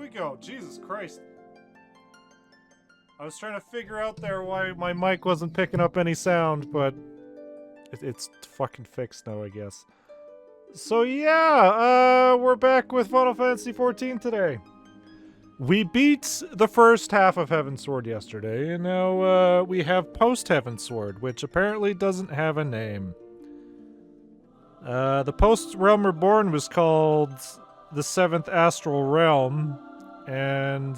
we go. Jesus Christ. I was trying to figure out there why my mic wasn't picking up any sound, but it's fucking fixed now, I guess. So yeah, we're back with Final Fantasy XIV today. We beat the first half of Heavensward yesterday, and now we have post-Heavensward, which apparently doesn't have a name. The post-Realm Reborn was called the 7th Astral Realm, and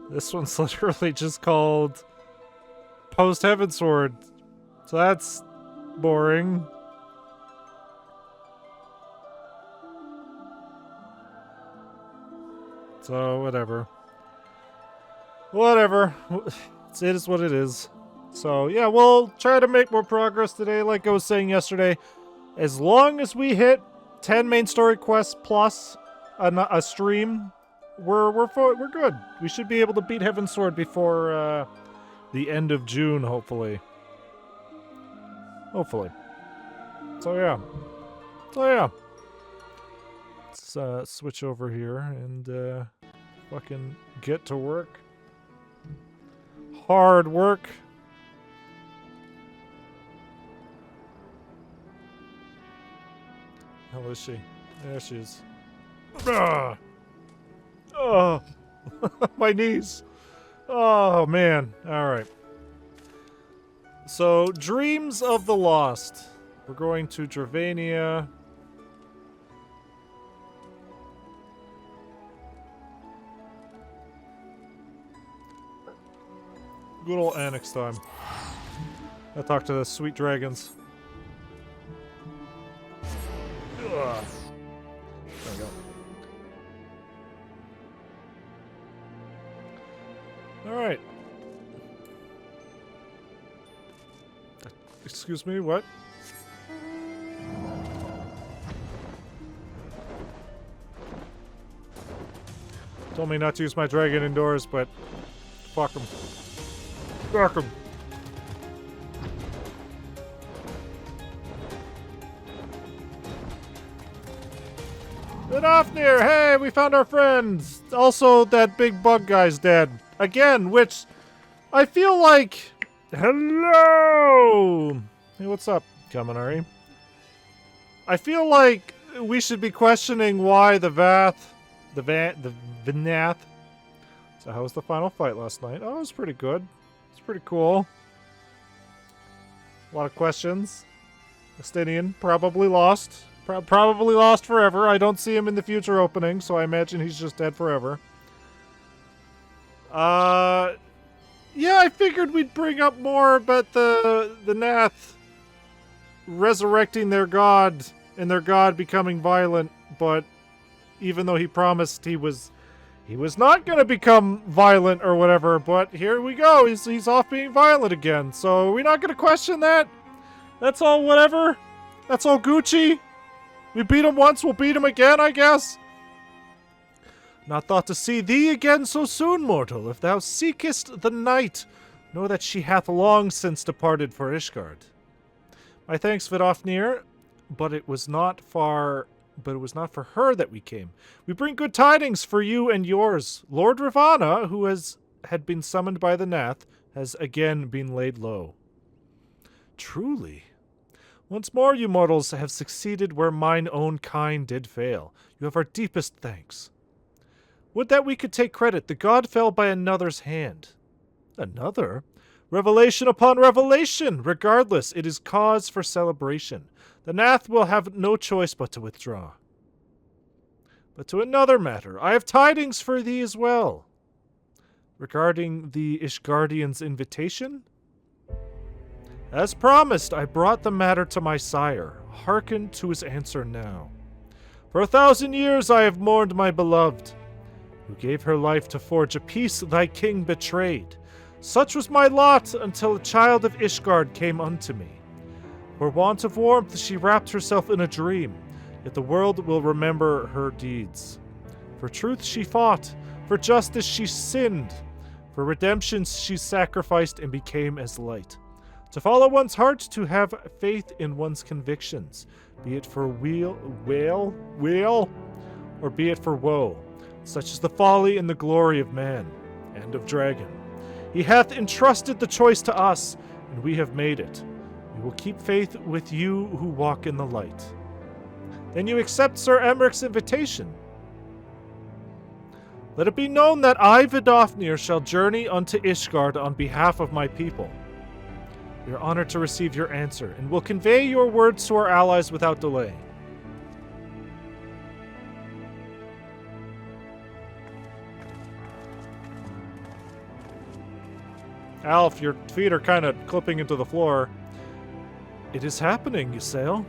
this one's literally just called post-Heavensward. So that's boring. So, whatever. Whatever. It is what it is. So, yeah, we'll try to make more progress today, like I was saying yesterday. As long as we hit 10 main story quests plus a stream, we're good. We should be able to beat Heavensward before the end of June, hopefully. Hopefully. So, yeah. Let's switch over here and fucking get to work. Hard work. How is she? There she is. Ah! Oh, my knees. Oh, man. All right. So, Dreams of the Lost. We're going to Dravania. Good old Annex time. I talked to the sweet dragons. Ugh. There we go. Alright. Excuse me, what? Told me not to use my dragon indoors, but fuck him. Fuck him. Vidofnir, hey, we found our friends. Also, that big bug guy's dead. Again, which I feel like... Hello! Hey, what's up, Kaminari? I feel like we should be questioning why the Vinath. So how was the final fight last night? Oh, it was pretty good. It's pretty cool. A lot of questions. Estinian probably lost. Probably lost forever. I don't see him in the future opening, so I imagine he's just dead forever. Yeah, I figured we'd bring up more about the Nath resurrecting their god and their god becoming violent, but even though he promised he was not going to become violent or whatever, but here we go. He's off being violent again. So we're not going to question that. That's all whatever. That's all Gucci. We beat him once, we'll beat him again, I guess. Not thought to see thee again so soon, mortal. If thou seekest the night, know that she hath long since departed for Ishgard. My thanks, Vidofnir, but it was not for her that we came. We bring good tidings for you and yours. Lord Ravana, who had been summoned by the Nath, has again been laid low. Truly. Once more you mortals have succeeded where mine own kind did fail. You have our deepest thanks. Would that we could take credit. The god fell by another's hand. Another? Revelation upon revelation! Regardless, it is cause for celebration. The Nath will have no choice but to withdraw. But to another matter, I have tidings for thee as well. Regarding the Ishgardian's invitation? As promised, I brought the matter to my sire. Hearken to his answer now. For 1,000 years I have mourned my beloved, who gave her life to forge a peace thy king betrayed. Such was my lot until a child of Ishgard came unto me. For want of warmth she wrapped herself in a dream, yet the world will remember her deeds. For truth she fought, for justice she sinned, for redemption she sacrificed and became as light. To follow one's heart, to have faith in one's convictions, be it for weal, or be it for woe. Such is the folly and the glory of man, and of dragon. He hath entrusted the choice to us, and we have made it. We will keep faith with you who walk in the light. Then you accept Sir Emmerich's invitation. Let it be known that I, Vidofnir, shall journey unto Ishgard on behalf of my people. We are honored to receive your answer, and will convey your words to our allies without delay. Alf, your feet are kind of clipping into the floor. It is happening, Ysael.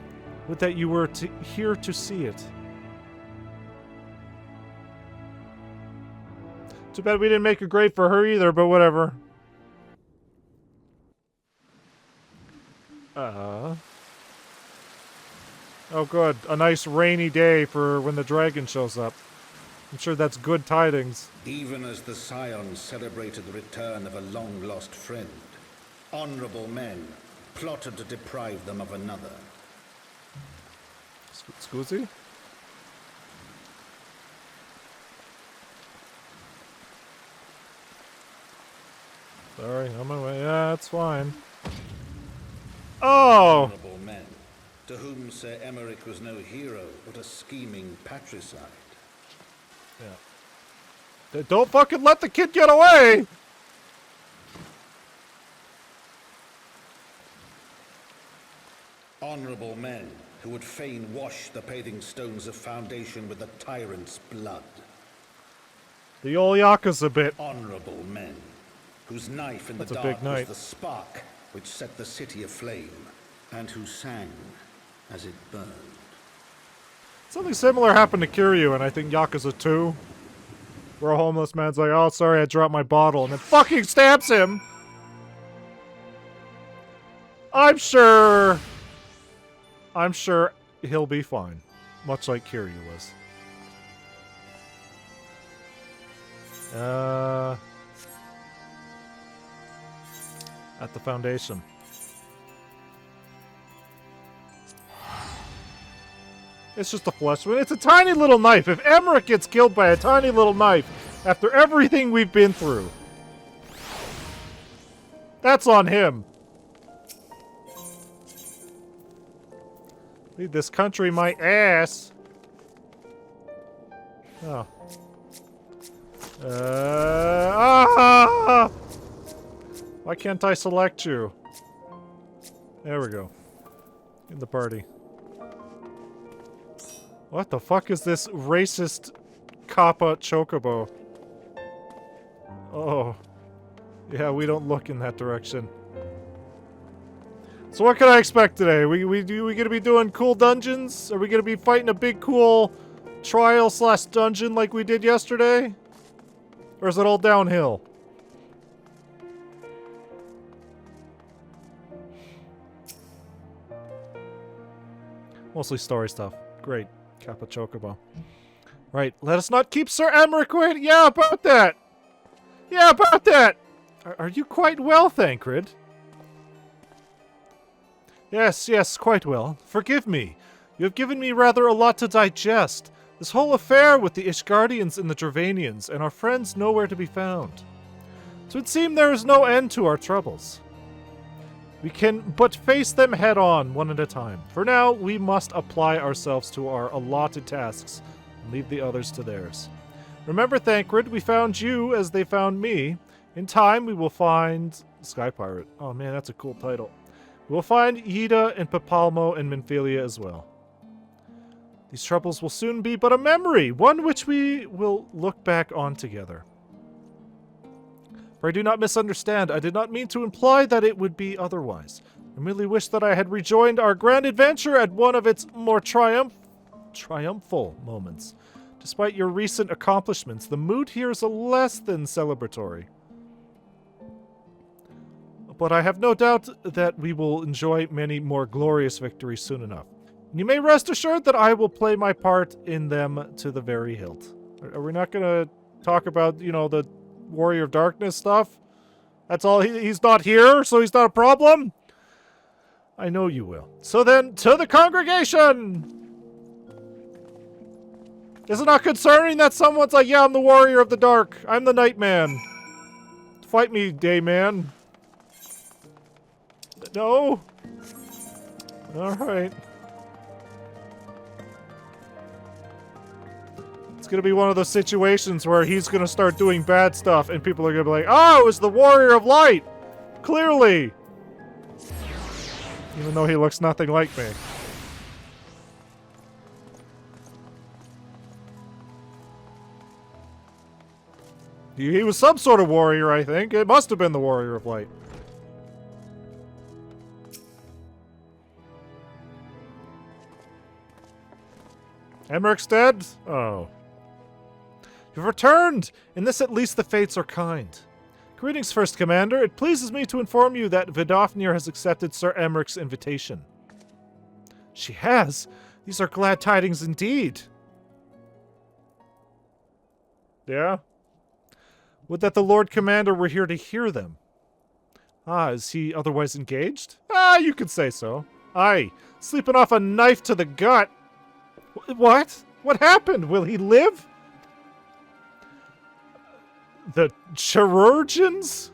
Would that you were here to see it. Too bad we didn't make a grave for her either, but whatever. Oh good. A nice rainy day for when the dragon shows up. I'm sure that's good tidings. Even as the Scions celebrated the return of a long-lost friend, honorable men plotted to deprive them of another. Scoozy? Sorry, on my way. Yeah, that's fine. Oh! Honorable men, to whom Sir Emmerich was no hero, but a scheming patricide. Yeah. Don't fucking let the kid get away! Honorable men who would fain wash the paving stones of foundation with the tyrant's blood. The old Yakuza bit. Honorable men whose knife in That's the a dark big night. was the spark which set the city aflame, and who sang as it burned. Something similar happened to Kiryu, and I think Yakuza 2. Where a homeless man's like, oh, sorry, I dropped my bottle, and then fucking stabs him! I'm sure he'll be fine. Much like Kiryu was. At the Foundation. It's just a flesh wound. It's a tiny little knife. If Emmerich gets killed by a tiny little knife after everything we've been through, that's on him. Lead this country my ass. Oh. Why can't I select you? There we go. In the party. What the fuck is this racist Kappa Chocobo? Oh. Yeah, we don't look in that direction. So what can I expect today? We gonna be doing cool dungeons? Are we gonna be fighting a big cool trial/dungeon like we did yesterday? Or is it all downhill? Mostly story stuff. Great. Kappa Chocobo. Right, let us not keep Sir Emmerich waiting. Yeah, about that! Yeah, about that! Are you quite well, Thancred? Yes, quite well. Forgive me. You have given me rather a lot to digest. This whole affair with the Ishgardians and the Dravanians, and our friends nowhere to be found. It would seem there is no end to our troubles. We can but face them head on, one at a time. For now, we must apply ourselves to our allotted tasks, and leave the others to theirs. Remember, Thancred, we found you as they found me. In time, we will find... Sky Pirate. Oh man, that's a cool title. We'll find Yida and Papalmo and Minfilia as well. These troubles will soon be but a memory, one which we will look back on together. For I do not misunderstand. I did not mean to imply that it would be otherwise. I merely wish that I had rejoined our grand adventure at one of its more triumphal moments. Despite your recent accomplishments, the mood here is less than celebratory. But I have no doubt that we will enjoy many more glorious victories soon enough. And you may rest assured that I will play my part in them to the very hilt. Are we not going to talk about, you know, the Warrior of Darkness stuff? That's all. He's not here, so he's not a problem? I know you will. So then, to the congregation! Is it not concerning that someone's like, yeah, I'm the warrior of the dark. I'm the night man. Fight me, day man. No? Alright. It's gonna be one of those situations where he's gonna start doing bad stuff and people are gonna be like, oh, it was the warrior of light! Clearly! Even though he looks nothing like me. He was some sort of warrior, I think. It must have been the warrior of light. Emmerich's dead? Oh. You've returned! In this at least the fates are kind. Greetings, First Commander. It pleases me to inform you that Vidofnir has accepted Sir Emmerich's invitation. She has? These are glad tidings indeed. Yeah? Would that the Lord Commander were here to hear them. Ah, is he otherwise engaged? Ah, you could say so. Aye, sleeping off a knife to the gut. What? What happened? Will he live? The chirurgeons?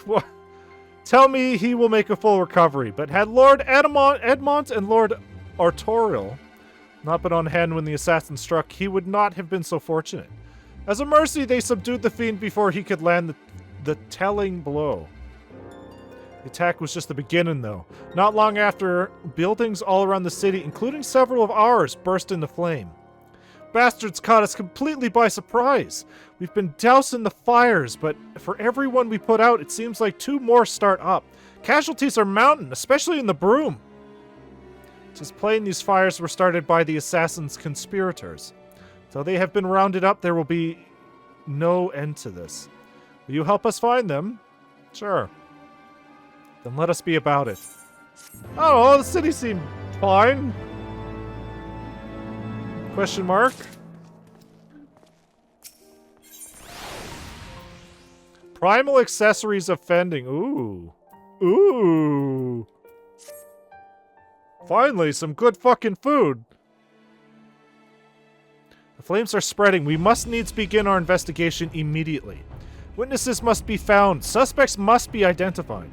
What? Tell me he will make a full recovery, but had Lord Edmont and Lord Artorial not been on hand when the assassin struck, he would not have been so fortunate. As a mercy, they subdued the fiend before he could land the telling blow. The attack was just the beginning, though. Not long after, buildings all around the city, including several of ours, burst into flame. Bastards caught us completely by surprise. We've been dousing the fires, but for every one we put out, it seems like 2 more start up. Casualties are mounting, especially in the Broom. It is plain these fires were started by the assassin's conspirators. Till they have been rounded up, there will be no end to this. Will you help us find them? Sure. Then let us be about it. Oh, the city seemed fine. Question mark? Primal accessories of fending. Ooh. Ooh. Finally, some good fucking food. The flames are spreading. We must needs begin our investigation immediately. Witnesses must be found. Suspects must be identified.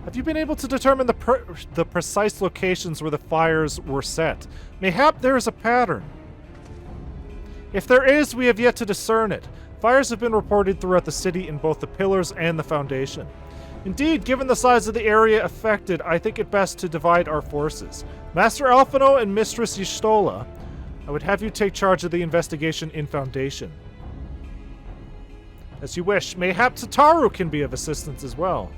Have you been able to determine the precise locations where the fires were set? Mayhap there is a pattern. If there is, we have yet to discern it. Fires have been reported throughout the city in both the pillars and the foundation. Indeed, given the size of the area affected, I think it best to divide our forces. Master Alphino and Mistress Y'shtola, I would have you take charge of the investigation in Foundation. As you wish. Mayhap Tataru can be of assistance as well.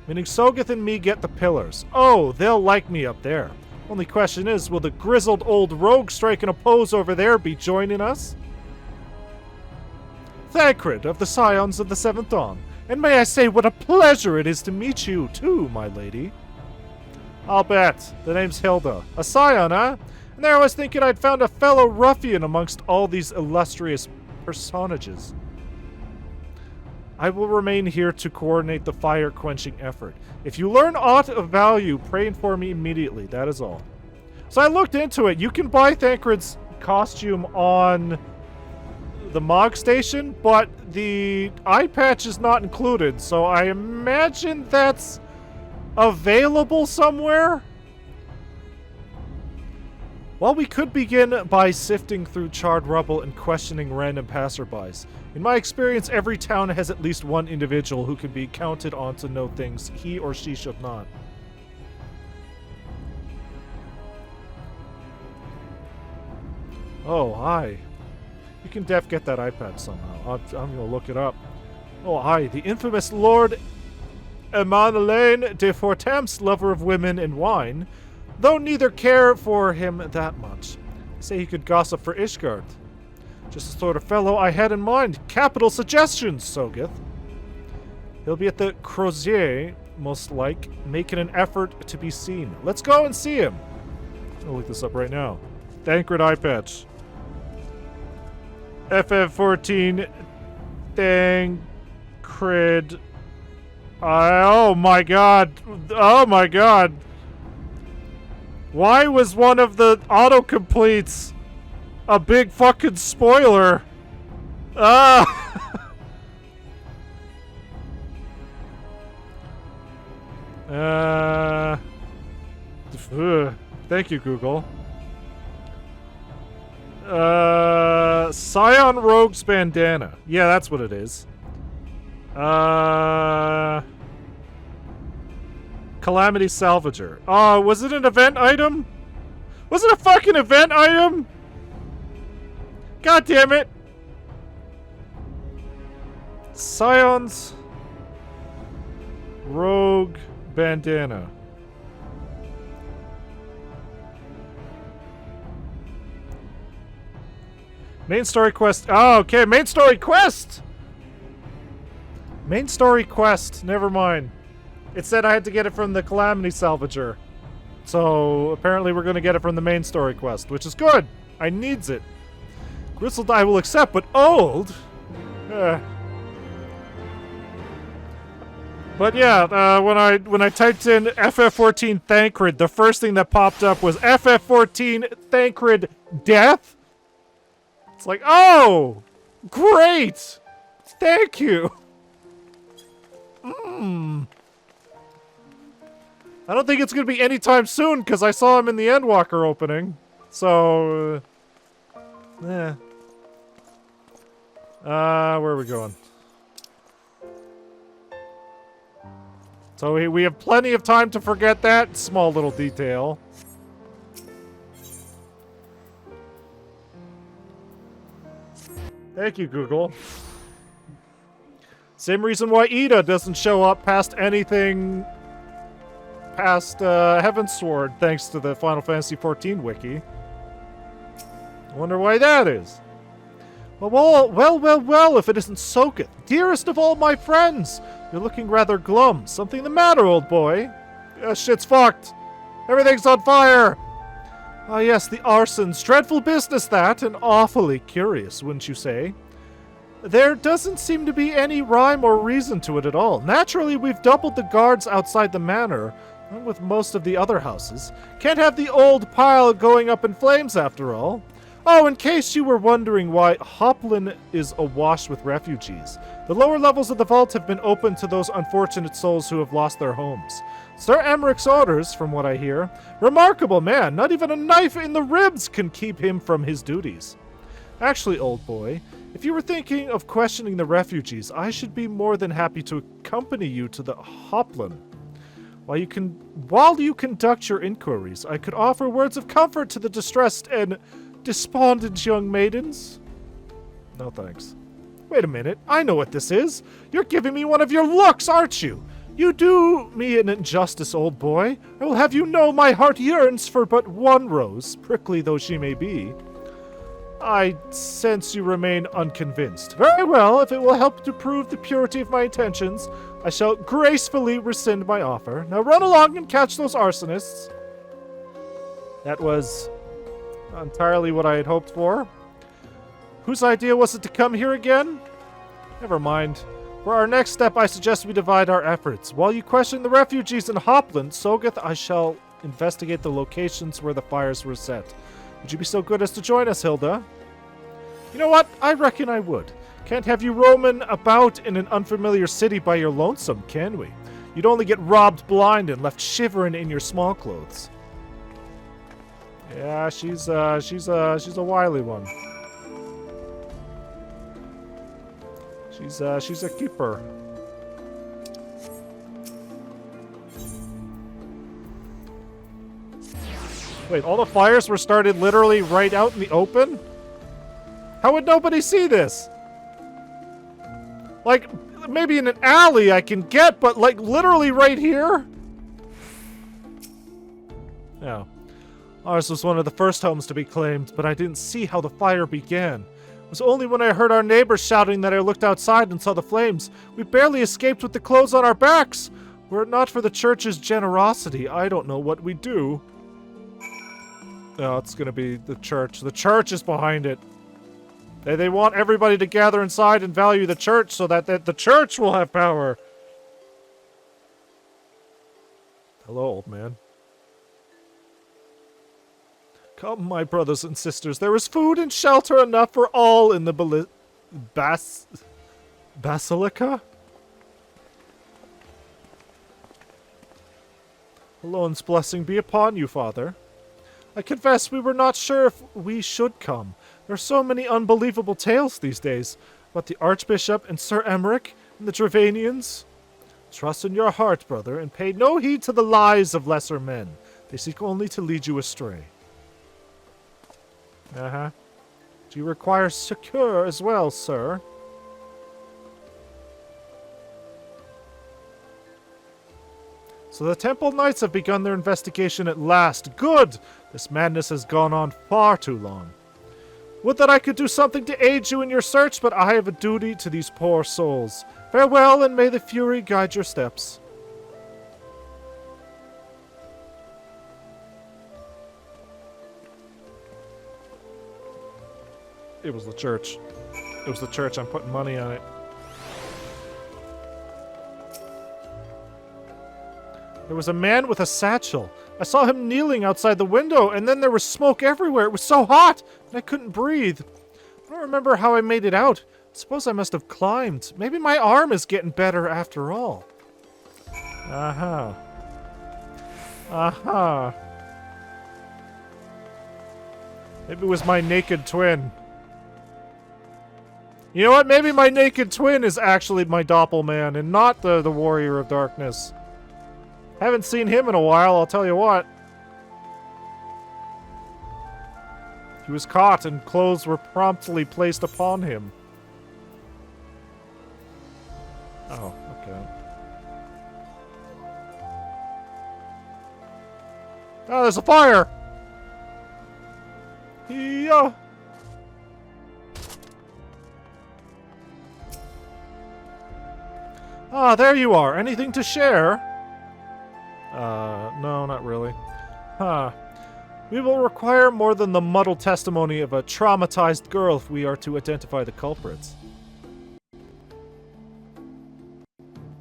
Meaning Sogeth and me get the pillars. Oh, they'll like me up there. Only question is, will the grizzled old rogue striking a pose over there be joining us? Thancred of the Scions of the Seventh Dawn. And may I say what a pleasure it is to meet you, too, my lady. I'll bet. The name's Hilda. A Scion, huh? And there I was thinking I'd found a fellow ruffian amongst all these illustrious personages. I will remain here to coordinate the fire-quenching effort. If you learn aught of value, pray for me immediately. That is all. So I looked into it. You can buy Thancred's costume on the Mog Station, but the eye patch is not included, so I imagine that's available somewhere? Well, we could begin by sifting through charred rubble and questioning random passerbys. In my experience, every town has at least one individual who can be counted on to know things he or she should not. Oh, hi. You can get that iPad somehow. I'm gonna look it up. Oh, hi. The infamous Lord Emmanuel de Fortemps, lover of women and wine, though neither care for him that much. Say he could gossip for Ishgard. Just the sort of fellow I had in mind. Capital suggestions, Sogeth. He'll be at the Crozier, most like, making an effort to be seen. Let's go and see him. I'll look this up right now. Thancred eye patch. FF14 Thancred. Oh my god. Oh my god. Why was one of the autocompletes a big fucking spoiler. Ah! Thank you, Google. Scion Rogue's bandana. Yeah, that's what it is. Calamity Salvager. Oh, was it an event item? Was it a fucking event item? God damn it. Scion's Rogue bandana. Main story quest. Oh, okay. Main story quest. Main story quest. Never mind. It said I had to get it from the Calamity Salvager. So apparently we're going to get it from the main story quest, which is good. I needs it. Gristled I will accept, but old? But yeah, when I typed in FF14 Thancred, the first thing that popped up was FF14 Thancred Death? It's like, oh! Great! Thank you! I don't think it's gonna be anytime soon, because I saw him in the Endwalker opening. So... where are we going? So we have plenty of time to forget that small little detail. Thank you, Google. Same reason why Ida doesn't show up past anything past Heavensward, thanks to the Final Fantasy XIV wiki. I wonder why that is. Well, if it isn't Soketh, dearest of all my friends! You're looking rather glum. Something the matter, old boy? Shit's fucked. Everything's on fire! Ah, yes, the arsons. Dreadful business, that, and awfully curious, wouldn't you say? There doesn't seem to be any rhyme or reason to it at all. Naturally, we've doubled the guards outside the manor, along with most of the other houses. Can't have the old pile going up in flames, after all. Oh, in case you were wondering why Hydaelyn is awash with refugees, the lower levels of the vault have been opened to those unfortunate souls who have lost their homes. Sir Emmeric's orders, from what I hear. Remarkable man, not even a knife in the ribs can keep him from his duties. Actually, old boy, if you were thinking of questioning the refugees, I should be more than happy to accompany you to the Hydaelyn. While you conduct your inquiries, I could offer words of comfort to the distressed and despondent young maidens. No thanks. Wait a minute, I know what this is. You're giving me one of your looks, aren't you? You do me an injustice, old boy. I will have you know my heart yearns for but one rose, prickly though she may be. I sense you remain unconvinced. Very well, if it will help to prove the purity of my intentions, I shall gracefully rescind my offer. Now run along and catch those arsonists. That was entirely what I had hoped for. Whose idea was it to come here again? Never mind. For our next step, I suggest we divide our efforts. While you question the refugees in Hydaelyn, Sogeth, I shall investigate the locations where the fires were set. Would you be so good as to join us, Hilda? You know what? I reckon I would. Can't have you roaming about in an unfamiliar city by your lonesome, can we? You'd only get robbed blind and left shivering in your small clothes. Yeah, she's a wily one. She's a keeper. Wait, all the fires were started literally right out in the open? How would nobody see this? Like, maybe in an alley I can get, but like literally right here? Yeah. Ours was one of the first homes to be claimed, but I didn't see how the fire began. It was only when I heard our neighbors shouting that I looked outside and saw the flames. We barely escaped with the clothes on our backs. Were it not for the church's generosity, I don't know what we'd do. Oh, it's gonna be the church. The church is behind it. They want everybody to gather inside and value the church so that the church will have power. Hello, old man. Come, my brothers and sisters, there is food and shelter enough for all in the Basilica? Alone's blessing be upon you, Father. I confess we were not sure if we should come. There are so many unbelievable tales these days about the Archbishop and Sir Emmerich and the Dravanians. Trust in your heart, brother, and pay no heed to the lies of lesser men. They seek only to lead you astray. Uh-huh. Do you require succor as well, sir? So the Temple Knights have begun their investigation at last. Good! This madness has gone on far too long. Would that I could do something to aid you in your search, but I have a duty to these poor souls. Farewell, and may the Fury guide your steps. It was the church. It was the church. I'm putting money on it. There was a man with a satchel. I saw him kneeling outside the window, and then there was smoke everywhere. It was so hot, and I couldn't breathe. I don't remember how I made it out. I suppose I must have climbed. Maybe my arm is getting better after all. Uh-huh. Uh-huh. Maybe it was my naked twin. You know what? Maybe my naked twin is actually my doppelman and not the Warrior of Darkness. Haven't seen him in a while, I'll tell you what. He was caught and clothes were promptly placed upon him. Oh, okay. Oh, there's a fire! Yeah. Ah, there you are. Anything to share? No, not really. Huh. We will require more than the muddled testimony of a traumatized girl if we are to identify the culprits.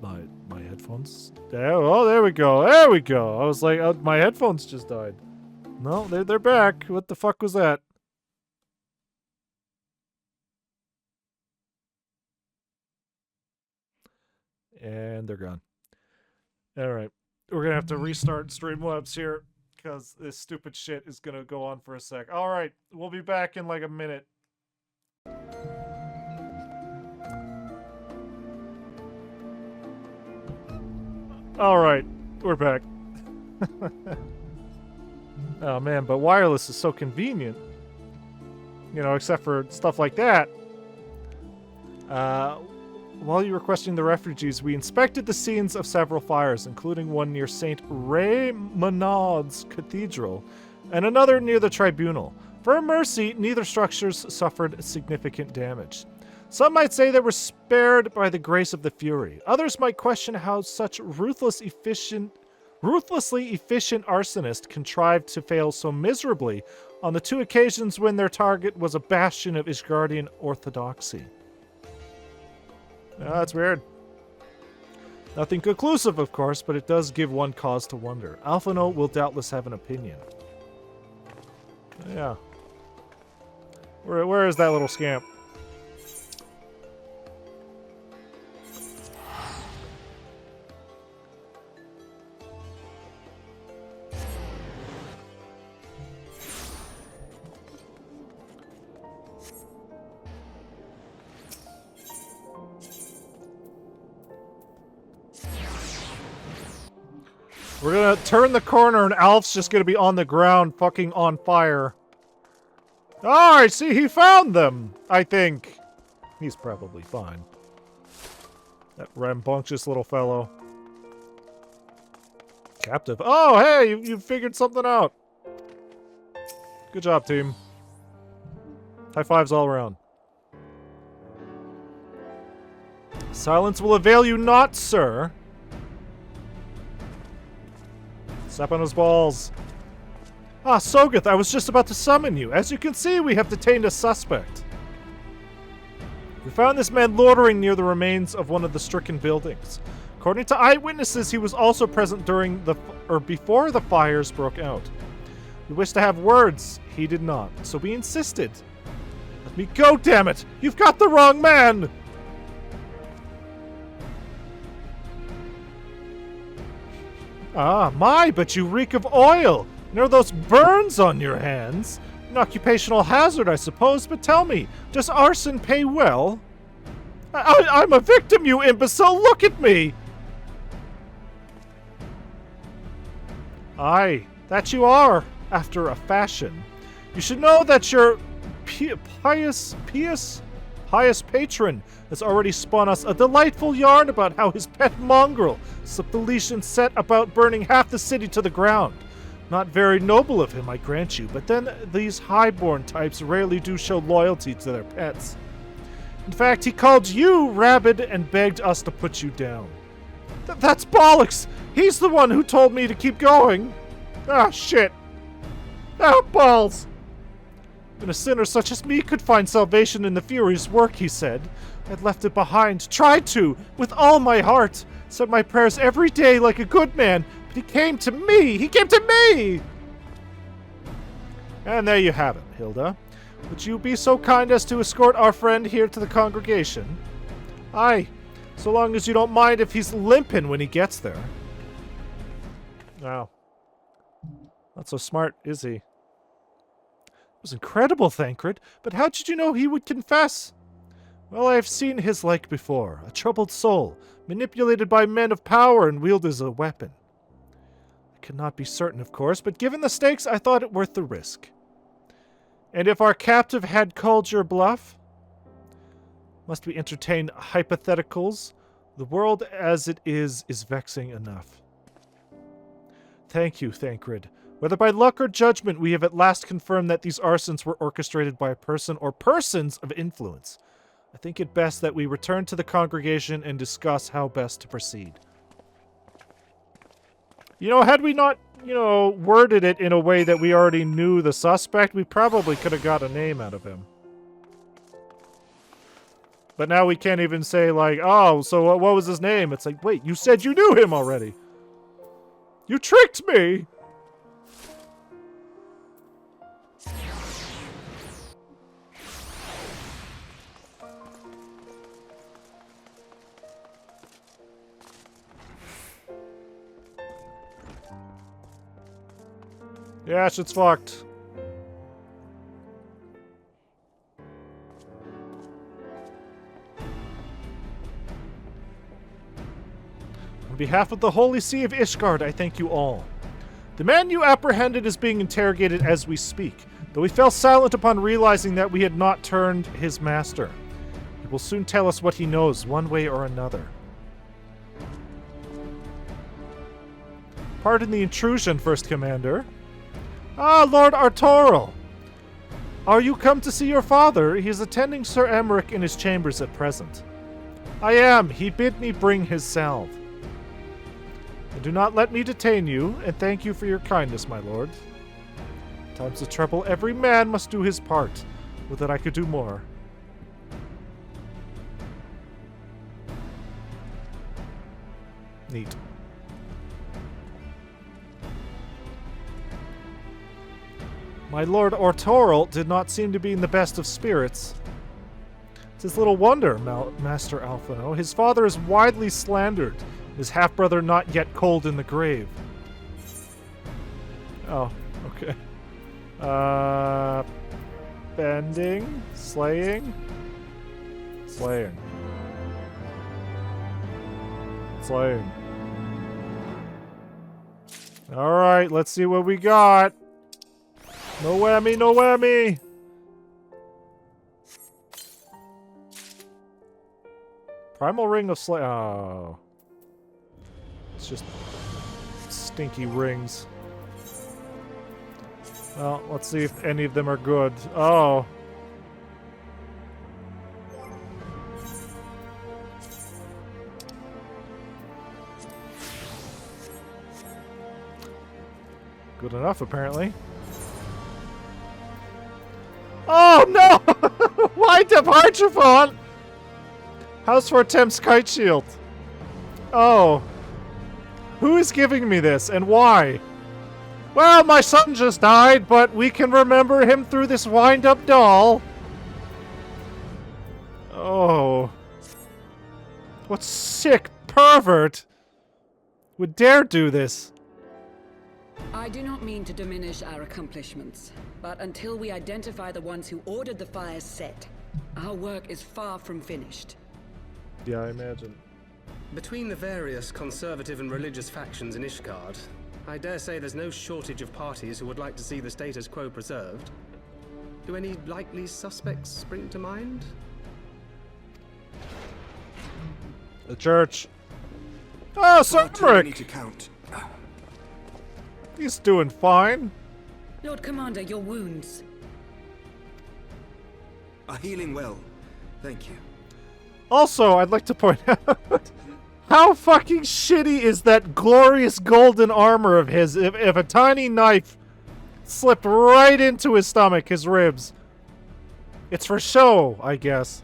My headphones? Oh, there we go. There we go. I was like, oh, my headphones just died. No, they're back. What the fuck was that? And they're gone. Alright. We're gonna have to restart Streamlabs here, because this stupid shit is gonna go on for a sec. Alright, we'll be back in like a minute. Alright, we're back. Oh man, but wireless is so convenient. You know, except for stuff like that. While you were questioning the refugees, we inspected the scenes of several fires, including one near St. Raymonald's Cathedral, and another near the Tribunal. For a mercy, neither structures suffered significant damage. Some might say they were spared by the grace of the Fury. Others might question how such ruthlessly efficient arsonist contrived to fail so miserably on the two occasions when their target was a bastion of Ishgardian orthodoxy. Oh, that's weird. Nothing conclusive, of course, but it does give one cause to wonder. Alphino will doubtless have an opinion. Yeah. Where is that little scamp? We're gonna turn the corner and Alf's just gonna be on the ground fucking on fire. Oh, I see he found them, I think. He's probably fine. That rambunctious little fellow. Captive. Oh, hey, you figured something out. Good job, team. High fives all around. Silence will avail you not, sir. Step on his balls. Ah, Sogeth, I was just about to summon you. As you can see, we have detained a suspect. We found this man loitering near the remains of one of the stricken buildings. According to eyewitnesses, he was also present during before the fires broke out. We wished to have words. He did not, so we insisted. Let me go, damn it! You've got the wrong man! Ah, my, but you reek of oil! And are those burns on your hands? An occupational hazard, I suppose, but tell me, does arson pay well? I'm a victim, you imbecile! Look at me! Aye, that you are, after a fashion. You should know that your pious patron has already spun us a delightful yarn about how his pet mongrel slipped the leash and set about burning half the city to the ground. Not very noble of him, I grant you, but then these highborn types rarely do show loyalty to their pets. In fact, he called you rabid and begged us to put you down. That's bollocks! He's the one who told me to keep going! Ah, shit! Ah, balls! Even a sinner such as me could find salvation in the Fury's work, he said. I'd left it behind, tried to, with all my heart, said my prayers every day like a good man, but he came to me! He came to me! And there you have it, Hilda. Would you be so kind as to escort our friend here to the congregation? Aye, so long as you don't mind if he's limping when he gets there. Wow. Not so smart, is he? It was incredible, Thancred, but how did you know he would confess? Well, I have seen his like before. A troubled soul, manipulated by men of power and wielded as a weapon. I could not be certain, of course, but given the stakes, I thought it worth the risk. And if our captive had called your bluff? Must we entertain hypotheticals? The world as it is vexing enough. Thank you, Thancred. Whether by luck or judgment, we have at last confirmed that these arsons were orchestrated by a person or persons of influence. I think it best that we return to the congregation and discuss how best to proceed. You know, had we not, worded it in a way that we already knew the suspect, we probably could have got a name out of him. But now we can't even say, like, oh, so what was his name? It's like, wait, you said you knew him already. You tricked me! Yeah, shit's fucked. On behalf of the Holy See of Ishgard, I thank you all. The man you apprehended is being interrogated as we speak, though he fell silent upon realizing that we had not turned his master. He will soon tell us what he knows, one way or another. Pardon the intrusion, First Commander. Ah, Lord Artoral! Are you come to see your father? He is attending Sir Emmerich in his chambers at present. I am. He bid me bring his salve. And do not let me detain you, and thank you for your kindness, my lord. In times of trouble, every man must do his part. Would that I could do more. Neat. My Lord Artoral did not seem to be in the best of spirits. It's his little wonder, Master Alphino. His father is widely slandered, his half-brother not yet cold in the grave. Oh, okay. Bending? Slaying? Slaying. Slaying. Alright, let's see what we got. No whammy, no whammy! Primal Ring of Slay. Oh. It's just stinky rings. Well, let's see if any of them are good. Oh. Good enough, apparently. Oh no! Why departure font? House for Thames Kite Shield. Oh. Who is giving me this and why? Well, my son just died, but we can remember him through this wind-up doll. Oh. What sick pervert would dare do this? I do not mean to diminish our accomplishments, but until we identify the ones who ordered the fires set, our work is far from finished. Yeah, I imagine. Between the various conservative and religious factions in Ishgard, I dare say there's no shortage of parties who would like to see the status quo preserved. Do any likely suspects spring to mind? The church. Oh, Too many to Cedric! count. He's doing fine. Lord Commander, your wounds. Are healing well. Thank you. Also, I'd like to point out how fucking shitty is that glorious golden armor of his if a tiny knife slipped right into his stomach, his ribs. It's for show, I guess.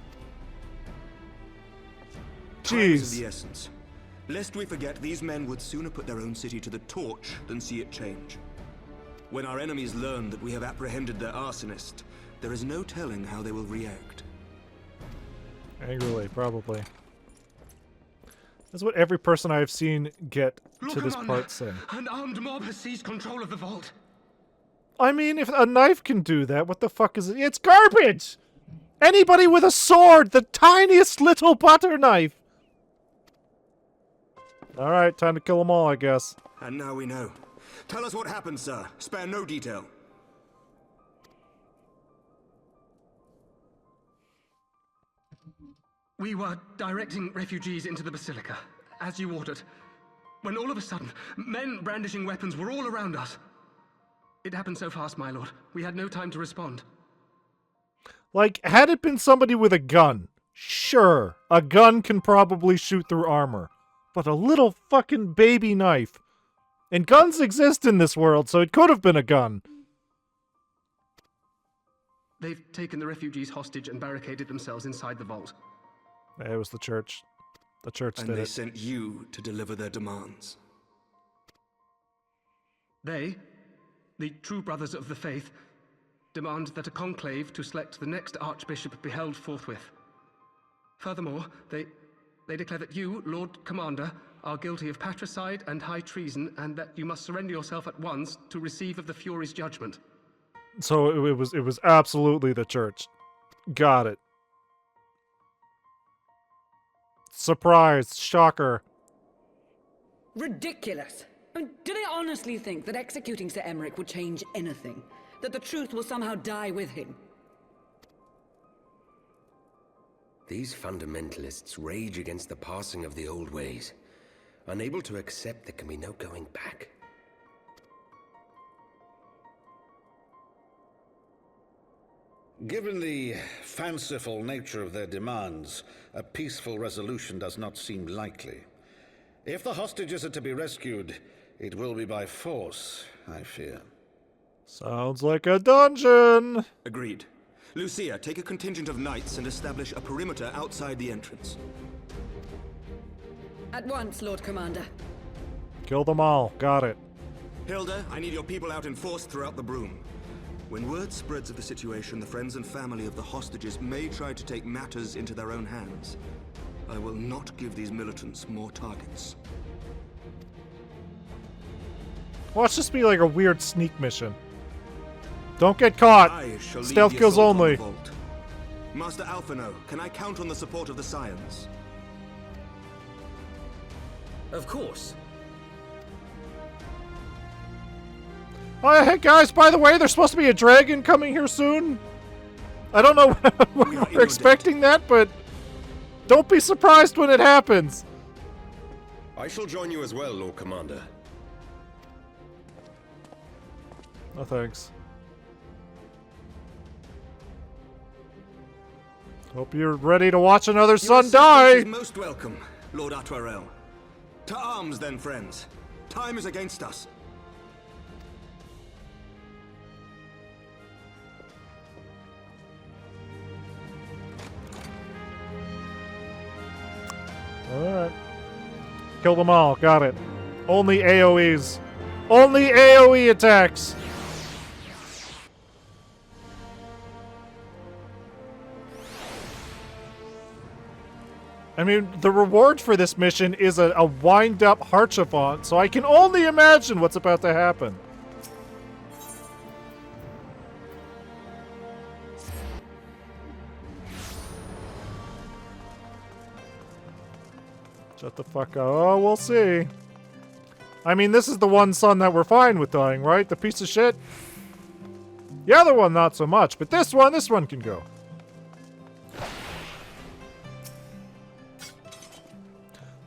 Time is of Jeez. the essence. Lest we forget, these men would sooner put their own city to the torch than see it change. When our enemies learn that we have apprehended their arsonist, there is no telling how they will react. Angrily, probably. That's what every person I've seen get to this part say. An armed mob has seized control of the vault. I mean, if a knife can do that, what the fuck is it? It's garbage! Anybody with a sword, the tiniest little butter knife! Alright, time to kill them all, I guess. And now we know. Tell us what happened, sir. Spare no detail. We were directing refugees into the Basilica, as you ordered, when all of a sudden, men brandishing weapons were all around us. It happened so fast, my lord. We had no time to respond. Like, had it been somebody with a gun, sure, a gun can probably shoot through armor. But a little fucking baby knife. And guns exist in this world, so it could have been a gun. They've taken the refugees hostage and barricaded themselves inside the vault. It was the church. The church And did they it. sent you to deliver their demands. They, the true brothers of the faith, demand that a conclave to select the next archbishop be held forthwith. Furthermore, they declare that you, Lord Commander, are guilty of patricide and high treason, and that you must surrender yourself at once to receive of the Fury's judgment. So it was absolutely the church. Got it. Surprise. Shocker. Ridiculous! I mean, do they honestly think that executing Sir Emmerich would change anything? That the truth will somehow die with him? These fundamentalists rage against the passing of the old ways, unable to accept there can be no going back. Given the fanciful nature of their demands, a peaceful resolution does not seem likely. If the hostages are to be rescued, it will be by force, I fear. Sounds like a dungeon. Agreed. Lucia, take a contingent of knights and establish a perimeter outside the entrance. At once, Lord Commander. Kill them all. Got it. Hilda, I need your people out in force throughout the Broom. When word spreads of the situation, the friends and family of the hostages may try to take matters into their own hands. I will not give these militants more targets. Watch this be like a weird sneak mission. Don't get caught. I shall lead Stealth the kills assault on the only. vault. Master Alphino, can I count on the support of the Scions? Of course. Oh, hey guys, by the way, there's supposed to be a dragon coming here soon. I don't know when We are in we're your expecting that, but don't be surprised when it happens. I shall join you as well, Lord Commander. No thanks. Hope you're ready to watch another Your son assistance die. is most welcome, Lord Atwarel. To arms, then, friends. Time is against us. Alright. Kill them all. Got it. Only AoEs. Only AoE attacks. I mean, the reward for this mission is a wind-up Harchafont, so I can only imagine what's about to happen. Shut the fuck up. Oh, we'll see. I mean, this is the one son that we're fine with dying, right? The piece of shit? The other one, not so much, but this one can go.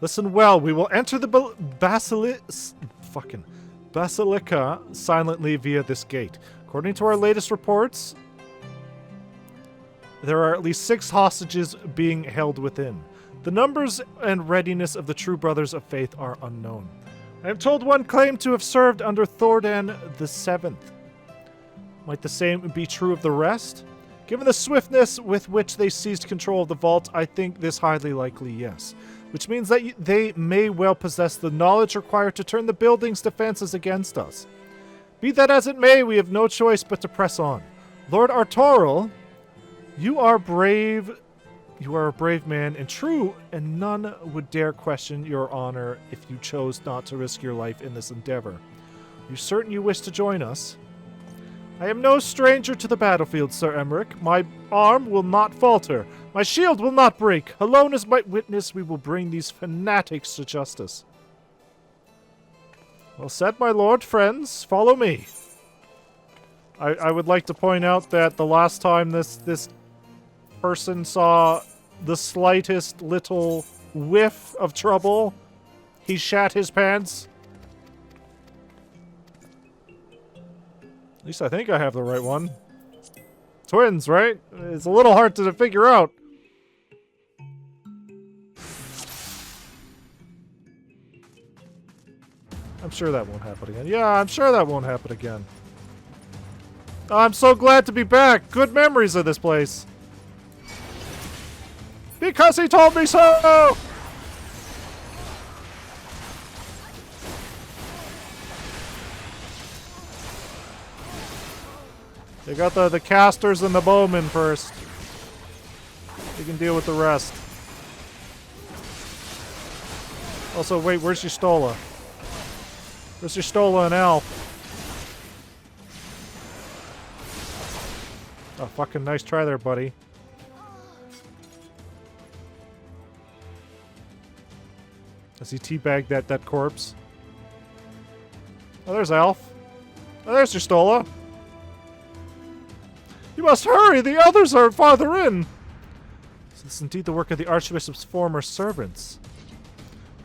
Listen well, we will enter the Basilica silently via this gate. According to our latest reports, there are at least 6 hostages being held within. The numbers and readiness of the true brothers of faith are unknown. I am told one claimed to have served under Thordan the Seventh. Might the same be true of the rest? Given the swiftness with which they seized control of the vault, I think this highly likely, yes. Which means that they may well possess the knowledge required to turn the building's defenses against us. Be that as it may, we have no choice but to press on. Lord Artoril, you are brave. You are a brave man and true, and none would dare question your honor if you chose not to risk your life in this endeavor. Are you certain you wish to join us? I am no stranger to the battlefield, Sir Emmerich. My arm will not falter. My shield will not break. Alone as my witness, we will bring these fanatics to justice. Well said, my lord. Friends, follow me. I would like to point out that the last time this person saw the slightest little whiff of trouble, he shat his pants. At least I think I have the right one. Twins, right? It's a little hard to figure out. I'm sure that won't happen again. Yeah, I'm sure that won't happen again. I'm so glad to be back. Good memories of this place. Because he told me so! They got the casters and the bowmen first. You can deal with the rest. Also, wait, where's your Stola? Where's your Stola and Elf? Oh, fucking nice try there, buddy. As he teabagged that corpse. Oh, there's Elf. Oh, there's your Stola. You must hurry! The others are farther in! This is indeed the work of the Archbishop's former servants.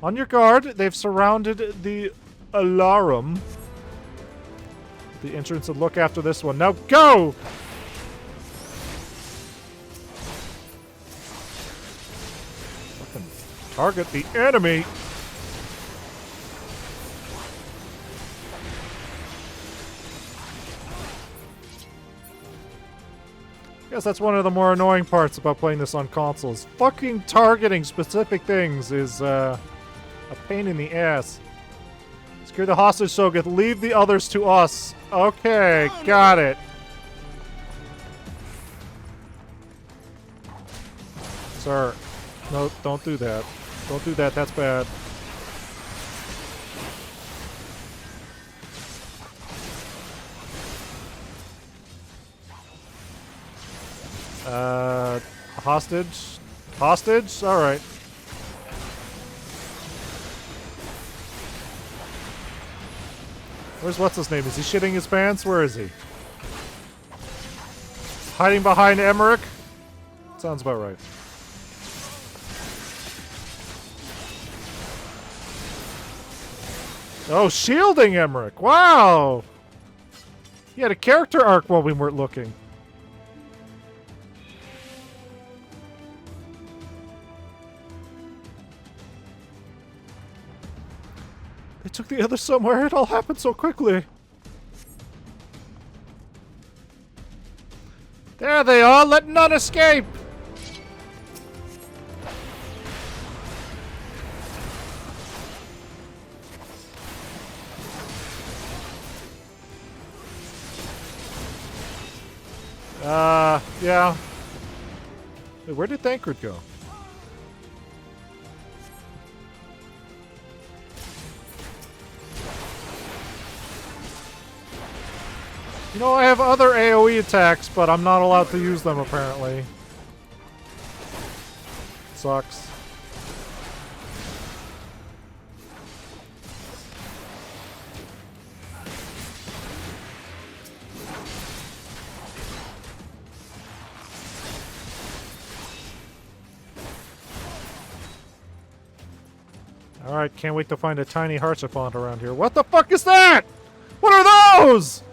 On your guard, they've surrounded the alarum. The entrance and look after this one. Now go! Fucking target the enemy! I guess that's one of the more annoying parts about playing this on consoles. Fucking targeting specific things is a pain in the ass. Secure the hostage, Sogoth. Leave the others to us. Okay, got it. Sir, no, don't do that. Don't do that, that's bad. Hostage? Hostage? Alright. Where's what's-his-name? Is he shitting his pants? Where is he? Hiding behind Emmerich? Sounds about right. Oh, shielding Emmerich! Wow! He had a character arc while we weren't looking. They took the others somewhere. It all happened so quickly. There they are. Let none escape. Yeah. Wait, where did Thancred go? You know, I have other AoE attacks, but I'm not allowed to use them, apparently. Sucks. Alright, can't wait to find a tiny Harchifont around here. What the fuck is that? What are those?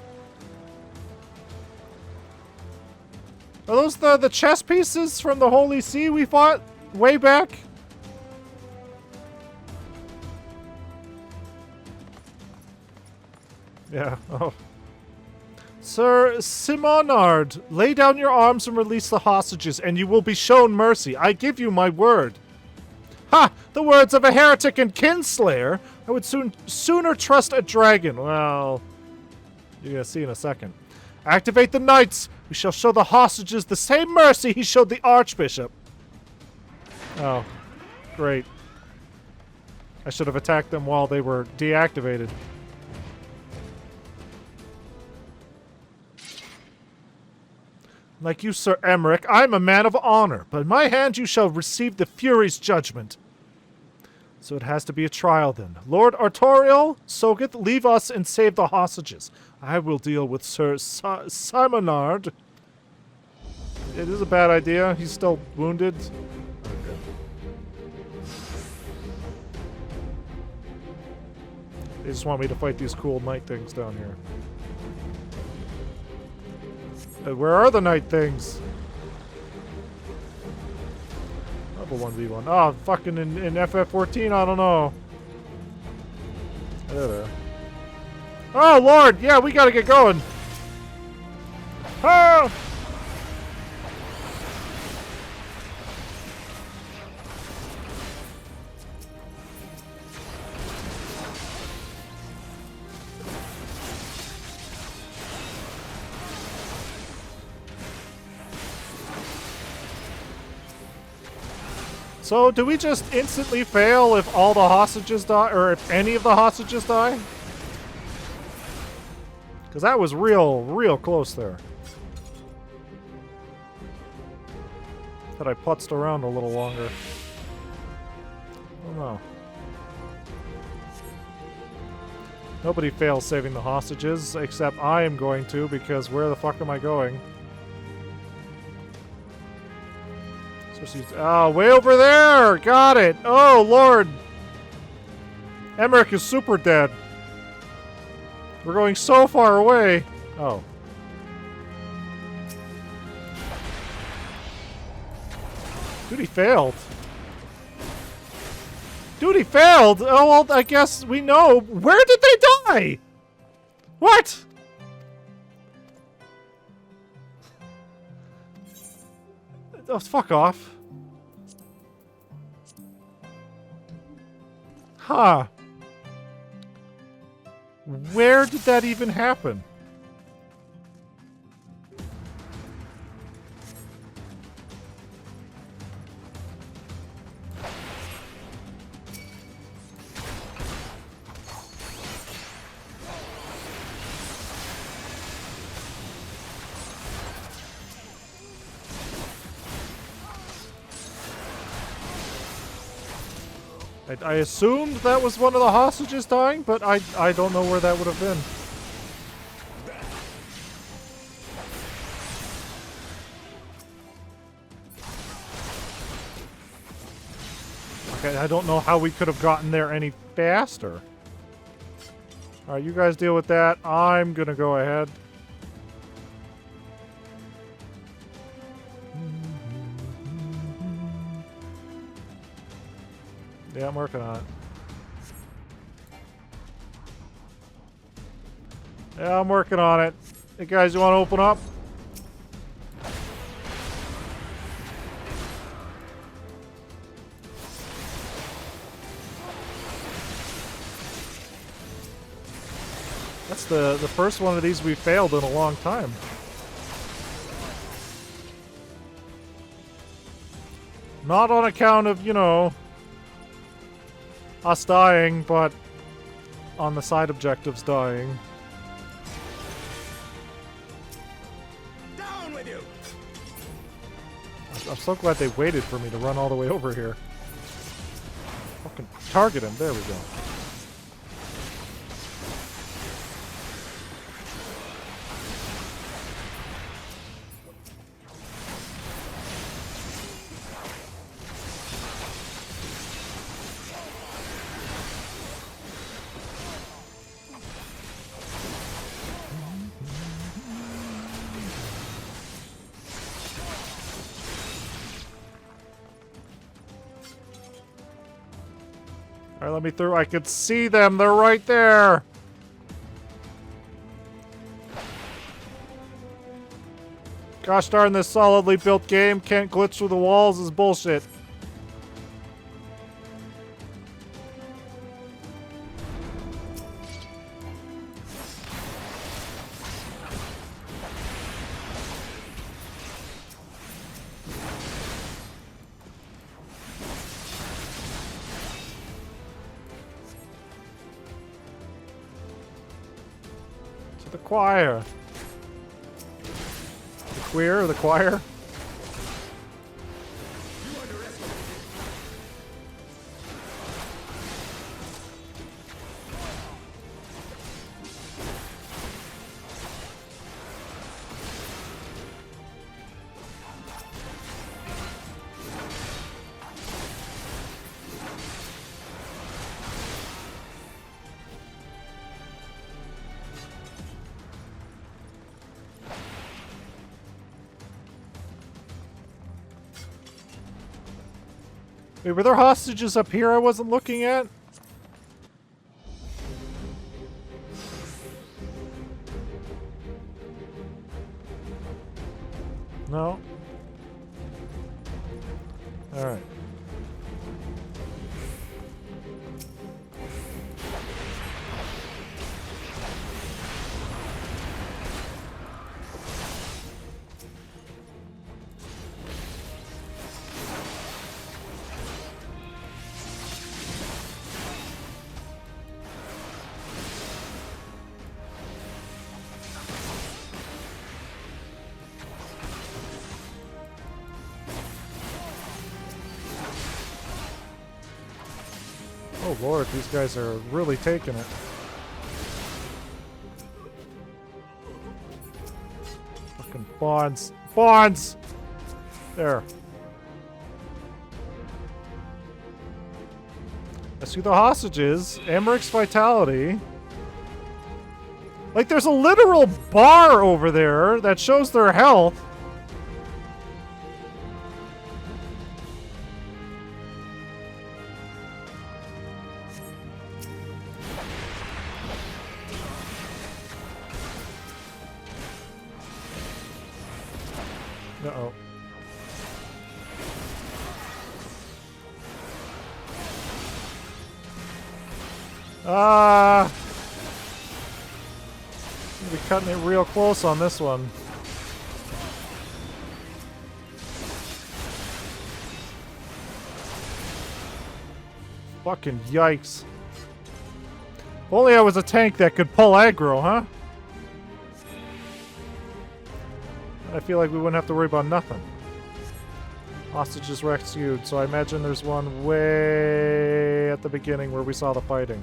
Are those the chess pieces from the Holy See we fought way back? Yeah, oh. Sir Simonard, lay down your arms and release the hostages, and you will be shown mercy. I give you my word. Ha! The words of a heretic and kinslayer! I would sooner trust a dragon. Well, you're gonna see in a second. Activate the knights! We shall show the hostages the same mercy he showed the Archbishop. Oh, great. I should have attacked them while they were deactivated. Like you, Sir Emmerich, I am a man of honor, but in my hand you shall receive the Fury's judgment. So it has to be a trial then. Lord Artoriel, Sogeth, leave us and save the hostages. I will deal with Sir Simonard. It is a bad idea. He's still wounded. Okay. They just want me to fight these cool knight things down here. Where are the night things? Level 1v1. Oh, fucking in FF14, I don't know. There. Oh, Lord! Yeah, we gotta get going. Ah! So, do we just instantly fail if all the hostages die, or if any of the hostages die? Because that was real close there. That I putzed around a little longer. Oh no. Nobody fails saving the hostages, except I am going to, because where the fuck am I going? Oh, way over there! Got it! Oh, Lord! Emmerich is super dead. We're going so far away. Oh. Dude, he failed. Dude, he failed! Oh, well, I guess we know. Where did they die? What? Oh, fuck off. Huh. Where did that even happen? I assumed that was one of the hostages dying, but I don't know where that would have been. Okay, I don't know how we could have gotten there any faster. Alright, you guys deal with that. I'm gonna go ahead. Yeah, I'm working on it. Yeah, I'm working on it. Hey guys, you want to open up? That's the first one of these we failed in a long time. Not on account of, you know, us dying, but on the side objectives dying. Down with you! I'm so glad they waited for me to run all the way over here. Fucking target him. There we go. Alright, let me through. I could see them. They're right there. Gosh darn, this solidly built game can't glitch through the walls is bullshit. The choir. The queer, the choir. Wait, were there hostages up here I wasn't looking at? No? Alright. Oh lord, these guys are really taking it. Fucking bonds. Bonds! There. Rescue the hostages. Emmerich's vitality. Like, there's a literal bar over there that shows their health. Uh-oh. Ah! We're cutting it real close on this one. Fucking yikes. If only I was a tank that could pull aggro, huh? I feel like we wouldn't have to worry about nothing. Hostages rescued, so I imagine there's one way at the beginning where we saw the fighting.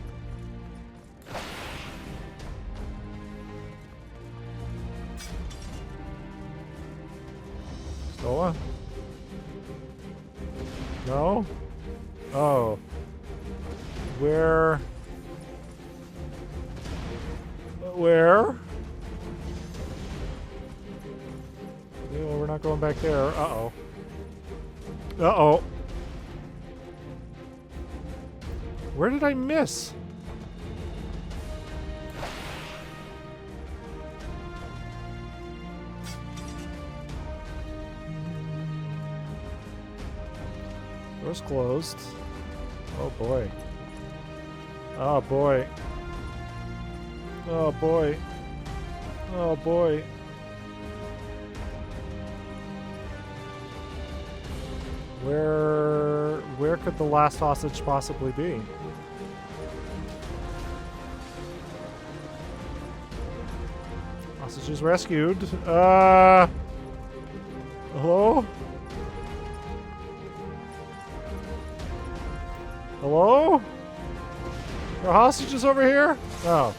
Stola? No? Oh. Where? Where? Well, we're not going back there. Uh-oh. Uh-oh. Where did I miss? Door's closed. Oh boy. Oh boy. Oh boy. Oh boy. Where could the last hostage possibly be? Hostages rescued. Hello? Hello? There are hostages over here? Oh.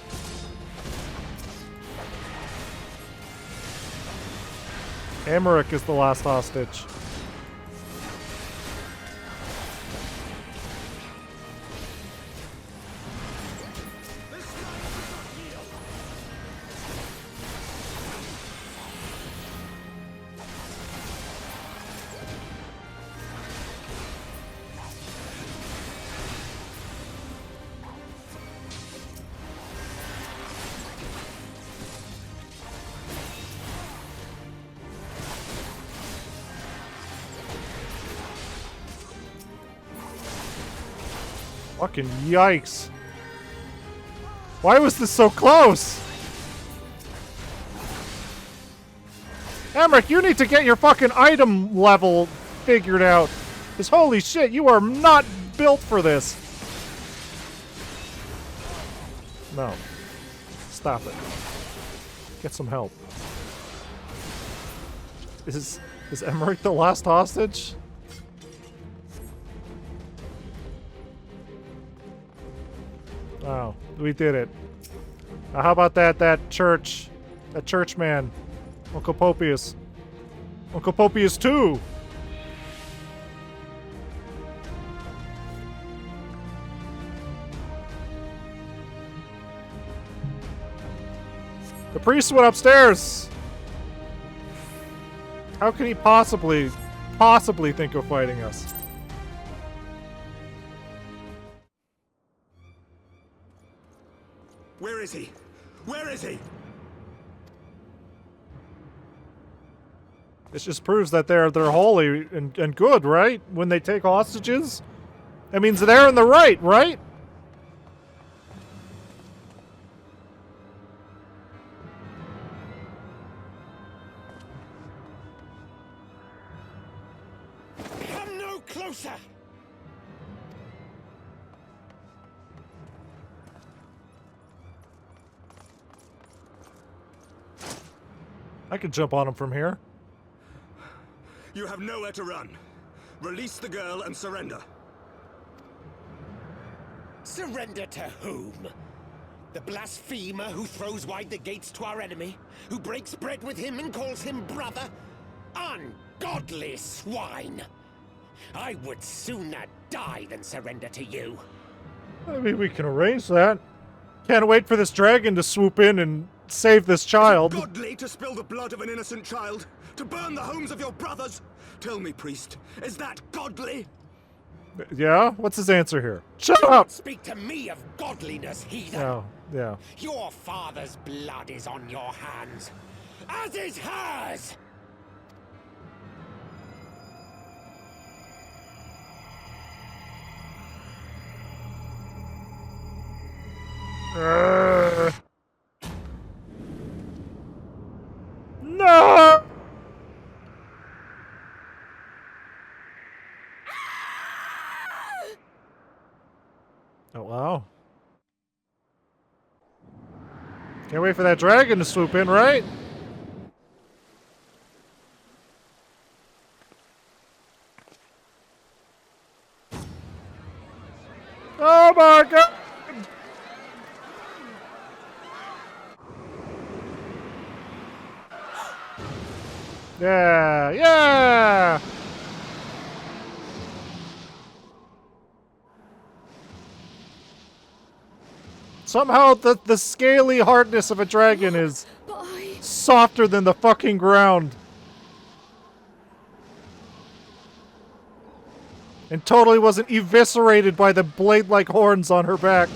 Emmerich is the last hostage. Fucking yikes. Why was this so close? Emmerich, you need to get your fucking item level figured out. Because holy shit, you are not built for this. No. Stop it. Get some help. Is Emmerich the last hostage? Oh, we did it. Now how about that church man, Uncle Popius. Uncle Popius 2! The priest went upstairs! How can he possibly think of fighting us? Where is he? Where is he? This just proves that they're holy and good, right? When they take hostages? That means they're in the right, right? Come no closer! I could jump on him from here. You have nowhere to run. Release the girl and surrender. Surrender to whom? The blasphemer who throws wide the gates to our enemy? Who breaks bread with him and calls him brother? Ungodly swine! I would sooner die than surrender to you. I mean, we can arrange that. Can't wait for this dragon to swoop in and save this child. Is it godly to spill the blood of an innocent child? To burn the homes of your brothers? Tell me, priest, is that godly? Yeah? What's his answer here? Shut up! Speak to me of godliness, heathen. Oh, yeah. Your father's blood is on your hands, as is hers! No! Oh, wow. Can't wait for that dragon to swoop in, right? Oh my god! Yeah, yeah! Somehow the scaly hardness of a dragon is softer than the fucking ground. And totally wasn't eviscerated by the blade-like horns on her back.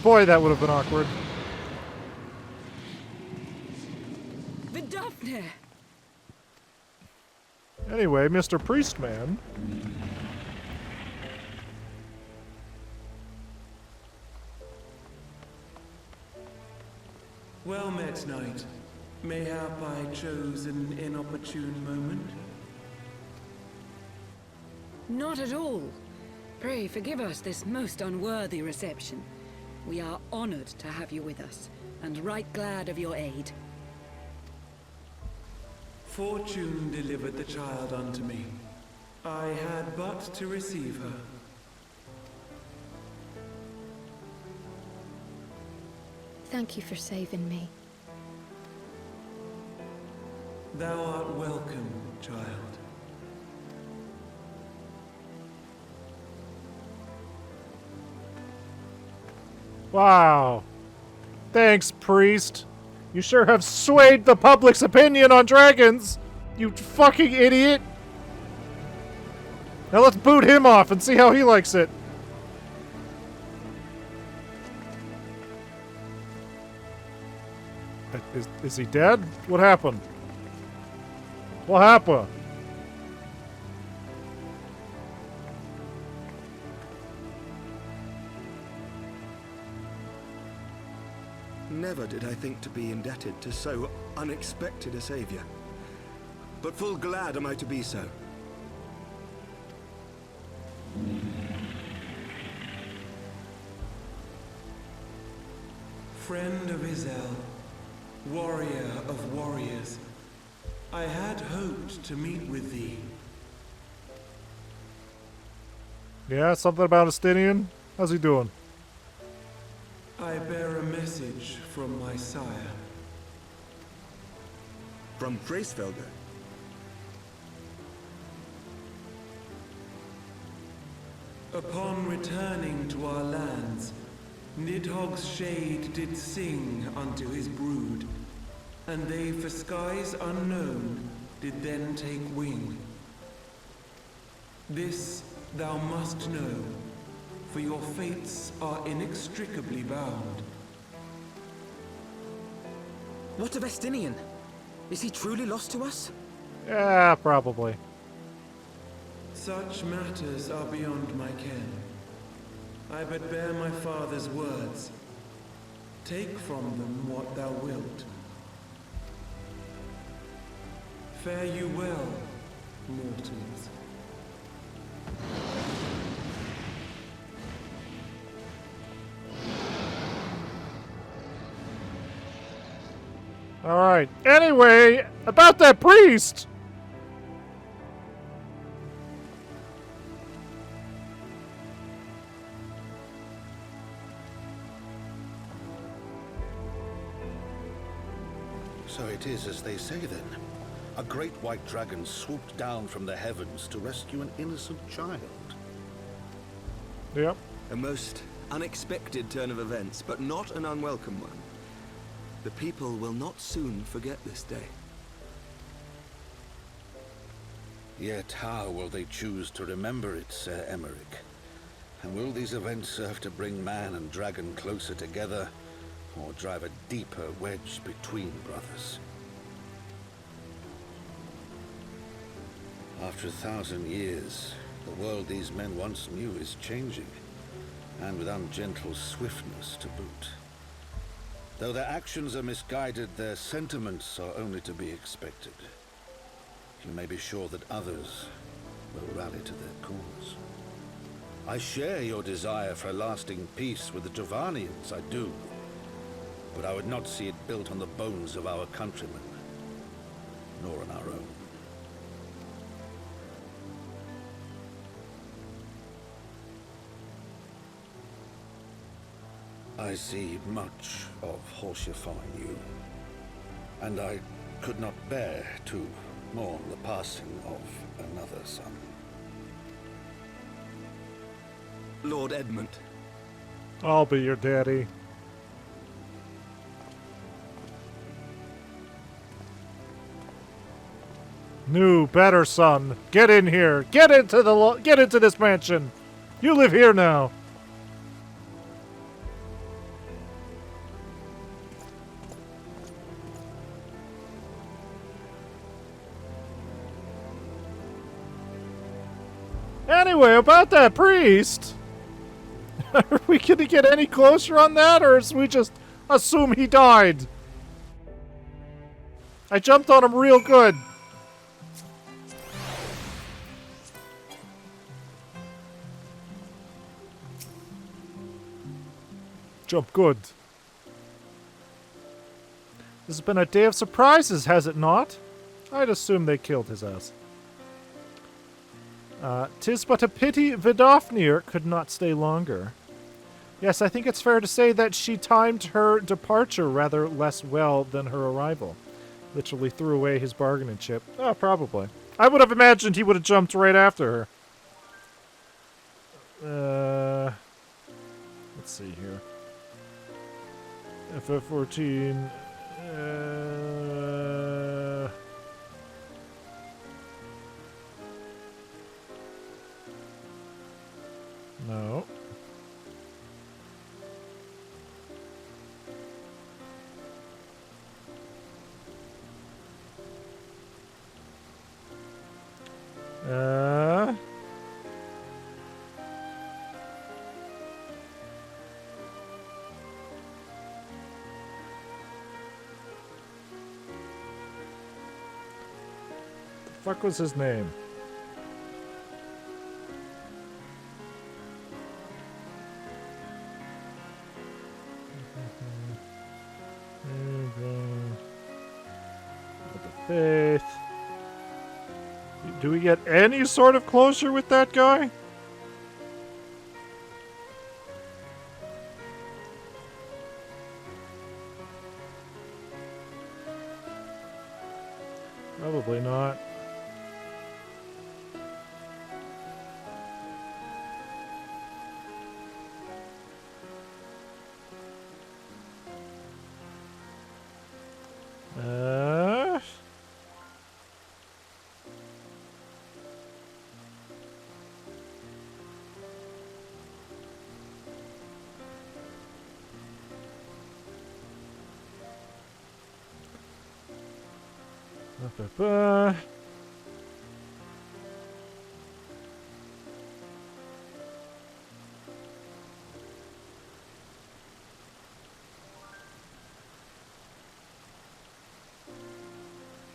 Boy, that would have been awkward. Vidofne! Anyway, Mr. Priestman. Well met, knight. Mayhap I chose an inopportune moment? Not at all. Pray forgive us this most unworthy reception. We are honored to have you with us, and right glad of your aid. Fortune delivered the child unto me. I had but to receive her. Thank you for saving me. Thou art welcome, child. Wow. Thanks, priest. You sure have swayed the public's opinion on dragons, you fucking idiot. Now let's boot him off and see how he likes it. Is he dead? What happened? What happened? Never did I think to be indebted to so unexpected a savior. But full glad am I to be so. Friend of Izel, warrior of warriors, I had hoped to meet with thee. Yeah, something about Estinian? How's he doing? I bear a message from my sire. From Freysfelder. Upon returning to our lands, Nidhogg's shade did sing unto his brood, and they for skies unknown did then take wing. This thou must know, for your fates are inextricably bound. What of Estinian? Is he truly lost to us? Yeah, probably. Such matters are beyond my ken. I but bear my father's words. Take from them what thou wilt. Fare you well, mortals. Alright. Anyway, about that priest! So it is as they say then. A great white dragon swooped down from the heavens to rescue an innocent child. Yep. A most unexpected turn of events, but not an unwelcome one. The people will not soon forget this day. Yet how will they choose to remember it, Sir Emmerich? And will these events serve to bring man and dragon closer together, or drive a deeper wedge between brothers? After 1,000 years, the world these men once knew is changing, and with ungentle swiftness to boot. Though their actions are misguided, their sentiments are only to be expected. You may be sure that others will rally to their cause. I share your desire for a lasting peace with the Jovanians, I do. But I would not see it built on the bones of our countrymen, nor on our own. I see much of horsifying you, and I could not bear to mourn the passing of another son. Lord Edmund. I'll be your daddy. New, better son. Get in here. Get into this mansion. You live here now. Anyway, about that priest. Are we gonna get any closer on that, or is we just assume he died? I jumped on him real good. Jump good. This has been a day of surprises, has it not? I'd assume they killed his ass. 'Tis but a pity Vidofnir could not stay longer. Yes, I think it's fair to say that she timed her departure rather less well than her arrival. Literally threw away his bargaining chip. Oh, probably. I would have imagined he would have jumped right after her. Let's see here. FF14. No. The fuck was his name? Faith. Do we get any sort of closure with that guy? Probably not.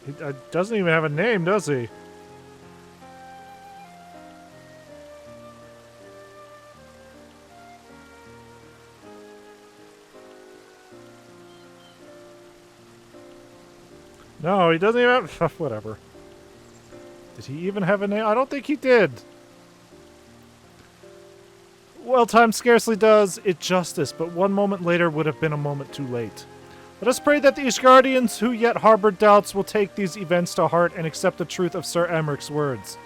He doesn't even have a name, does he? No, he doesn't even have... Whatever. Did he even have a name? I don't think he did. Well, time scarcely does it justice, but one moment later would have been a moment too late. Let us pray that the Ishgardians who yet harbor doubts will take these events to heart and accept the truth of Sir Emmeric's words.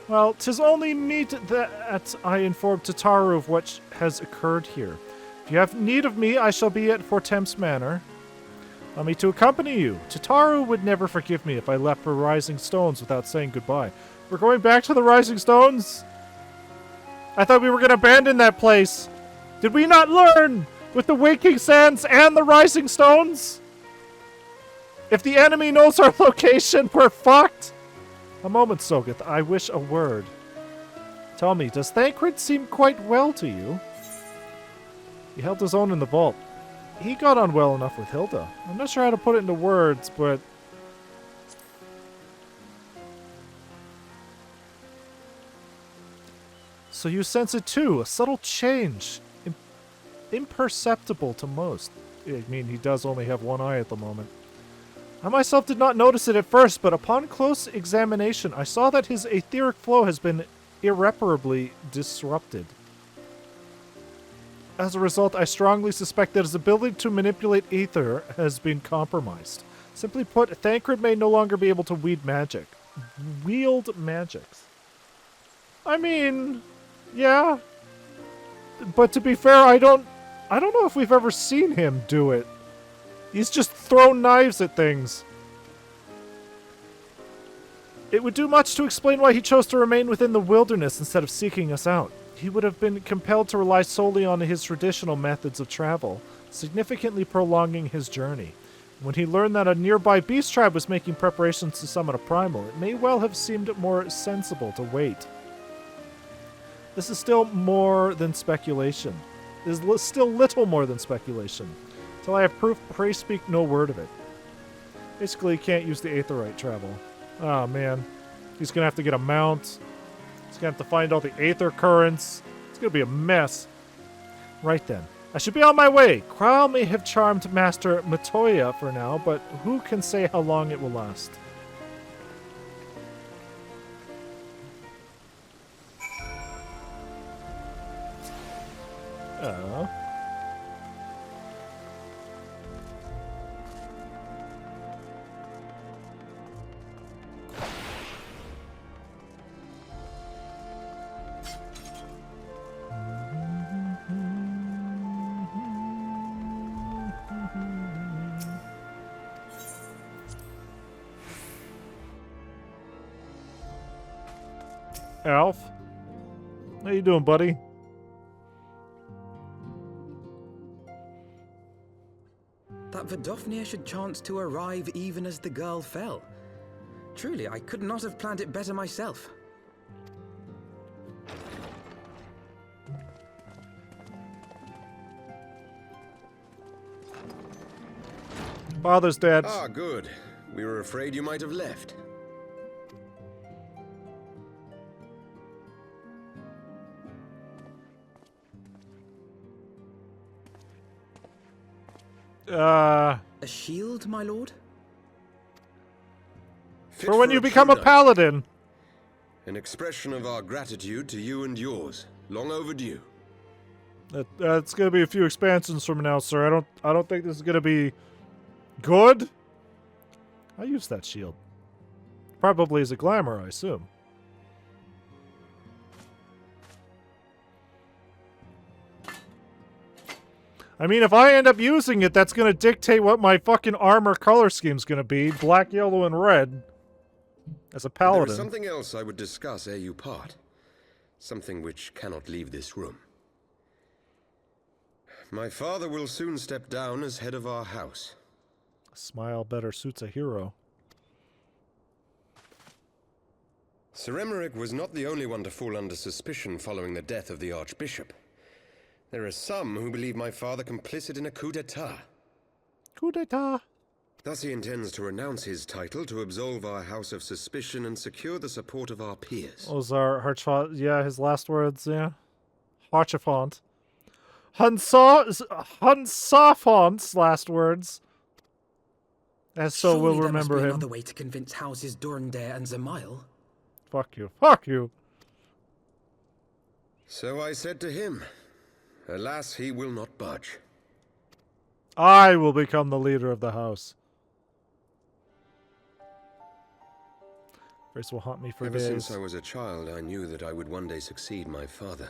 Well, 'tis only meet that I inform Tataru of what has occurred here. If you have need of me, I shall be at Fortemps Manor. Allow me to accompany you. Tataru would never forgive me if I left for Rising Stones without saying goodbye. We're going back to the Rising Stones? I thought we were going to abandon that place. Did we not learn with the Waking Sands and the Rising Stones? If the enemy knows our location, we're fucked. A moment, Sogeth. I wish a word. Tell me, does Thancred seem quite well to you? He held his own in the vault. He got on well enough with Hilda. I'm not sure how to put it into words, but... So you sense it too, a subtle change. Imperceptible to most. I mean, he does only have one eye at the moment. I myself did not notice it at first, but upon close examination, I saw that his etheric flow has been irreparably disrupted. As a result, I strongly suspect that his ability to manipulate ether has been compromised. Simply put, Thancred may no longer be able to wield magics. I mean, yeah. But to be fair, I don't know if we've ever seen him do it. He's just thrown knives at things. It would do much to explain why he chose to remain within the wilderness instead of seeking us out. He would have been compelled to rely solely on his traditional methods of travel, significantly prolonging his journey. When he learned that a nearby beast tribe was making preparations to summon a primal, it may well have seemed more sensible to wait. This is still more than speculation. This is still little more than speculation. Till I have proof, pray speak no word of it. Basically, he can't use the Aetheryte travel. Oh, man. He's going to have to get a mount. He's going to have to find all the Aether currents. It's going to be a mess. Right then. I should be on my way. Kral may have charmed Master Matoya for now, but who can say how long it will last? Oh. Alf, how you doing, buddy? That Vidofnir should chance to arrive even as the girl fell. Truly, I could not have planned it better myself. Father's dead. Ah, good. We were afraid you might have left. A shield, my lord? For when you become a paladin. An expression of our gratitude to you and yours. Long overdue. It's gonna be a few expansions from now, sir. I don't think this is gonna be good. I use that shield. Probably as a glamour, I assume. I mean, if I end up using it, that's gonna dictate what my fucking armor color scheme's gonna be. Black, yellow, and red. As a paladin. There is something else I would discuss ere you part. Something which cannot leave this room. My father will soon step down as head of our house. A smile better suits a hero. Sir Emmerich was not the only one to fall under suspicion following the death of the Archbishop. There are some who believe my father complicit in a coup d'etat. Coup d'etat. Thus he intends to renounce his title to absolve our house of suspicion and secure the support of our peers. Those are yeah, his last words, yeah. Harchafont. Hunsafont's last words. As so Surely we'll there remember must be him. another way to convince houses Durandare and Zemail. Fuck you. Fuck you. So I said to him, alas, he will not budge. I will become the leader of the house. Grace will haunt me for Ever days. since I was a child, I knew that I would one day succeed my father.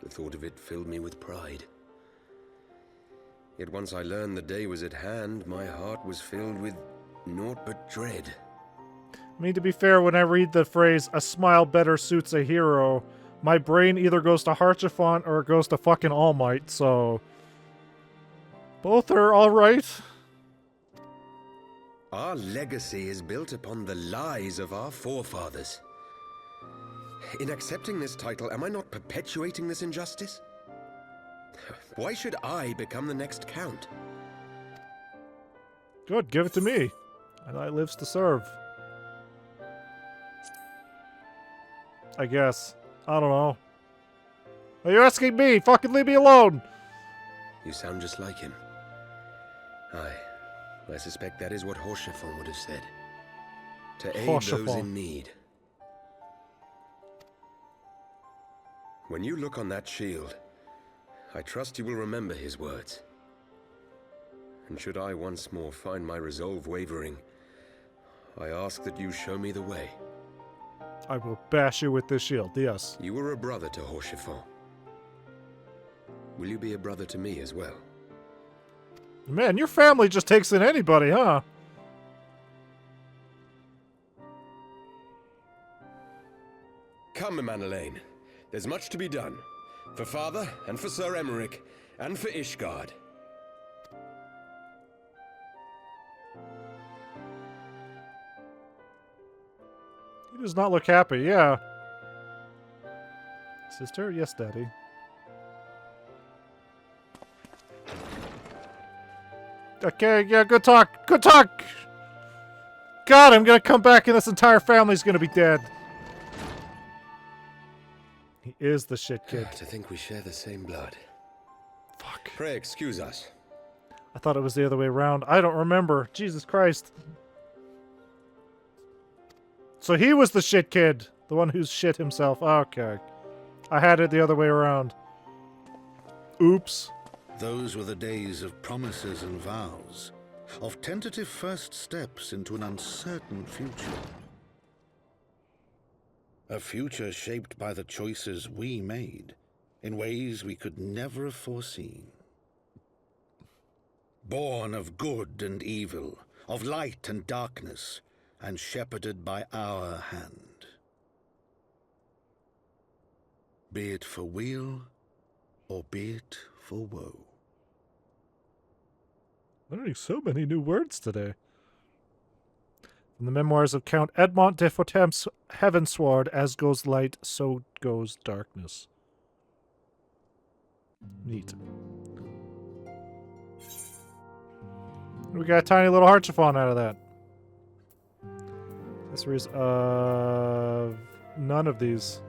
The thought of it filled me with pride. Yet once I learned the day was at hand, my heart was filled with naught but dread. I mean, to be fair, when I read the phrase, a smile better suits a hero, my brain either goes to Harchafont or it goes to fucking All Might, so... both are alright. Our legacy is built upon the lies of our forefathers. In accepting this title, am I not perpetuating this injustice? Why should I become the next count? Good, give it to me. And I lives to serve. I guess. I don't know. Are you asking me? Fucking leave me alone! You sound just like him. I suspect that is what Horshafon would have said. To aid those in need. When you look on that shield, I trust you will remember his words. And should I once more find my resolve wavering, I ask that you show me the way. I will bash you with this shield, yes. You were a brother to Horshafon. Will you be a brother to me as well? Man, your family just takes in anybody, huh? Come, Emmanuel. There's much to be done. For father, and for Sir Emmerich, and for Ishgard. He does not look happy, yeah. Sister? Yes, Daddy. Okay, yeah, good talk. Good talk! God, I'm gonna come back and this entire family's gonna be dead. He is the shit kid. To think we share the same blood. Fuck. Pray excuse us. I thought it was the other way around. I don't remember. Jesus Christ. So he was the shit kid. The one who's shit himself. Okay. I had it the other way around. Oops. Those were the days of promises and vows, of tentative first steps into an uncertain future. A future shaped by the choices we made, in ways we could never have foreseen. Born of good and evil, of light and darkness, and shepherded by our hand. Be it for weal, or be it for woe. Learning so many new words today. In the memoirs of Count Edmond de Fortem's Heavensward, as goes light, so goes darkness. Neat. We got a tiny little heart chiffon out of that. Accessories of none of these.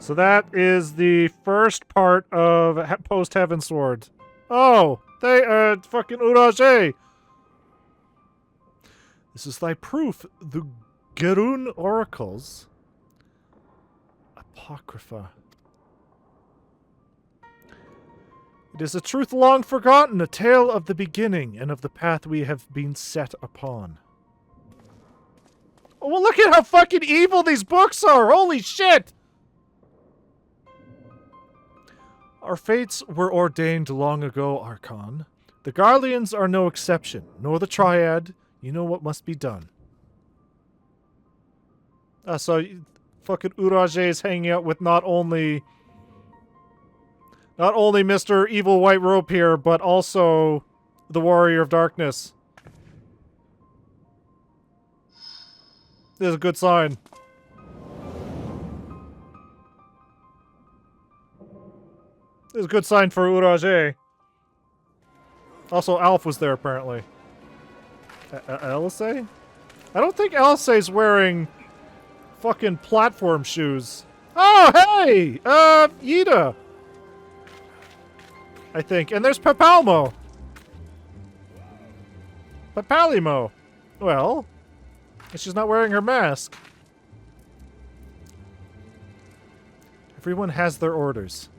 So that is the first part of post Heavensward. Oh, they fucking Urage. This is thy proof. The Gerun oracles. Apocrypha. It is a truth long forgotten, a tale of the beginning and of the path we have been set upon. Oh, well, look at how fucking evil these books are! Holy shit! Our fates were ordained long ago, Archon. The Garleans are no exception, nor the Triad. You know what must be done. So fucking Urage is hanging out with not only Mr. Evil White Rope here, but also the Warrior of Darkness. This is a good sign. This is a good sign for Urage. Also, Alf was there, apparently. Elisay? I don't think Elisay's wearing fucking platform shoes. Oh, hey! Yida! I think. And there's Papalmo. Papalimo. Well, she's not wearing her mask. Everyone has their orders.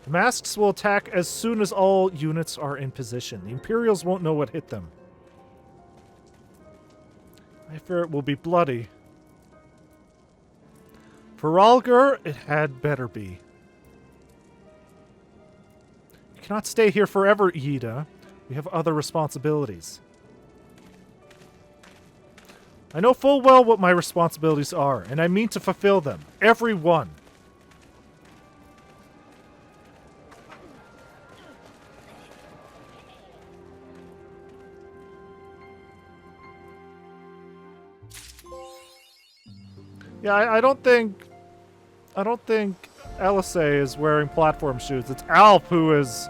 The masks will attack as soon as all units are in position. The Imperials won't know what hit them. I fear it will be bloody. For Ralgar, it had better be. You cannot stay here forever, Yida. We have other responsibilities. I know full well what my responsibilities are, and I mean to fulfill them. Every one. Yeah, I don't think Elisay is wearing platform shoes. It's Alf who is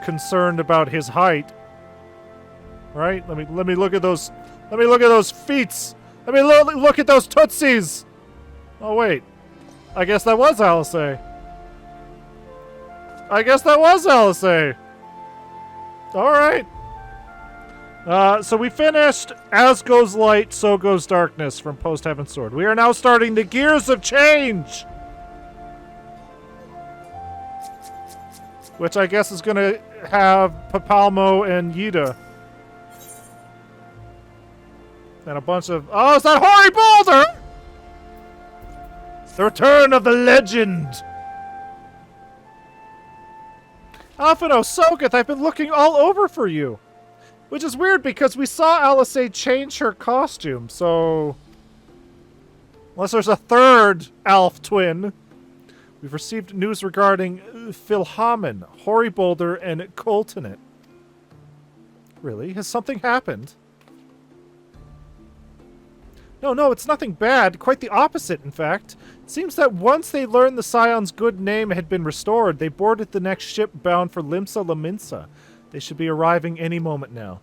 concerned about his height. Right? Let me look at those. Let me look at those feet. Let me look at those tootsies. Oh wait, I guess that was Elisay. All right. So we finished As Goes Light, So Goes Darkness from Post Heavensward. We are now starting the Gears of Change! Which I guess is going to have Papalmo and Yida. And a bunch of... Oh, is that Hoary Boulder? The return of the legend! Alphino, Sogeth, I've been looking all over for you. Which is weird because we saw Elisay change her costume, so... Unless there's a third Alf twin. We've received news regarding Philhamen, Hoary Boulder, and Coltonet. Really? Has something happened? No, it's nothing bad. Quite the opposite, in fact. It seems that once they learned the Scion's good name had been restored, they boarded the next ship bound for Limsa Laminsa. They should be arriving any moment now.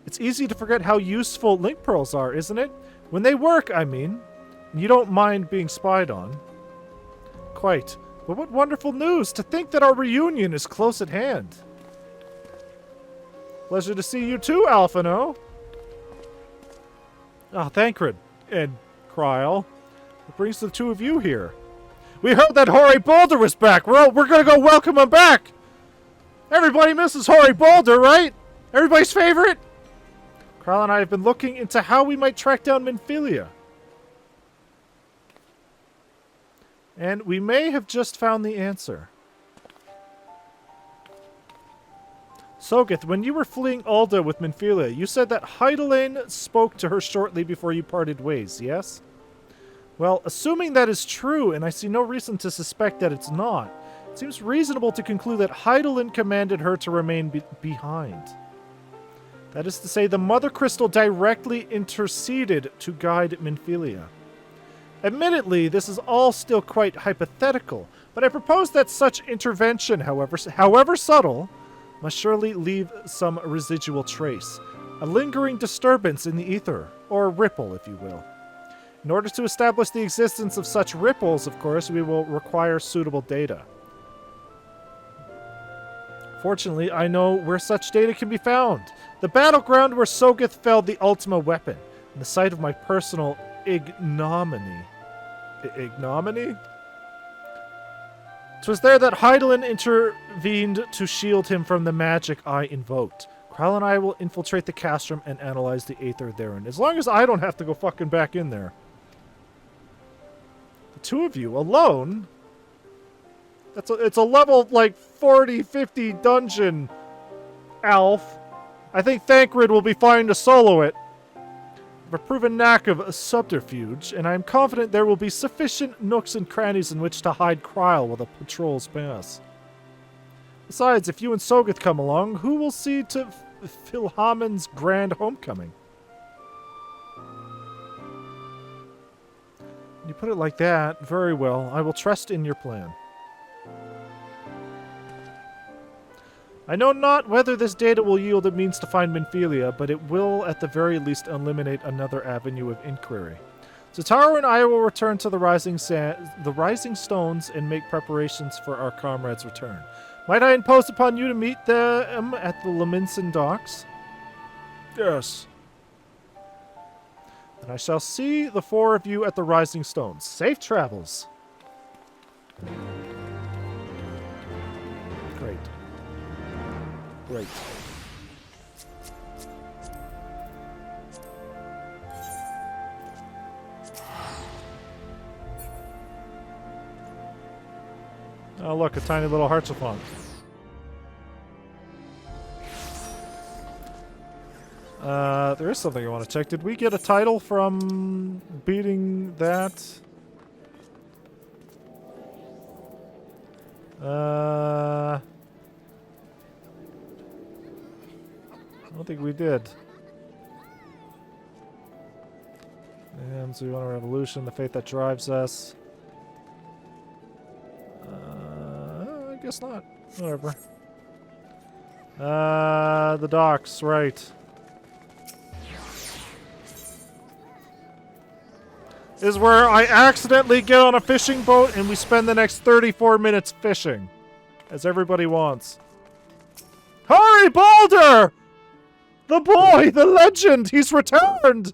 It's easy to forget how useful link pearls are, isn't it? When they work, I mean. And you don't mind being spied on. Quite. But what wonderful news! To think that our reunion is close at hand. Pleasure to see you too, Alphino. Ah, Thancred and Kryl. What brings the two of you here? We heard that Hoary Boulder was back. We're gonna go welcome him back. Everybody misses Hoary Boulder, right? Everybody's favorite? Kryl and I have been looking into how we might track down Minfilia. And we may have just found the answer. Sogeth, when you were fleeing Alda with Minfilia, you said that Hydaelyn spoke to her shortly before you parted ways, yes? Well, assuming that is true, and I see no reason to suspect that it's not, it seems reasonable to conclude that Hydaelyn commanded her to remain behind. That is to say, the Mother Crystal directly interceded to guide Minfilia. Admittedly, this is all still quite hypothetical, but I propose that such intervention, however subtle, must surely leave some residual trace, a lingering disturbance in the ether, or ripple, if you will. In order to establish the existence of such ripples, of course, we will require suitable data. Fortunately, I know where such data can be found. The battleground where Sogeth felled the Ultima weapon, and the site of my personal ignominy. Ignominy? 'Twas there that Hydaelyn intervened to shield him from the magic I invoked. Kryl and I will infiltrate the castrum and analyze the aether therein, as long as I don't have to go fucking back in there. The two of you, alone? It's a level, like, 40, 50 dungeon, Alf. I think Thancred will be fine to solo it. I have a proven knack of subterfuge, and I am confident there will be sufficient nooks and crannies in which to hide Kryl while the patrols pass. Besides, if you and Sogeth come along, who will see to Philhamon's grand homecoming? When you put it like that, very well, I will trust in your plan. I know not whether this data will yield a means to find Minfilia, but it will at the very least eliminate another avenue of inquiry. Zataro and I will return to the Rising Stones and make preparations for our comrades' return. Might I impose upon you to meet them at the Laminsan docks? Yes. Then I shall see the four of you at the Rising Stones. Safe travels. Great. Great. Oh, look, a tiny little Heartsophon. There is something I want to check. Did we get a title from beating that? I don't think we did. And so we want a revolution, the fate that drives us. I guess not. Whatever. The docks, right. Is where I accidentally get on a fishing boat and we spend the next 34 minutes fishing. As everybody wants. Hurry, Boulder! The boy, the legend, he's returned!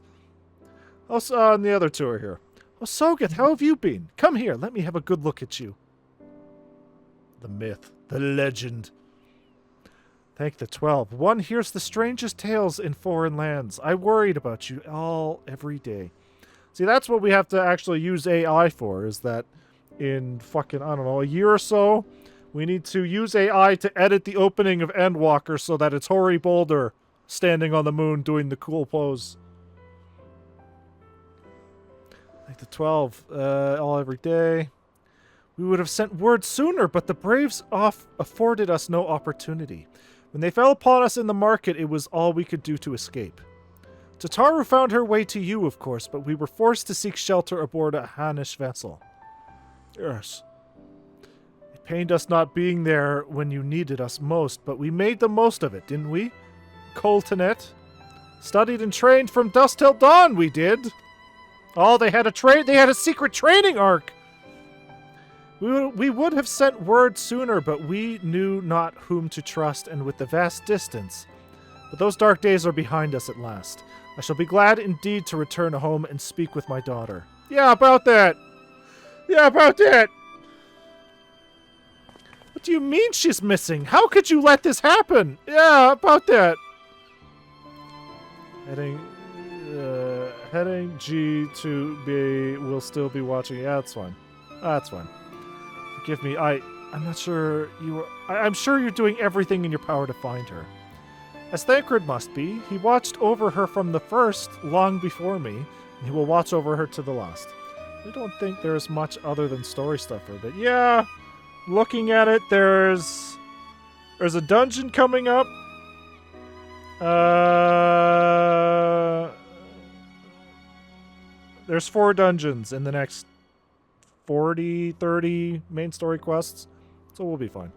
Oh, and the other two are here. Oh, Sogeth, how have you been? Come here, let me have a good look at you. The myth, the legend. Thank the 12. One hears the strangest tales in foreign lands. I worried about you every day. See, that's what we have to actually use AI for, is that in fucking, I don't know, a year or so, we need to use AI to edit the opening of Endwalker so that it's Hoary Boulder standing on the moon doing the cool pose. Like the 12, all every day. We would have sent word sooner, but the Braves afforded us no opportunity. When they fell upon us in the market, it was all we could do to escape. Tataru found her way to you, of course, but we were forced to seek shelter aboard a Hannish vessel. Yes. It pained us not being there when you needed us most, but we made the most of it, didn't we? Coltonet. Studied and trained from dusk till dawn, we did. Oh, they had a secret training arc. We would have sent word sooner, but we knew not whom to trust, and with the vast distance. But those dark days are behind us at last. I shall be glad indeed to return home and speak with my daughter. Yeah, about that. Yeah, about that. What do you mean she's missing? How could you let this happen? Yeah, about that. Heading G to B will still be watching. Yeah, that's fine. That's fine. Forgive me. I'm not sure you are. I'm sure you're doing everything in your power to find her. As Thancred must be, he watched over her from the first, long before me, and he will watch over her to the last. I don't think there's much other than story stuff for a bit. Yeah, looking at it, there's a dungeon coming up. There's 4 dungeons in the next 40, 30 main story quests, so we'll be fine.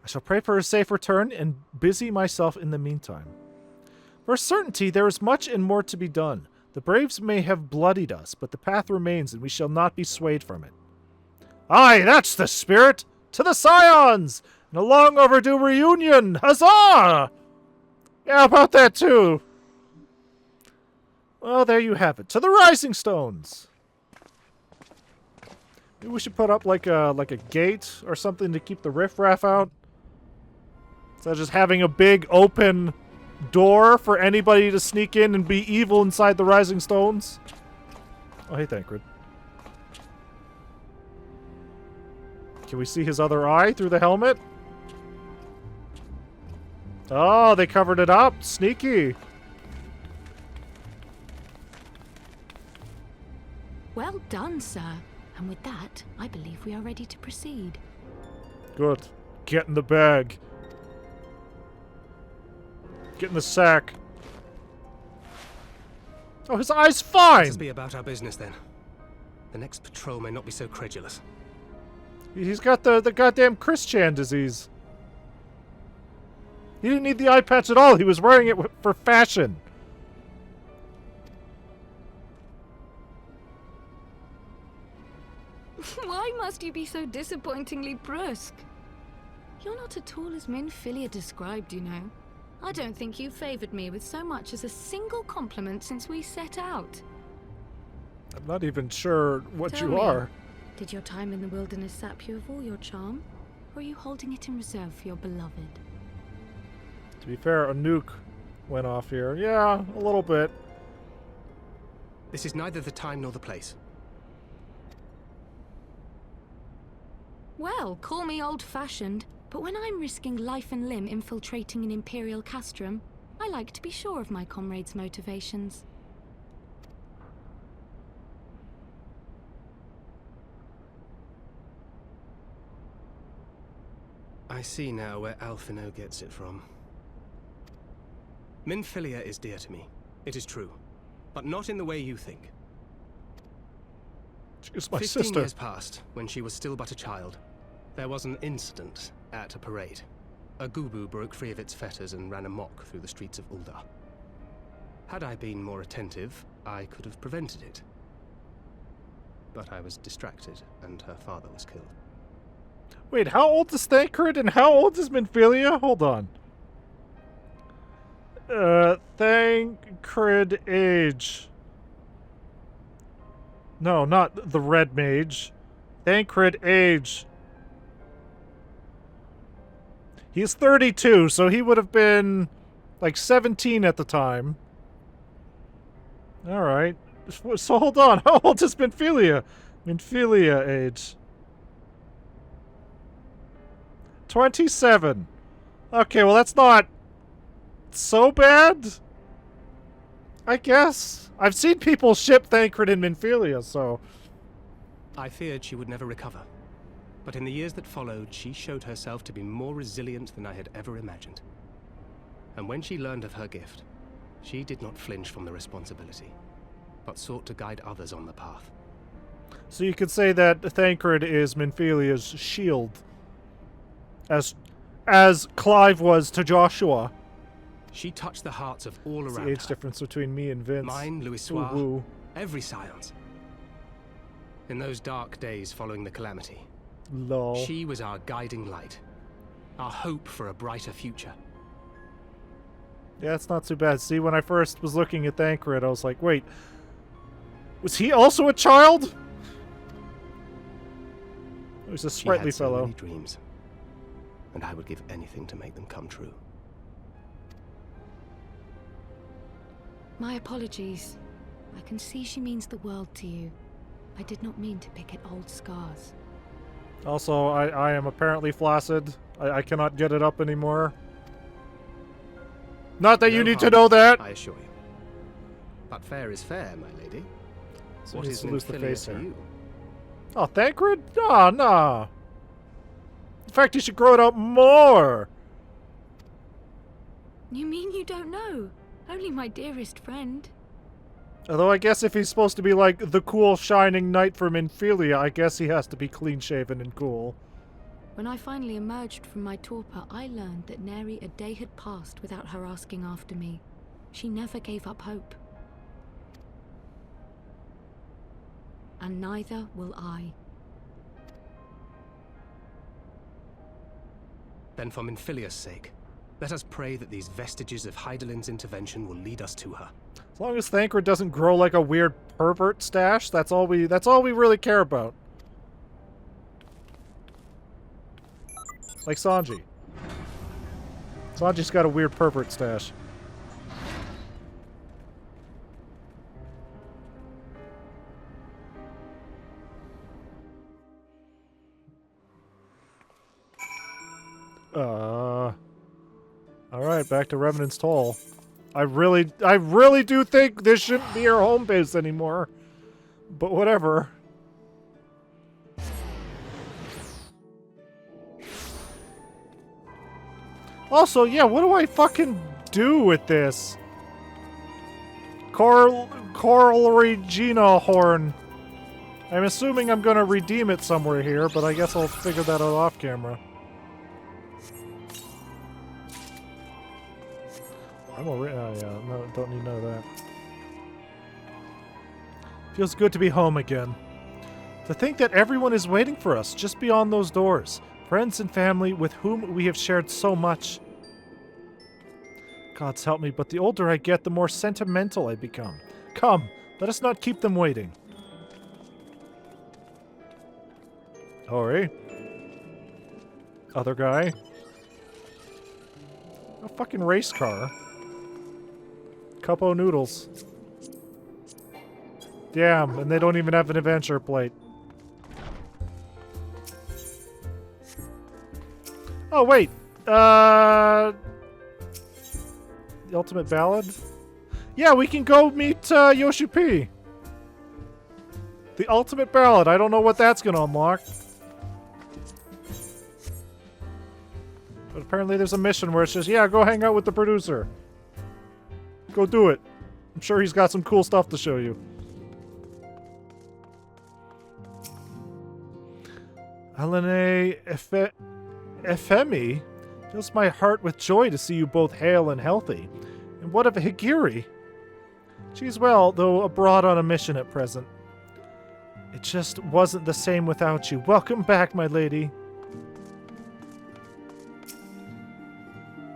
I shall pray for a safe return and busy myself in the meantime. For a certainty, there is much and more to be done. The Braves may have bloodied us, but the path remains, and we shall not be swayed from it. Aye, that's the spirit! To the Scions! And a long overdue reunion! Huzzah! Yeah, about that too. Well, there you have it. To the Rising Stones! Maybe we should put up like a gate or something to keep the riffraff out. Instead of just having a big open door for anybody to sneak in and be evil inside the Rising Stones. Oh, hey, Thancred. Can we see his other eye through the helmet? Oh, they covered it up. Sneaky. Well done, sir. And with that, I believe we are ready to proceed. Good. Get in the bag. Get in the sack. Oh, his eye's fine! Let us be about our business, then. The next patrol may not be so credulous. He's got the goddamn Christian disease. He didn't need the eye patch at all. He was wearing it for fashion. Why must you be so disappointingly brusque? You're not at all as Minfilia described, you know. I don't think you've favored me with so much as a single compliment since we set out. I'm not even sure what Tell you me, are. Did your time in the wilderness sap you of all your charm? Or are you holding it in reserve for your beloved? To be fair, a nuke went off here. Yeah, a little bit. This is neither the time nor the place. Well, call me old-fashioned, but when I'm risking life and limb infiltrating an Imperial castrum, I like to be sure of my comrades' motivations. I see now where Alphino gets it from. Minfilia is dear to me. It is true. But not in the way you think. She's my 15 sister. years passed, when she was still but a child. There was an incident at a parade. A Gubu broke free of its fetters and ran amok through the streets of Ul'dah. Had I been more attentive, I could have prevented it. But I was distracted, and her father was killed. Wait, how old is Thancred and how old is Minfilia? Hold on. Thancred age. No, not the red mage. Thancred age. He's 32, so he would have been like 17 at the time. Alright. So hold on. How old is Minfilia? Minfilia age. 27. Okay, well that's not so bad. I guess. I've seen people ship Thancred and Minfilia, so... I feared she would never recover. But in the years that followed, she showed herself to be more resilient than I had ever imagined. And when she learned of her gift, She did not flinch from the responsibility, but sought to guide others on the path. So you could say that Thancred is Minfilia's shield, as Clive was to Joshua. She touched the hearts of all It's around the age her. difference between me and Vince. Mine, Louis Ooh, ooh. every science. In those dark days following the calamity, Lol. she was our guiding light, our hope for a brighter future. Yeah, it's not too bad. See, when I first was looking at Thancred, I was like, wait, was he also a child? He was a sprightly she had fellow. So many dreams, and I would give anything to make them come true. My apologies. I can see she means the world to you. I did not mean to pick at old scars. Also, I am apparently flaccid. I cannot get it up anymore. Not that you need to know that! I assure you. But fair is fair, my lady. So What he is needs to lose the Minfilia face to here. you? Oh, Thancred? Nah, nah. In fact, you should grow it out more. You mean you don't know? Only my dearest friend. Although I guess if he's supposed to be like the cool shining knight from Minfilia, I guess he has to be clean-shaven and cool. When I finally emerged from my torpor, I learned that nary a day had passed without her asking after me. She never gave up hope. And neither will I. Then for Minfilia's sake, let us pray that these vestiges of Hydaelyn's intervention will lead us to her. As long as Thancred doesn't grow like a weird pervert stash, that's all we really care about. Like Sanji. Sanji's got a weird pervert stash. Alright, back to Revenant's Toll. I really do think this shouldn't be our home base anymore. But whatever. Also, yeah, what do I fucking do with this? Coral Regina horn. I'm assuming I'm gonna redeem it somewhere here, but I guess I'll figure that out off camera. I'm already. Oh yeah, no, don't need none of that. Feels good to be home again. To think that everyone is waiting for us just beyond those doors. Friends and family with whom we have shared so much. Gods help me, but the older I get, the more sentimental I become. Come, let us not keep them waiting. Hori. Other guy. A fucking race car. Cupo noodles. Damn, and they don't even have an adventure plate. Oh, wait. The Ultimate Ballad? Yeah, we can go meet Yoshi P. The Ultimate Ballad. I don't know what that's going to unlock. But apparently there's a mission where it's just, yeah, go hang out with the producer. Go do it. I'm sure he's got some cool stuff to show you. Helene Efemi, fills my heart with joy to see you both hale and healthy. And what of Higiri? She's well, though abroad on a mission at present. It just wasn't the same without you. Welcome back, my lady.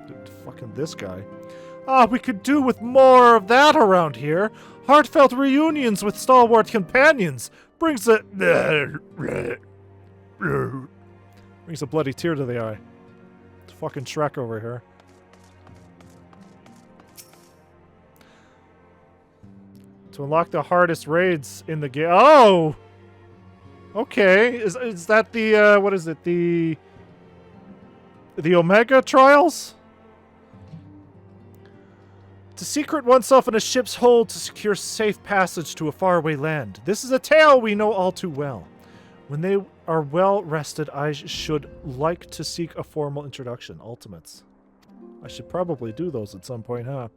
Dude, fucking this guy. Ah, we could do with more of that around here. Heartfelt reunions with stalwart companions brings a brings a bloody tear to the eye. It's fucking Shrek over here. To unlock the hardest raids in the game. Oh! Okay. Is that the, what is it? The Omega Trials? To secret oneself in a ship's hold to secure safe passage to a faraway land. This is a tale we know all too well. When they are well rested, I should like to seek a formal introduction. Ultimates. I should probably do those at some point, huh?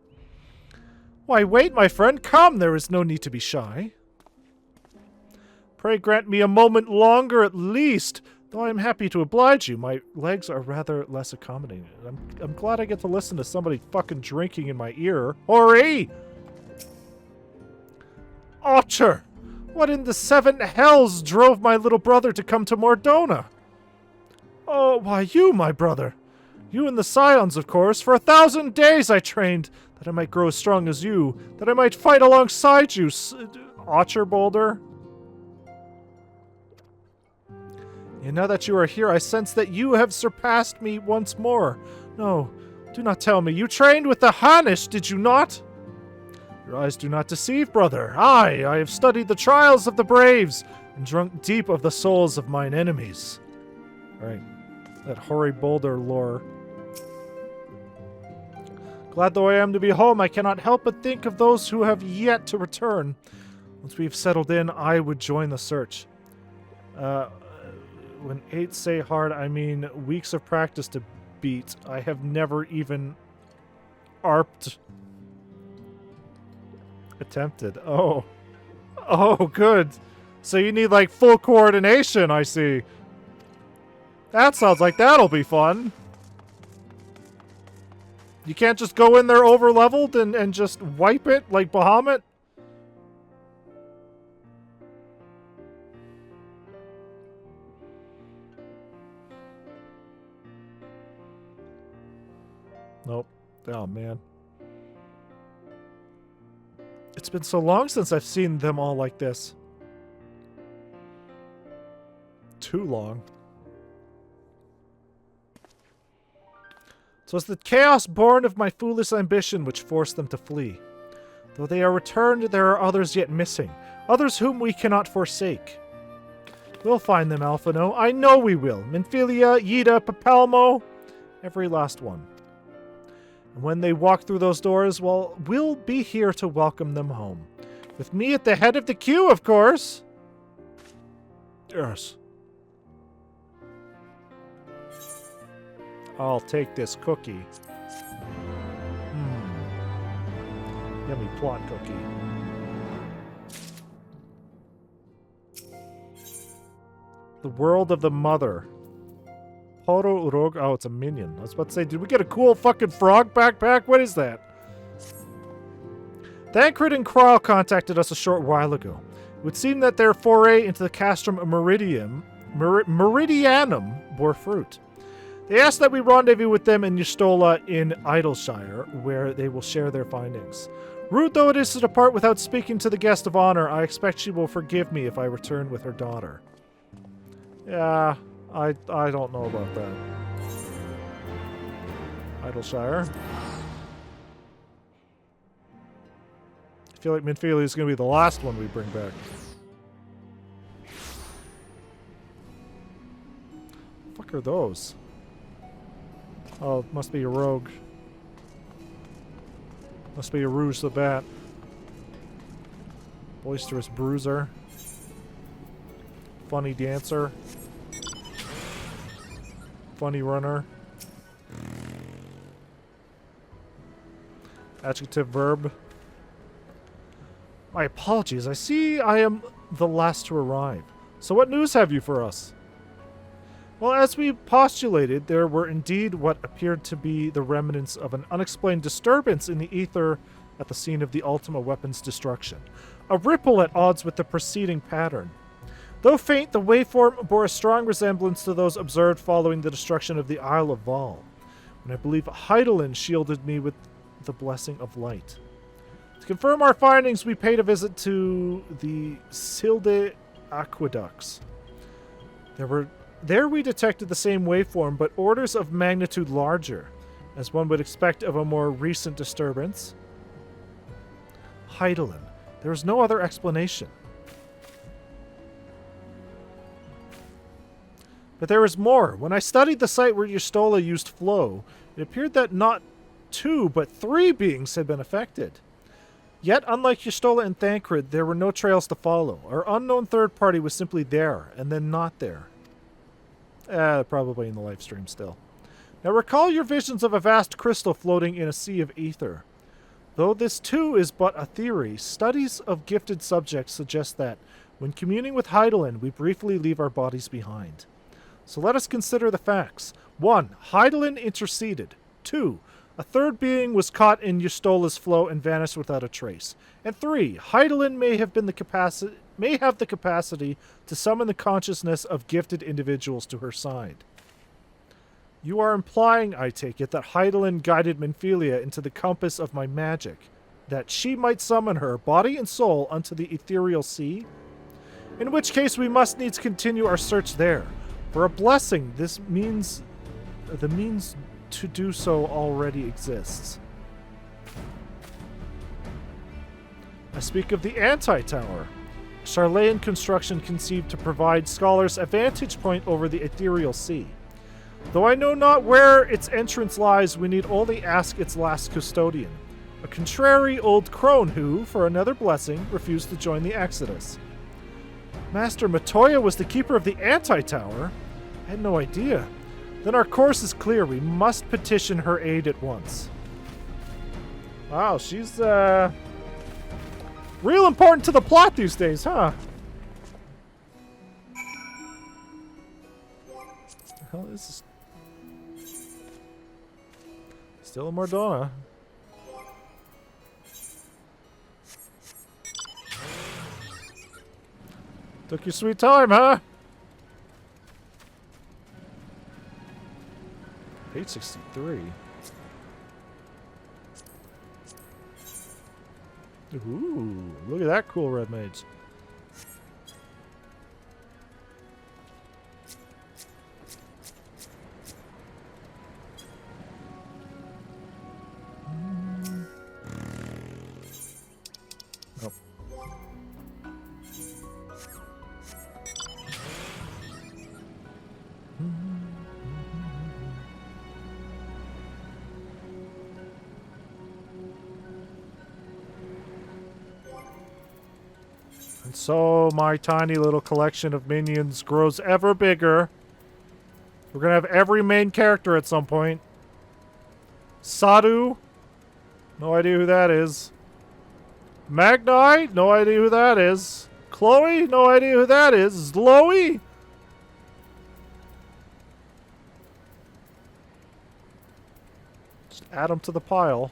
Why, wait, my friend. Come, there is no need to be shy. Pray grant me a moment longer at least, though I am happy to oblige you. My legs are rather less accommodating. I'm glad I get to listen to somebody fucking drinking in my ear. Hori! Archer! What in the seven hells drove my little brother to come to Mordona? Oh, why you, my brother. You and the Scions, of course. For 1,000 days I trained, that I might grow as strong as you, that I might fight alongside you, Archer Boulder. And now that you are here, I sense that you have surpassed me once more. No, do not tell me. You trained with the Hanish, did you not? Your eyes do not deceive, brother. I have studied the trials of the braves and drunk deep of the souls of mine enemies. Right, that hoary boulder lore. Glad though I am to be home, I cannot help but think of those who have yet to return. Once we've settled in, I would join the search. When 8 say hard, I mean weeks of practice to beat. I have never even attempted. Oh, good. So you need like full coordination, I see. That sounds like that'll be fun. You can't just go in there over-leveled and just wipe it like Bahamut? Nope. Oh, man. It's been so long since I've seen them all like this. Too long. So it's the chaos born of my foolish ambition which forced them to flee. Though they are returned, there are others yet missing. Others whom we cannot forsake. We'll find them, Alphino. I know we will. Minfilia, Yida, Papalmo. Every last one. And when they walk through those doors, well, we'll be here to welcome them home. With me at the head of the queue, of course. Yes. I'll take this cookie. Yummy plot cookie. The World of the Mother. Horo Urog. Oh, it's a minion. I was about to say, did we get a cool fucking frog backpack? What is that? Thancred and Kral contacted us a short while ago. It would seem that their foray into the Castrum Meridianum bore fruit. They asked that we rendezvous with them in Y'shtola in Idleshire, where they will share their findings. Rude though it is to depart without speaking to the guest of honor, I expect she will forgive me if I return with her daughter. Yeah, I don't know about that. Idleshire. I feel like Minfilia is going to be the last one we bring back. What the fuck are those? Oh, must be a rogue. Must be a Rouge the Bat. Boisterous Bruiser. Funny Dancer. Funny Runner. Adjective Verb. My apologies. I see I am the last to arrive. So what news have you for us? Well, as we postulated, there were indeed what appeared to be the remnants of an unexplained disturbance in the ether at the scene of the Ultima weapon's destruction. A ripple at odds with the preceding pattern. Though faint, the waveform bore a strong resemblance to those observed following the destruction of the Isle of Val, when I believe Hydaelyn shielded me with the blessing of light. To confirm our findings, we paid a visit to the Silde Aqueducts. There we detected the same waveform, but orders of magnitude larger, as one would expect of a more recent disturbance. Hydaelyn. There is no other explanation. But there is more. When I studied the site where Y'shtola used flow, it appeared that not 2, but 3 beings had been affected. Yet, unlike Y'shtola and Thancred, there were no trails to follow. Our unknown third party was simply there, and then not there. Probably in the live stream still. Now recall your visions of a vast crystal floating in a sea of ether. Though this too is but a theory, studies of gifted subjects suggest that, when communing with Hydaelyn, we briefly leave our bodies behind. So let us consider the facts. 1. Hydaelyn interceded. 2. A third being was caught in Ystola's flow and vanished without a trace. And 3. Hydaelyn may have the capacity to summon the consciousness of gifted individuals to her side. You are implying, I take it, that Hydaelyn guided Minfilia into the compass of my magic, that she might summon her, body and soul, unto the ethereal sea? In which case we must needs continue our search there. For a blessing, the means to do so already exists. I speak of the Anti-Tower, a Charlayan construction conceived to provide scholars a vantage point over the ethereal sea. Though I know not where its entrance lies, we need only ask its last custodian, a contrary old crone who, for another blessing, refused to join the Exodus. Master Matoya was the keeper of the Anti-Tower? I had no idea. Then our course is clear. We must petition her aid at once. Wow, she's, real important to the plot these days, huh? What the hell is this? Still a Mordona. Took your sweet time, huh? Page 63. Ooh, look at that cool red mage. Oh. And so my tiny little collection of minions grows ever bigger. We're gonna have every main character at some point. Sadu, no idea who that is. Magnai, no idea who that is. Chloe, no idea who that is. Zloe? Just add them to the pile.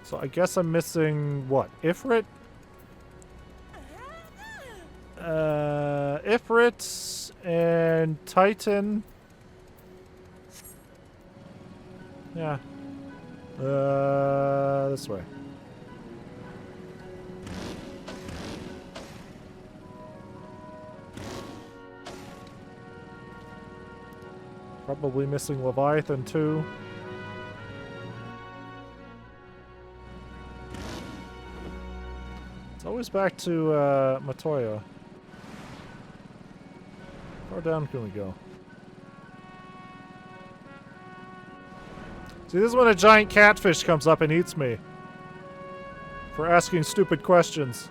So I guess I'm missing, what, Ifrit? Ifrit and Titan. Yeah. This way. Probably missing Leviathan too. It's always back to Matoya. How far down can we go? See, this is when a giant catfish comes up and eats me. For asking stupid questions.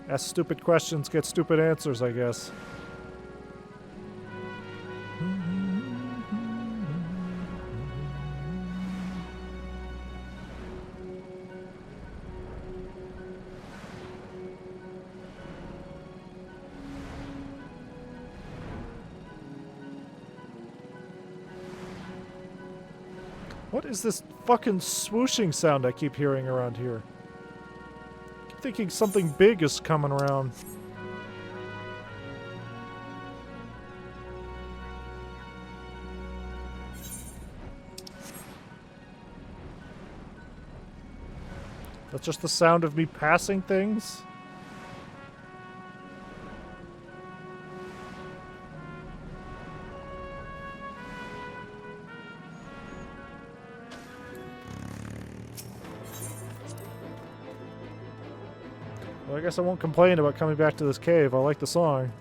Ask stupid questions, get stupid answers, I guess. What is this fucking swooshing sound I keep hearing around here? I keep thinking something big is coming around. That's just the sound of me passing things? Well, I guess I won't complain about coming back to this cave. I like the song.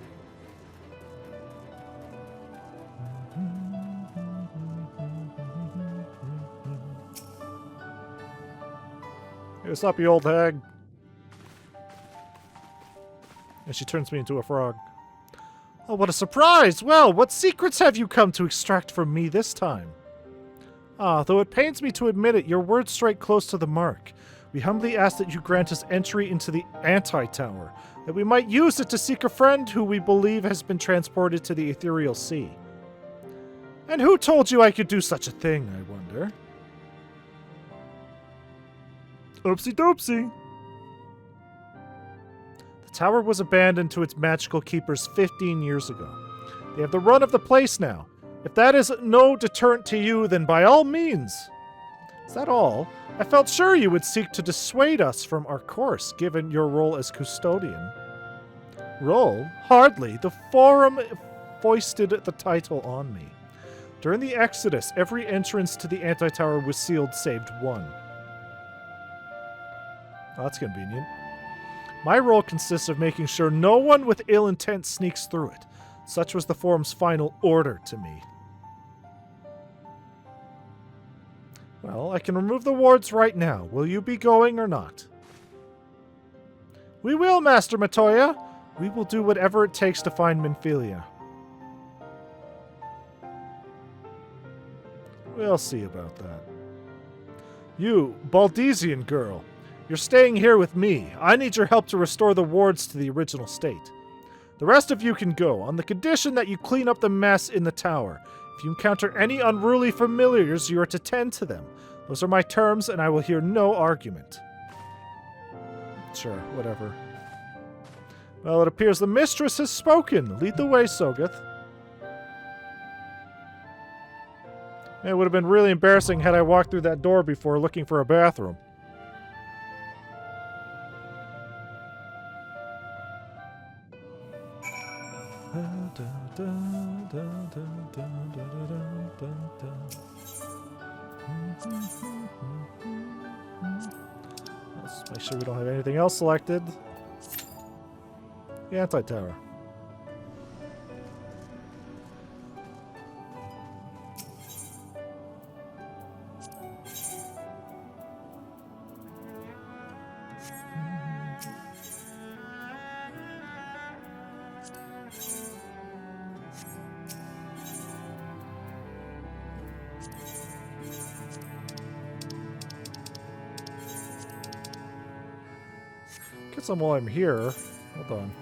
Hey, what's up, you old hag? And she turns me into a frog. Oh, what a surprise! Well, what secrets have you come to extract from me this time? Ah, though it pains me to admit it, your words strike close to the mark. We humbly ask that you grant us entry into the Anti-Tower, that we might use it to seek a friend who we believe has been transported to the Ethereal Sea. And who told you I could do such a thing, I wonder? Oopsie doopsie. The tower was abandoned to its magical keepers 15 years ago. They have the run of the place now. If that is no deterrent to you, then by all means. Is that all? I felt sure you would seek to dissuade us from our course, given your role as custodian. Role? Hardly. The Forum foisted the title on me. During the Exodus, every entrance to the Anti-Tower was sealed save one. Oh, that's convenient. My role consists of making sure no one with ill intent sneaks through it. Such was the Forum's final order to me. Well, I can remove the wards right now. Will you be going or not? We will, Master Matoya. We will do whatever it takes to find Minfilia. We'll see about that. You, Baldesian girl. You're staying here with me. I need your help to restore the wards to the original state. The rest of you can go, on the condition that you clean up the mess in the tower. If you encounter any unruly familiars, you are to tend to them. Those are my terms, and I will hear no argument. Sure, whatever. Well, it appears the mistress has spoken. Lead the way, Sogeth. It would have been really embarrassing had I walked through that door before looking for a bathroom. Let's make sure we don't have anything else selected. The Anti-Tower. Get some while I'm here. Hold on.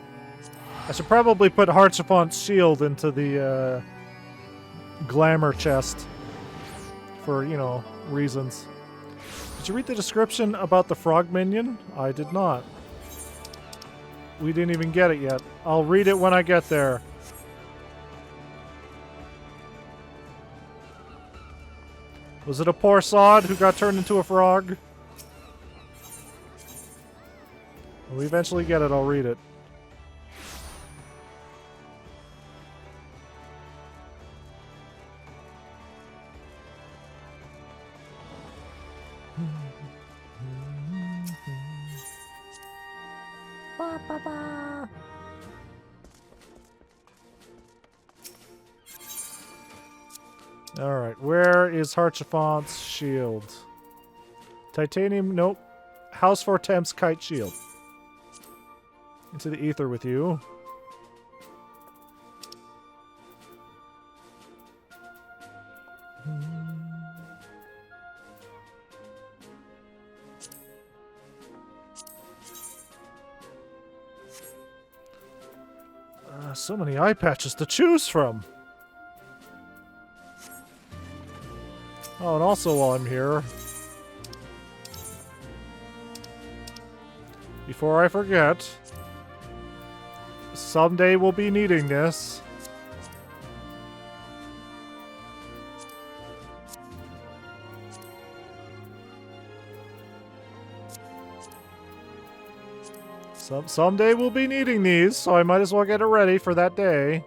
I should probably put Harchafont's shield into the glamour chest for, you know, reasons. Did you read the description about the frog minion? I did not. We didn't even get it yet. I'll read it when I get there. Was it a poor sod who got turned into a frog? When we eventually get it, I'll read it. Alright, where is Harchafont's shield? Titanium, nope. House for Thames kite shield. Into the ether with you. So many eye patches to choose from. Oh, and also while I'm here, before I forget, someday we'll be needing this. Someday we'll be needing these, so I might as well get it ready for that day.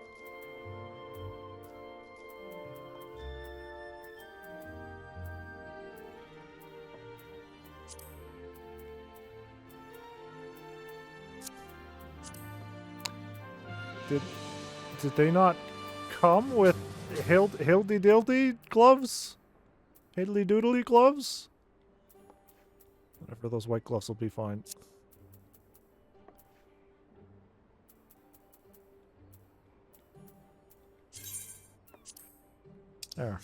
Did they not come with Hildy Dildy gloves? Hiddly doodly gloves? Whatever, those white gloves will be fine. There.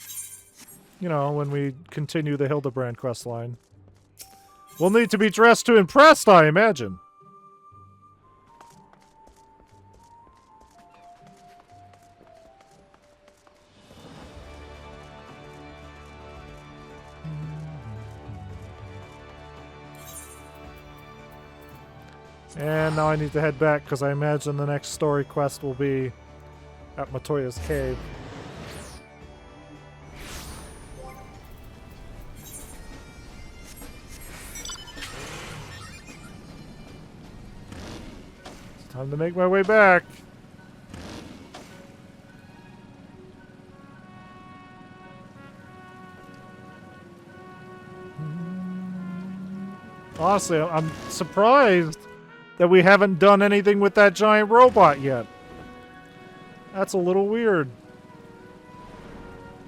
You know, when we continue the Hildebrand quest line. We'll need to be dressed to impress, I imagine. And now I need to head back, because I imagine the next story quest will be at Matoya's cave. It's time to make my way back. Honestly, I'm surprised that we haven't done anything with that giant robot yet. That's a little weird.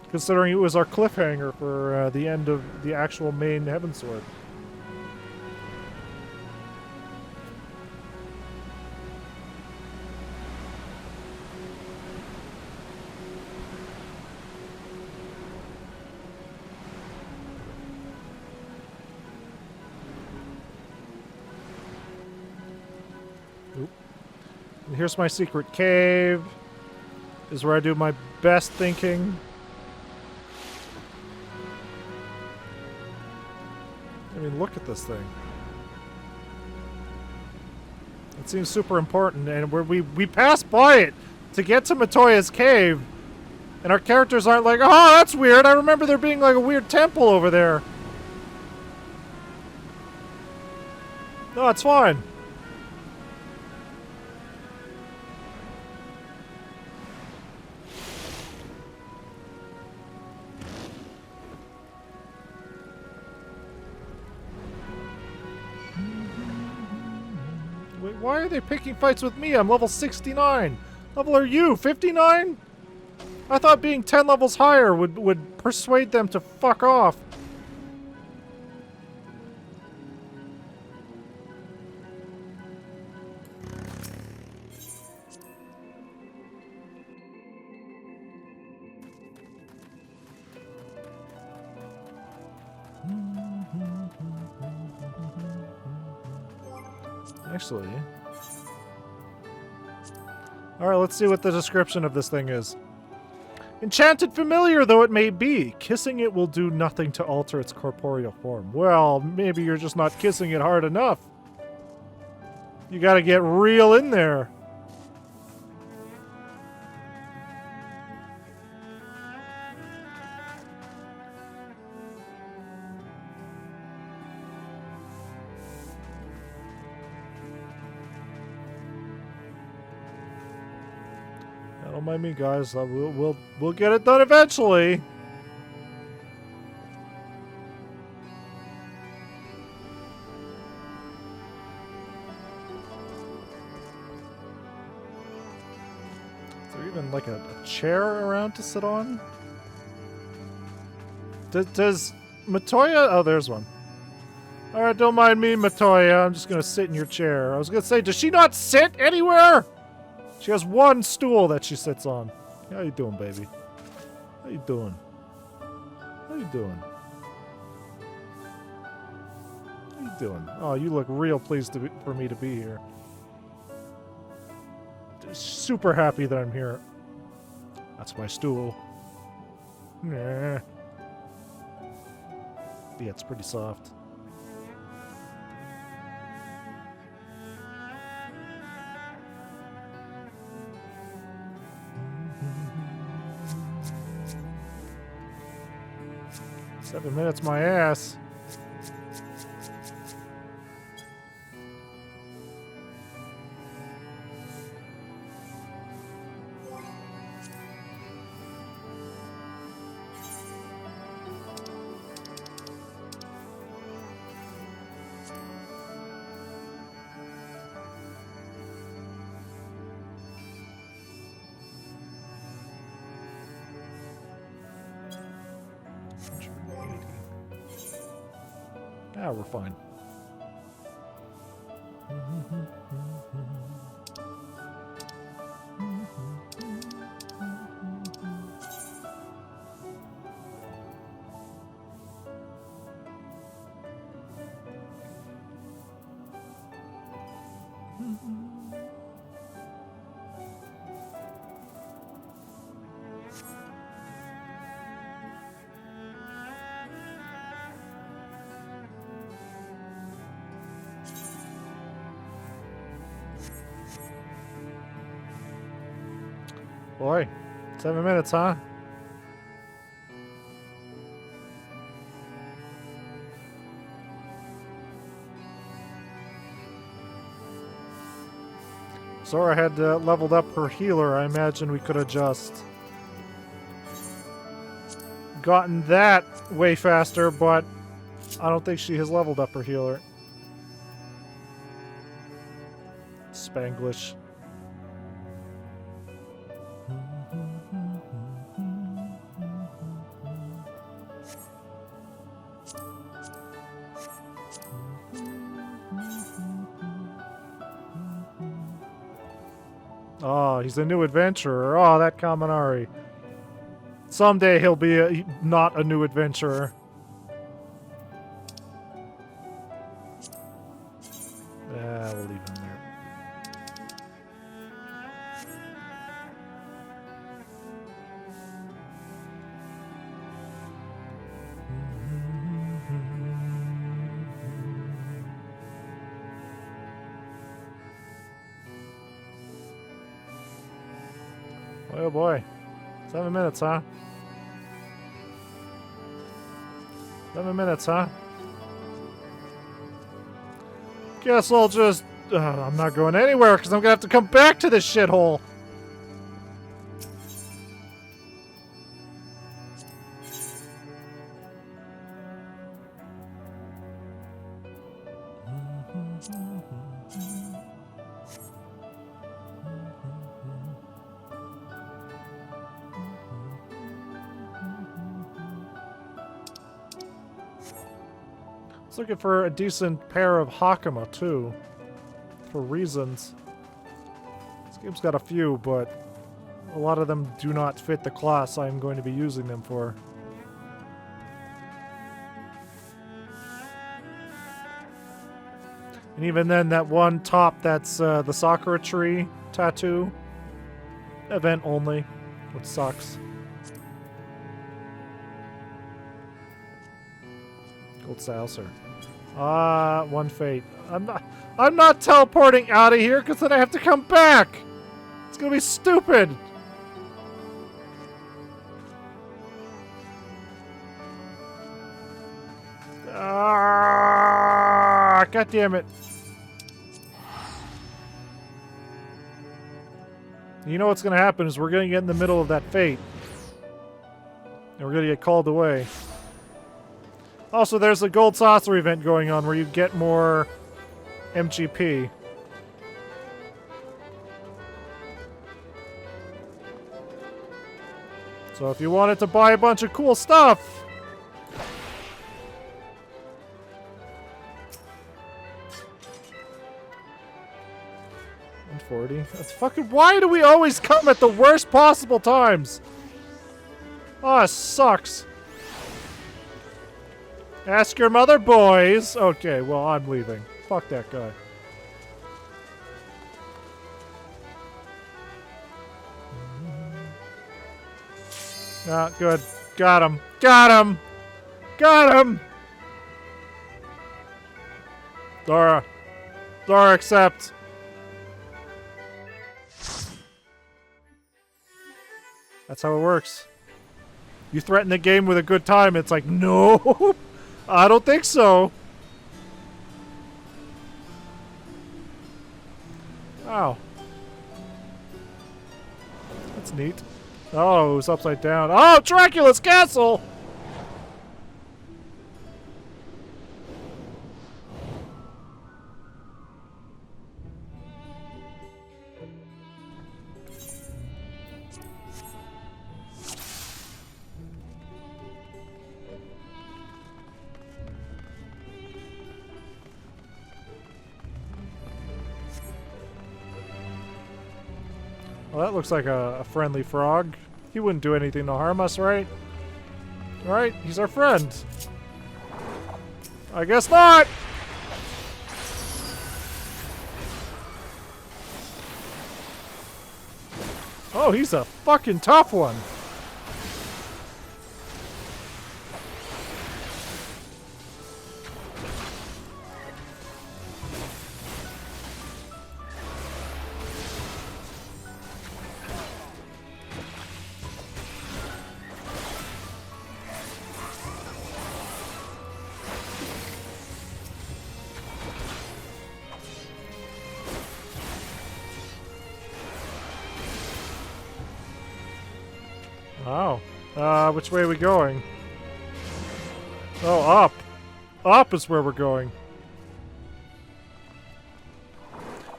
Considering it was our cliffhanger for the end of the actual main Heavensward. And here's my secret cave. Is where I do my best thinking. I mean, look at this thing. It seems super important, and we pass by it to get to Matoya's cave, and our characters aren't like, oh, that's weird. I remember there being like a weird temple over there. No, it's fine. Why are they picking fights with me? I'm level 69. Level are you? 59? I thought being 10 levels higher would persuade them to fuck off. Actually... Alright, let's see what the description of this thing is. Enchanted familiar though it may be, kissing it will do nothing to alter its corporeal form. Well, maybe you're just not kissing it hard enough. You gotta get real in there. Don't mind me, guys. We'll get it done eventually. Is there even like a chair around to sit on? Does Matoya? Oh, there's one. All right, don't mind me, Matoya. I'm just gonna sit in your chair. I was gonna say, does she not sit anywhere? She has one stool that she sits on. How you doing, baby? How you doing? How you doing? How you doing? Oh, you look real pleased for me to be here. Super happy that I'm here. That's my stool. Nah. Yeah, it's pretty soft. Seven minutes, my ass. Ah, we're fine. Boy, 7 minutes, huh? Zora had leveled up her healer. I imagine we could have just gotten that way faster, but I don't think she has leveled up her healer. Spanglish. Oh, he's a new adventurer. Oh, that Kaminari. Someday he'll be not a new adventurer. Yeah, we'll leave him there. Oh boy. 7 minutes, huh? 7 minutes, huh? Guess I'll just... I'm not going anywhere because I'm going to have to come back to this shithole. Looking for a decent pair of Hakama too, for reasons. This game's got a few, but a lot of them do not fit the class I'm going to be using them for. And even then, that one top that's the Sakura tree tattoo, event only, which sucks. Gold Saucer. One fate. I'm not teleporting out of here because then I have to come back. It's gonna be stupid. God damn it. You know what's gonna happen is we're gonna get in the middle of that fate. And we're gonna get called away. Also, there's a gold saucer event going on where you get more MGP. So if you wanted to buy a bunch of cool stuff... 140. That's fucking... Why do we always come at the worst possible times? Oh, it sucks. Ask your mother, boys. Okay, well, I'm leaving. Fuck that guy. Ah, good. Got him. Got him! Got him! Dora. Dora, accept. That's how it works. You threaten the game with a good time, it's like, no! I don't think so. Wow. That's neat. Oh, it was upside down. Oh, Dracula's castle! Well, that looks like a friendly frog. He wouldn't do anything to harm us, right? Right? He's our friend. I guess not! Oh, he's a fucking tough one. Wow. Which way are we going? Oh, up. Up is where we're going.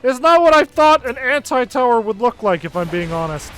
It's not what I thought an anti-tower would look like, if I'm being honest.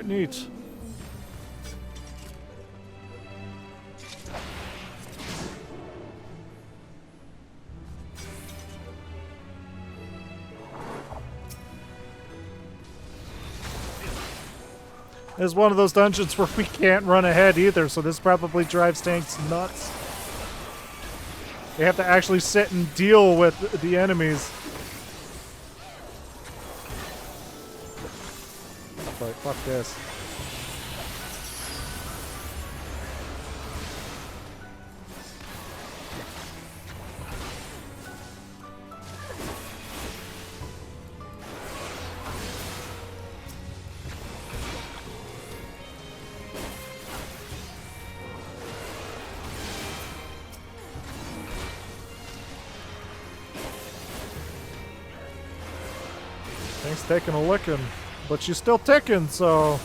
Neat. This is one of those dungeons where we can't run ahead either, so this probably drives tanks nuts. They have to actually sit and deal with the enemies. Like, fuck this. Thing's taking a licking. But she's still ticking, so...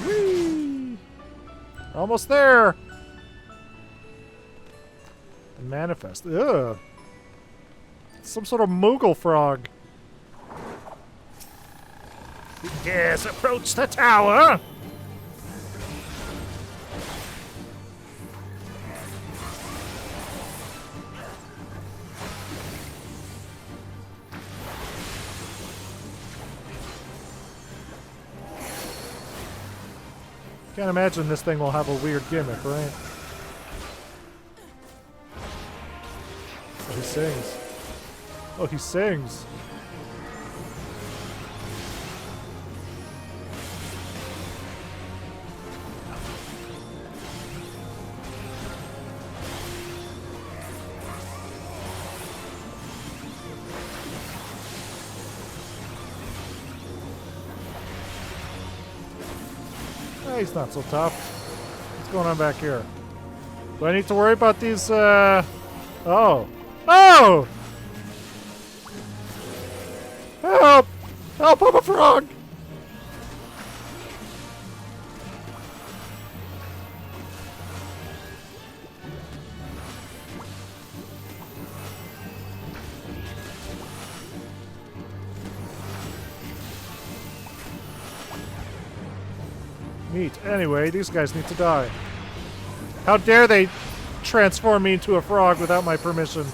Whee! Almost there! Manifest. Ugh. Some sort of Moogle frog. Yes, approach the tower! Can't imagine this thing will have a weird gimmick, right? Oh, he sings. Oh, he sings. Eh, he's not so tough. What's going on back here? Do I need to worry about these, Oh! Oh! Help! Help, I'm a frog! Neat. Anyway, these guys need to die. How dare they transform me into a frog without my permission?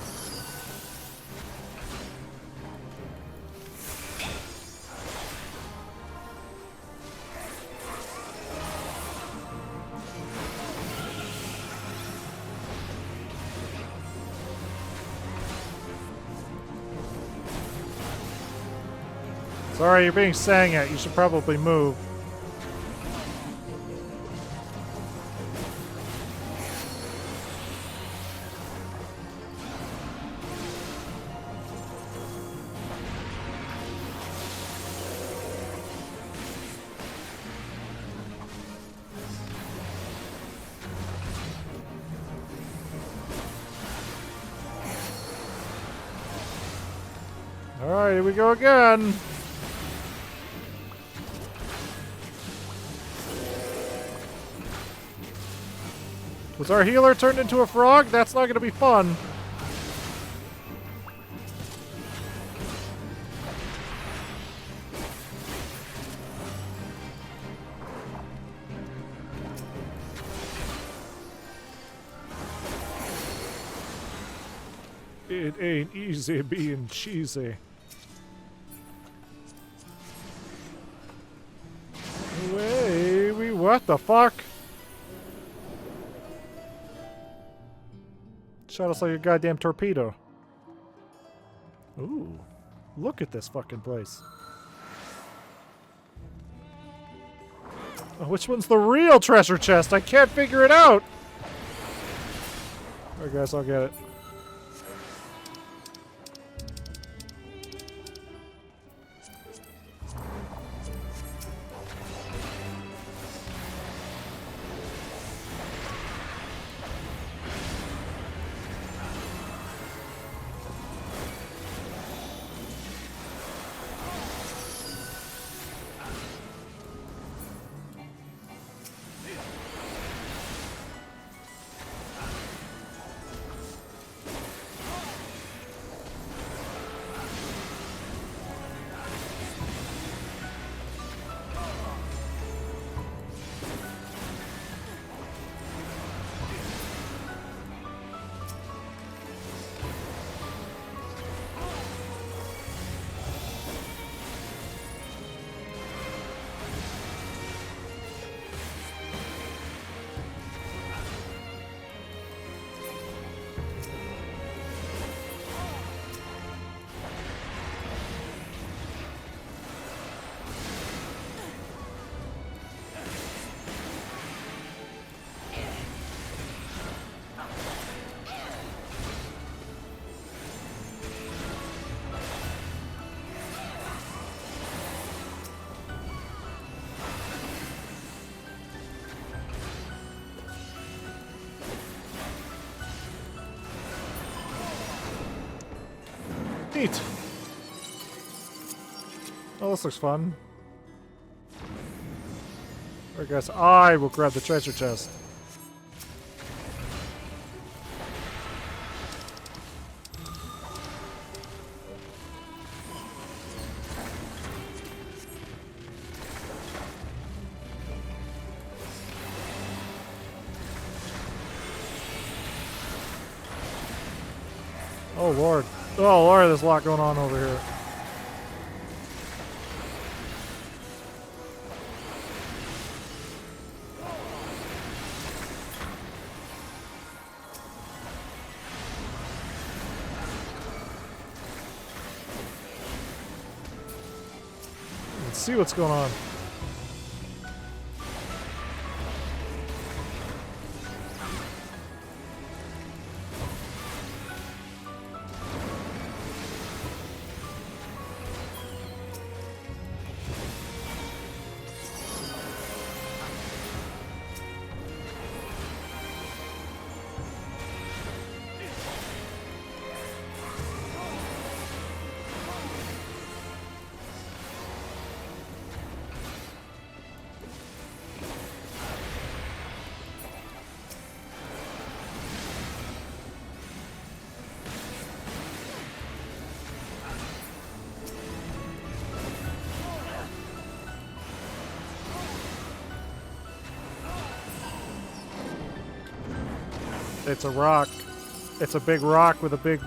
Sorry, you're being sang at. You should probably move. Alright, here we go again. Was our healer turned into a frog? That's not going to be fun. It ain't easy being cheesy. What the fuck? Shot us like a goddamn torpedo. Ooh. Look at this fucking place. Oh, which one's the real treasure chest? I can't figure it out! Alright guys, I'll get it. Neat. Oh, this looks fun. I guess I will grab the treasure chest. Oh, Lord. Oh, Lord, there's a lot going on over here. Let's see what's going on. It's a rock. It's a big rock with a big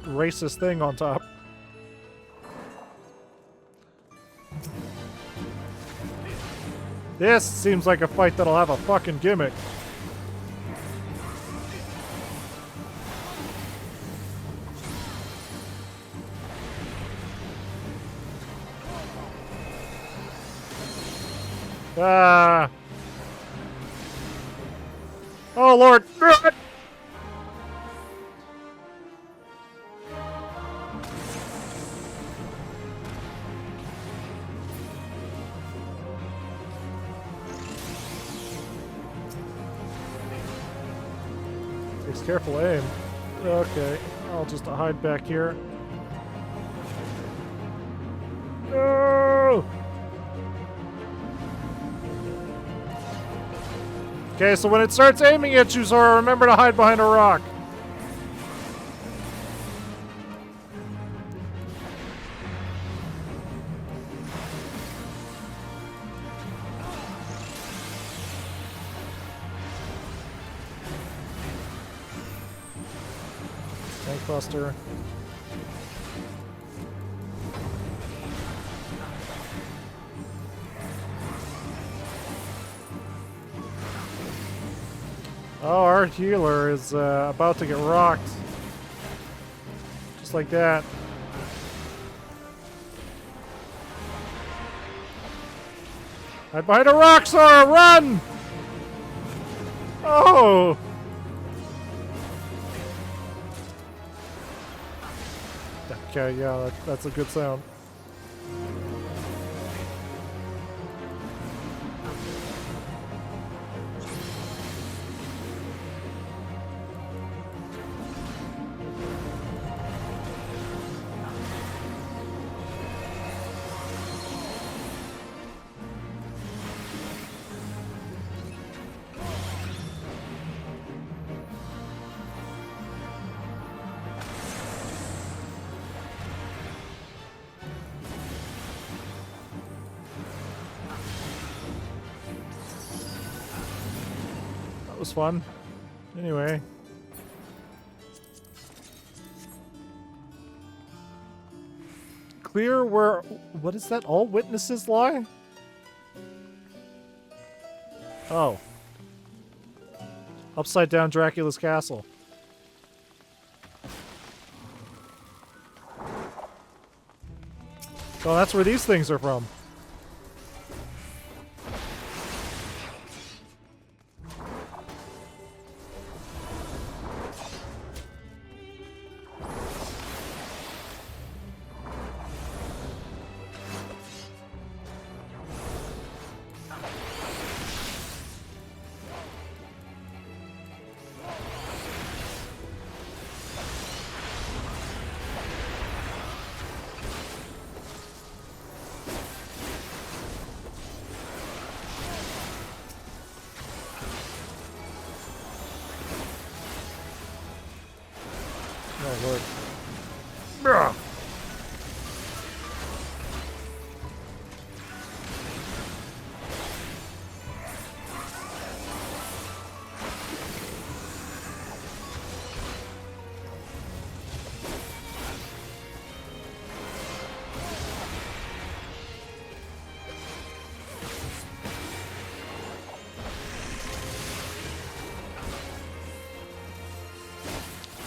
racist thing on top. This seems like a fight that'll have a fucking gimmick. Ah! Oh, Lord! Takes careful aim. Okay, I'll just hide back here. No! Okay, so when it starts aiming at you, Zora, remember to hide behind a rock. Tank Buster. Oh, our healer is about to get rocked. Just like that. Hide behind a rock, Sora! Run! Oh! Okay, yeah, that's a good sound. That was fun. Anyway. Clear where... What is that? All witnesses lie? Oh. Upside down Dracula's castle. Oh, that's where these things are from. Oh, Lord. Bruh.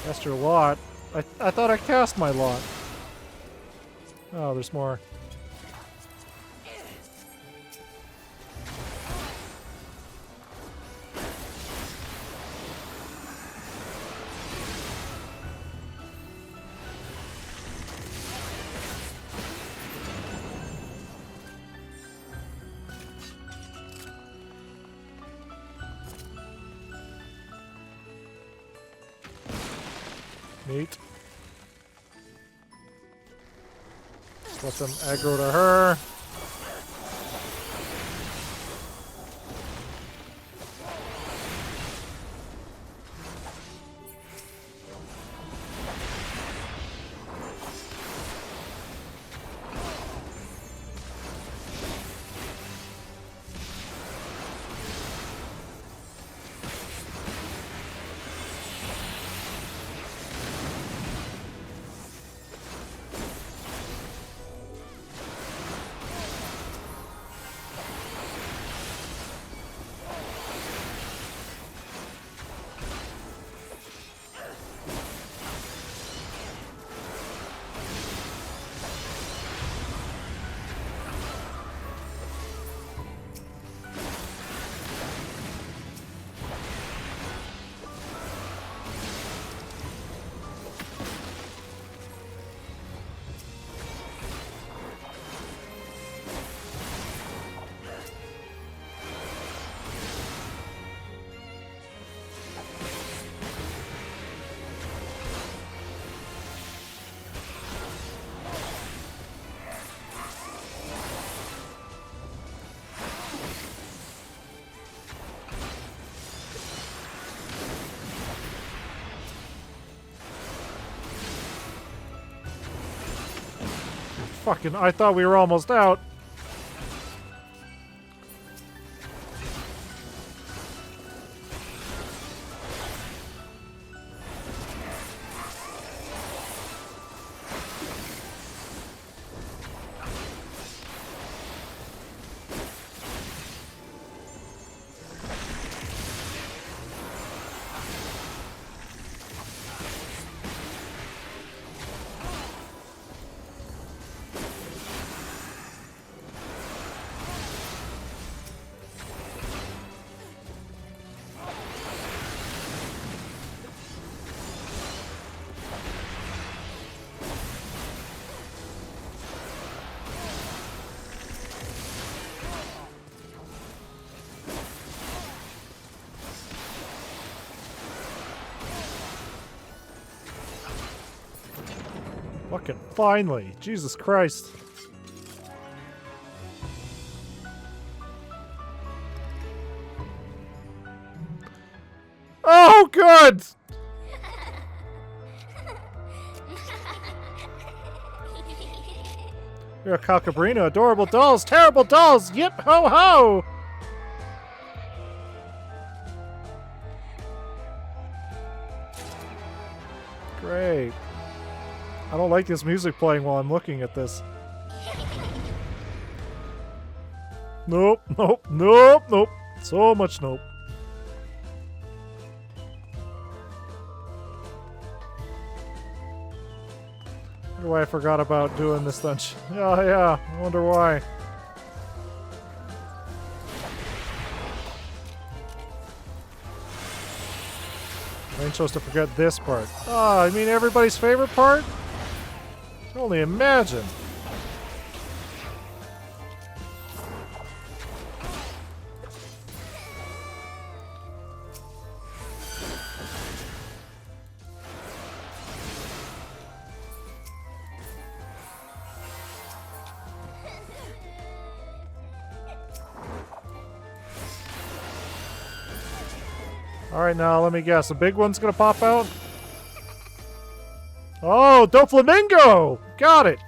Cast your lot. I thought I cast my lot. Oh, there's more. Neat. Let them aggro to her. Fucking, I thought we were almost out. Fucking finally. Jesus Christ. Oh, good! You're a Calcabrino. Adorable dolls. Terrible dolls. Yip ho ho! Great. I don't like this music playing while I'm looking at this. Nope, nope, nope, nope. So much nope. I wonder why I forgot about doing this dungeon. Oh yeah, I wonder why. I ain't supposed to forget this part. Oh, I mean everybody's favorite part? I can only imagine. Alright, now let me guess. A big one's gonna pop out? Oh, Doflamingo! Got it!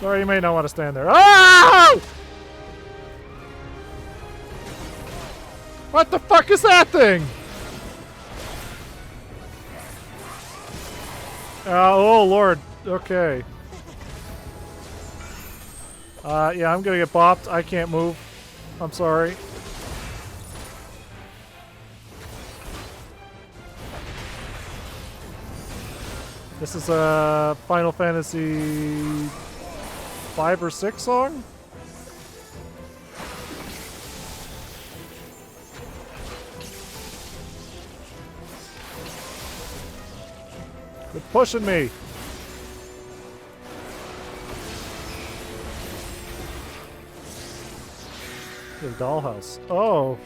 Sorry, you may not want to stand there. Ah! What the fuck is that thing? Oh, Lord. Okay. Yeah, I'm gonna get bopped. I can't move. I'm sorry. This is a Final Fantasy 5 or 6 song? Quit pushing me! The dollhouse. Oh.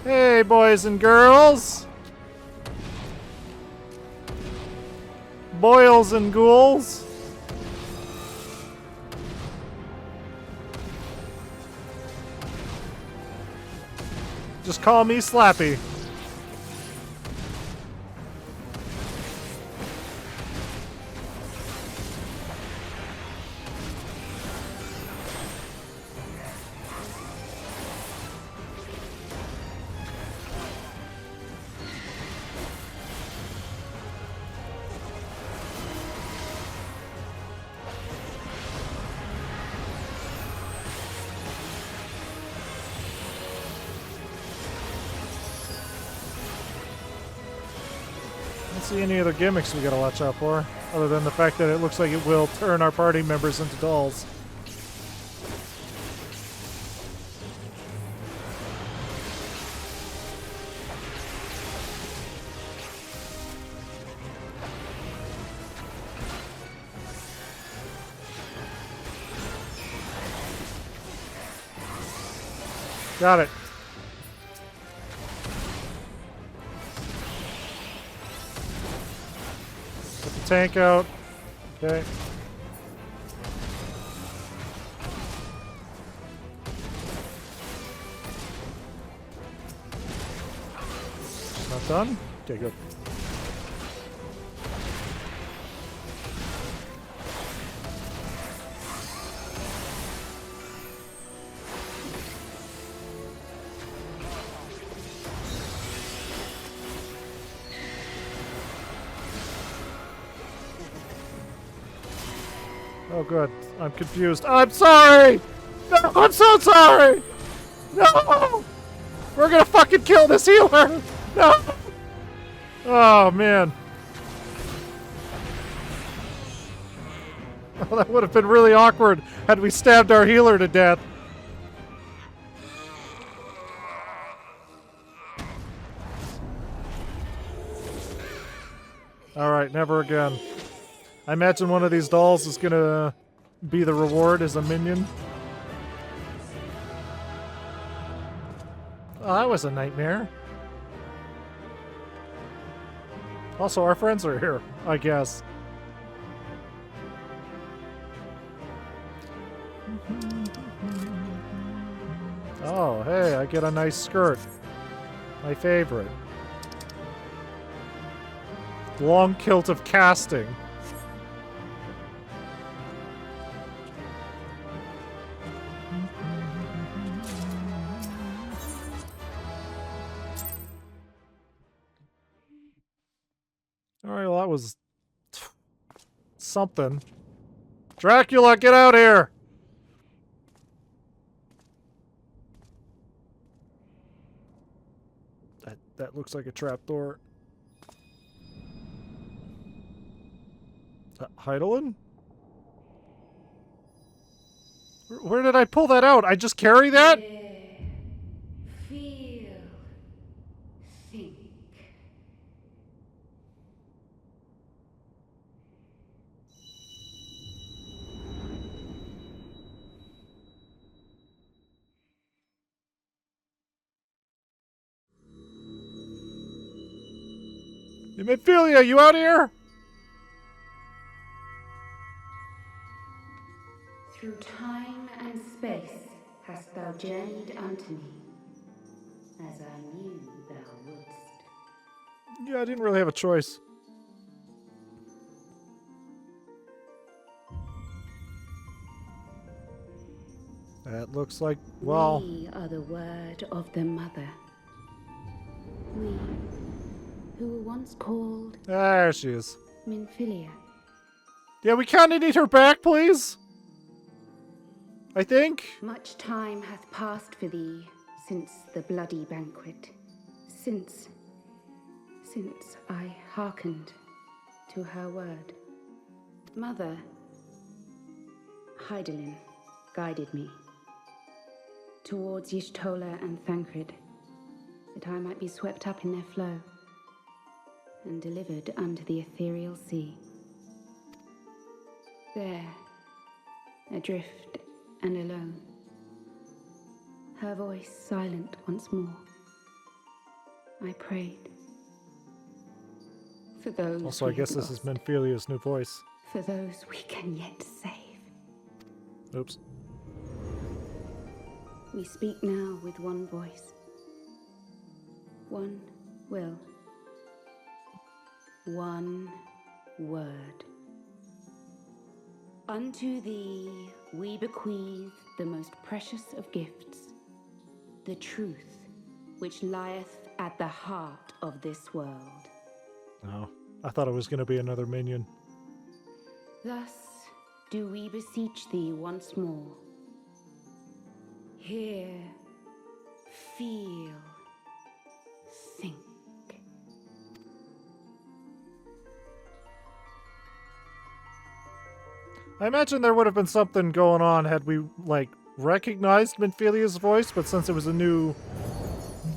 Hey, boys and girls! Boils and ghouls! Just call me Slappy. See any other gimmicks we gotta watch out for, other than the fact that it looks like it will turn our party members into dolls. Got it. Tank out. Okay. Not done? Okay, good. Oh, good. I'm confused. I'm sorry! No, I'm so sorry! No! We're gonna fucking kill this healer! No! Oh, man. Oh, that would have been really awkward had we stabbed our healer to death. Alright, never again. I imagine one of these dolls is gonna be the reward as a minion. Oh, that was a nightmare. Also, our friends are here, I guess. Oh, hey, I get a nice skirt. My favorite. Long kilt of casting. Alright, well that was something. Dracula, get out here! That looks like a trapdoor. Hydaelyn? Where did I pull that out? I just carry that? Feel. Think. Ophelia, you out here? Through time and space hast thou journeyed unto me, as I knew thou wouldst. Yeah, I didn't really have a choice. That looks like, well... We are the word of the mother. We, who were once called... There she is. Minfilia. Yeah, we kind of need her back, please. I think. Much time hath passed for thee since the bloody banquet. Since I hearkened to her word. Mother, Hydaelyn, guided me towards Y'shtola and Thancred, that I might be swept up in their flow and delivered unto the ethereal sea. There, adrift and alone, her voice silent once more, I prayed for those. Also, I guess this is Minfilia's new voice. For those we can yet save. Oops. We speak now with one voice, one will, one word. Unto thee we bequeath the most precious of gifts, the truth which lieth at the heart of this world. Oh, I thought it was going to be another minion. Thus do we beseech thee once more. Hear, feel, think. I imagine there would have been something going on had we, like, recognized Minfilia's voice, but since it was a new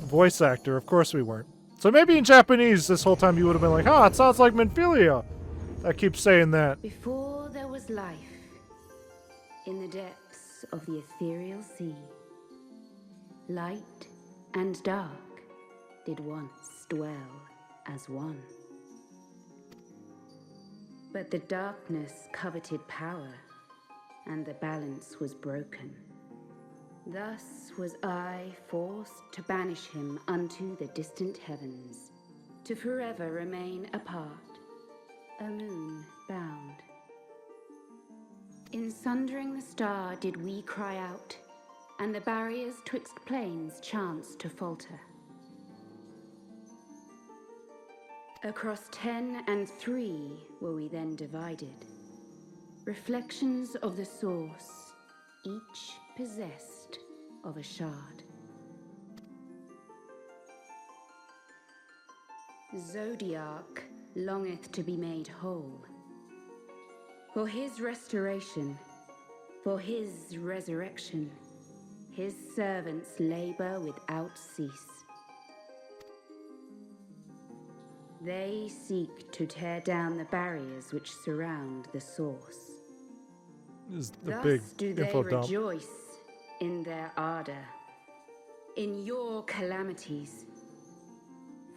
voice actor, of course we weren't. So maybe in Japanese this whole time you would have been like, ah, it sounds like Minfilia. I keep saying that. Before there was life, in the depths of the ethereal sea, light and dark did once dwell as one. But the darkness coveted power, and the balance was broken. Thus was I forced to banish him unto the distant heavens, to forever remain apart, a moon bound. In sundering the star did we cry out, and the barriers twixt planes chanced to falter. Across 10 and 3 were we then divided, Reflections of the source, each possessed of a shard. Zodiac longeth to be made whole. For his restoration, for his resurrection, his servants labor without cease. They seek to tear down the barriers which surround the source. This is the Thus big do they info dump. rejoice in their ardor, in your calamities,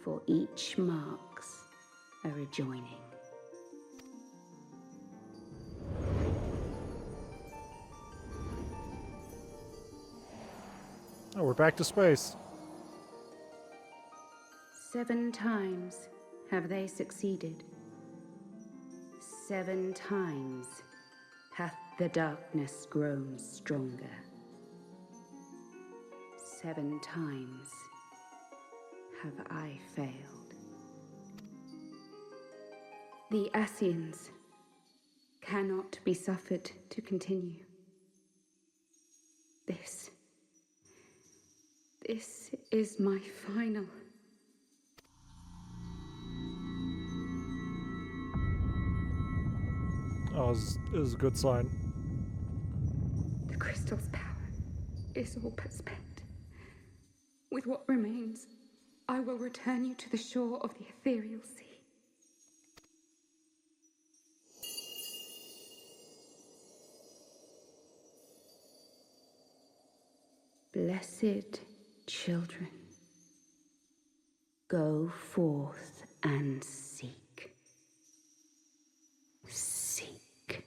for each marks a rejoining. Oh, we're back to space. 7 times have they succeeded. 7 times hath the darkness grown stronger. 7 times have I failed. The Ascians cannot be suffered to continue. This is my final. Oh, this is a good sign. The crystal's power is all but spent. With what remains, I will return you to the shore of the ethereal sea. Blessed children, go forth and seek. Seek.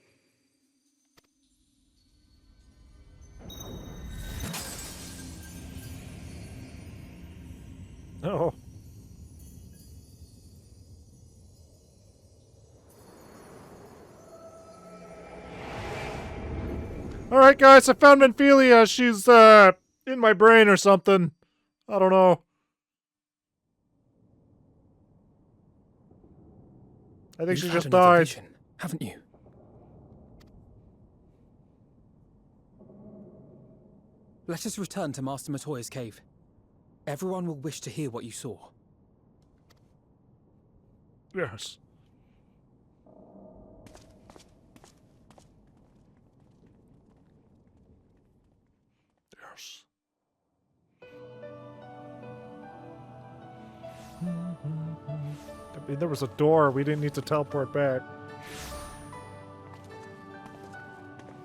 Oh. Alright guys, I found Menphelia. She's in my brain or something. I don't know. I think she just died. Vision, haven't you? Let us return to Master Matoya's cave. Everyone will wish to hear what you saw. Yes. Yes. I mean, there was a door. We didn't need to teleport back.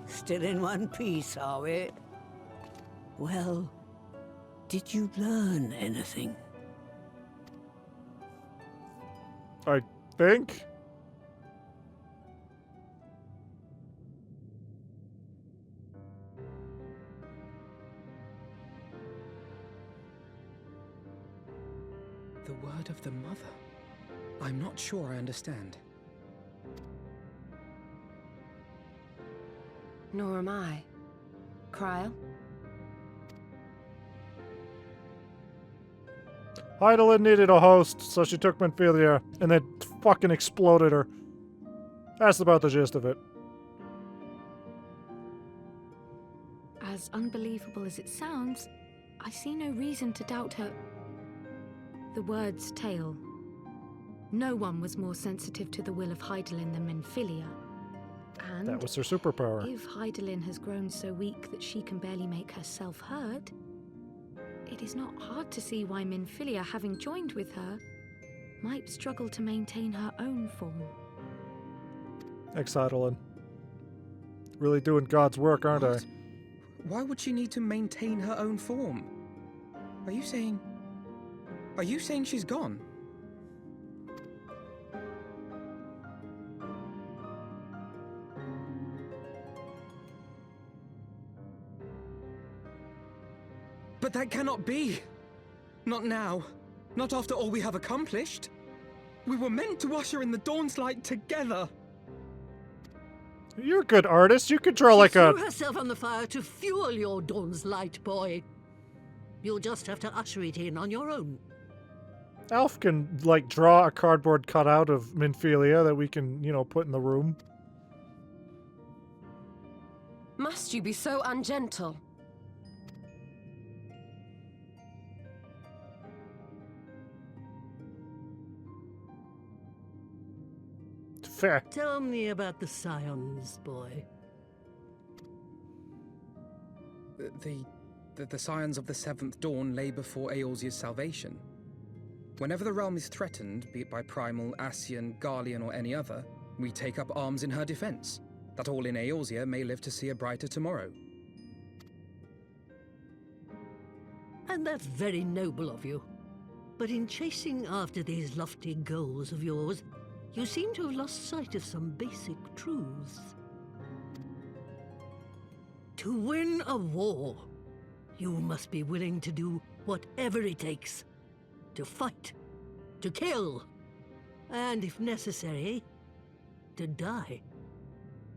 Still in one piece, are we? Well, did you learn anything? I think. The word of the mother? I'm not sure I understand. Nor am I. Cryle? Hydaelyn needed a host, so she took Menphelia and then fucking exploded her. That's about the gist of it. As unbelievable as it sounds, I see no reason to doubt her. The word's tale. No one was more sensitive to the will of Hydaelyn than Menphelia. And that was her superpower. if Hydaelyn has grown so weak that she can barely make herself heard, it is not hard to see why Menphelia, having joined with her, might struggle to maintain her own form. XIV. Really doing God's work, aren't I? Why would she need to maintain her own form? Are you saying she's gone? But that cannot be! Not now. Not after all we have accomplished. We were meant to usher in the dawn's light together. You're a good artist. You could draw like She a... threw herself on the fire to fuel your dawn's light, boy. You'll just have to usher it in on your own. Alf can, like, draw a cardboard cutout of Menphelia that we can, you know, put in the room. Must you be so ungentle? Fair. Tell me about the Scions, boy. The Scions of the Seventh Dawn lay before Eorzea's salvation. Whenever the realm is threatened, be it by Primal, Ascian, Garlean, or any other, we take up arms in her defense, that all in Eorzea may live to see a brighter tomorrow. And that's very noble of you. But in chasing after these lofty goals of yours, you seem to have lost sight of some basic truths. To win a war, you must be willing to do whatever it takes. To fight, to kill, and if necessary, to die.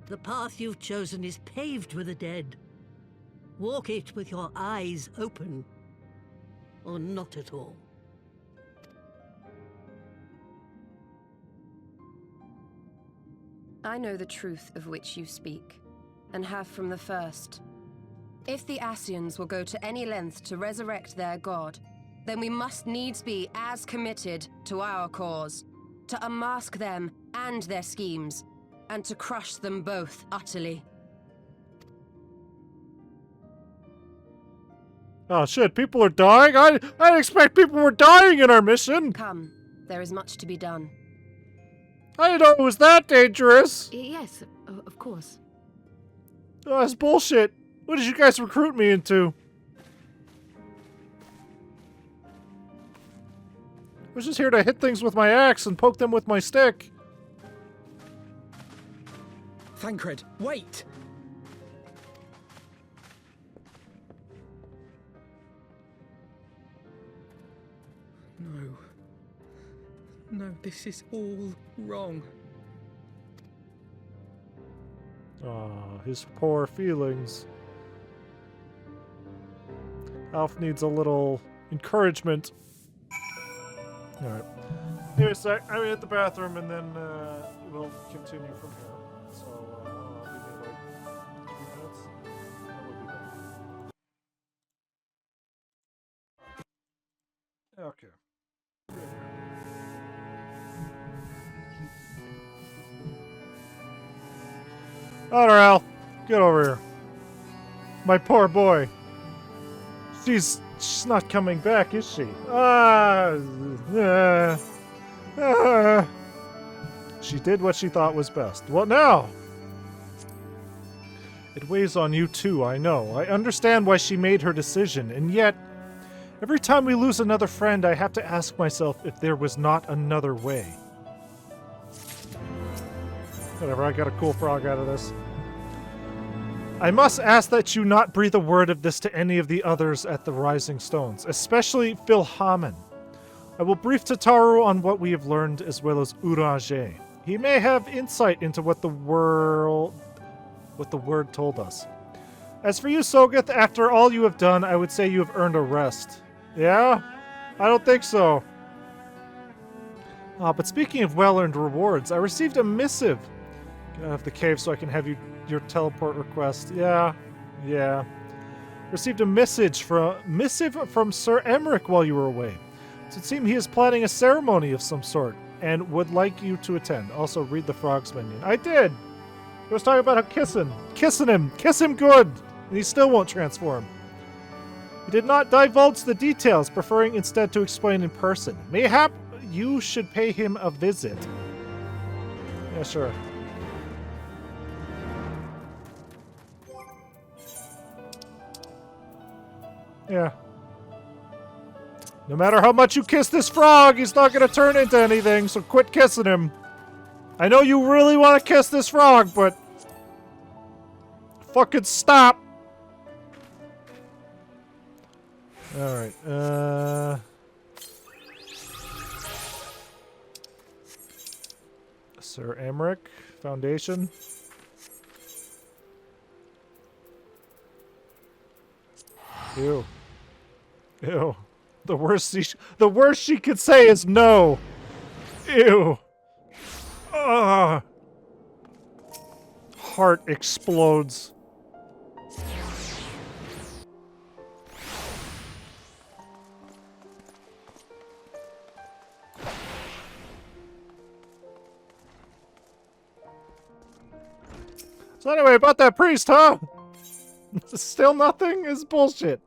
The path you've chosen is paved with the dead. Walk it with your eyes open, or not at all. I know the truth of which you speak, and have from the first. If the Ascians will go to any length to resurrect their god, then we must needs be as committed to our cause, to unmask them and their schemes, and to crush them both utterly. Oh shit, people are dying? I didn't expect people were dying in our mission! Come, there is much to be done. I didn't know it was that dangerous! Yes, of course. Oh, that's bullshit. What did you guys recruit me into? I was just here to hit things with my axe and poke them with my stick. Thancred, wait! No, this is all wrong. Ah, his poor feelings. Alf needs a little encouragement. Alright. Give me a sec. I'm gonna hit the bathroom and then we'll continue from here. So, give me like 2 minutes. And we'll be back. Okay. Al, get over here. My poor boy. She's not coming back, is she? She did what she thought was best. What now? It weighs on you too, I know. I understand why she made her decision, and yet, every time we lose another friend, I have to ask myself if there was not another way. Whatever, I got a cool frog out of this. I must ask that you not breathe a word of this to any of the others at the Rising Stones, especially Philhamen. I will brief Tataru on what we have learned, as well as Urage. He may have insight into what the word told us. As for you, Sogeth, after all you have done, I would say you have earned a rest. Yeah? I don't think so. But speaking of well-earned rewards, I received a missive. Get out of the cave so I can have your teleport request. Yeah. Received a missive from Sir Emmerich while you were away. So it seems he is planning a ceremony of some sort, and would like you to attend. Also, read the Frog's Minion. I did! He was talking about how kissing him! Kiss him good! And he still won't transform. He did not divulge the details, preferring instead to explain in person. Mayhap you should pay him a visit. Yeah, sure. Yeah. No matter how much you kiss this frog, he's not gonna turn into anything, so quit kissing him. I know you really want to kiss this frog, but... fucking stop! Alright, Sir Emmerich Foundation. Ew. Ew. The worst she could say is no. Ew. Ugh. Heart explodes. So anyway, about that priest, huh? Still nothing? Is bullshit.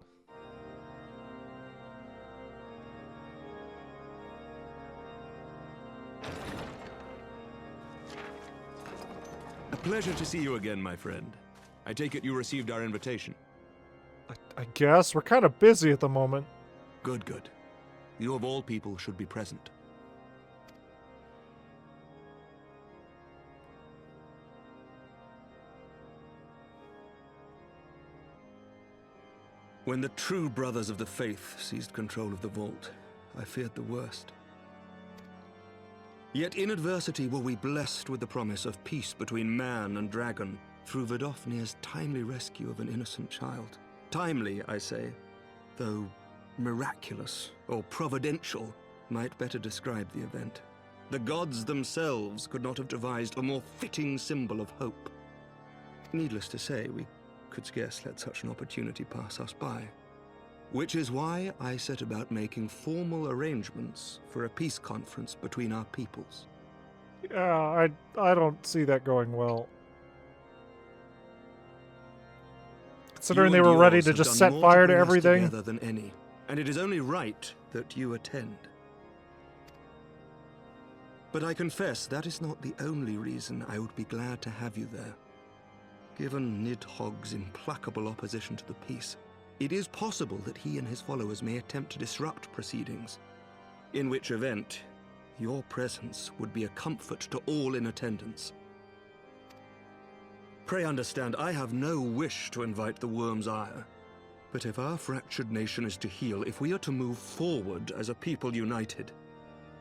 A pleasure to see you again, my friend. I take it you received our invitation. I guess. We're kind of busy at the moment. Good, good. You of all people should be present. When the true brothers of the faith seized control of the vault, I feared the worst. Yet in adversity were we blessed with the promise of peace between man and dragon through Vidofnir's timely rescue of an innocent child. Timely, I say, though miraculous or providential might better describe the event. The gods themselves could not have devised a more fitting symbol of hope. Needless to say, we could scarce let such an opportunity pass us by. Which is why I set about making formal arrangements for a peace conference between our peoples. Yeah, I don't see that going well. Considering they were ready to just set fire to everything. Together than any, and it is only right that you attend. But I confess that is not the only reason I would be glad to have you there. Given Nidhogg's implacable opposition to the peace, it is possible that he and his followers may attempt to disrupt proceedings, in which event your presence would be a comfort to all in attendance. Pray understand, I have no wish to invite the worm's ire, but if our fractured nation is to heal, if we are to move forward as a people united,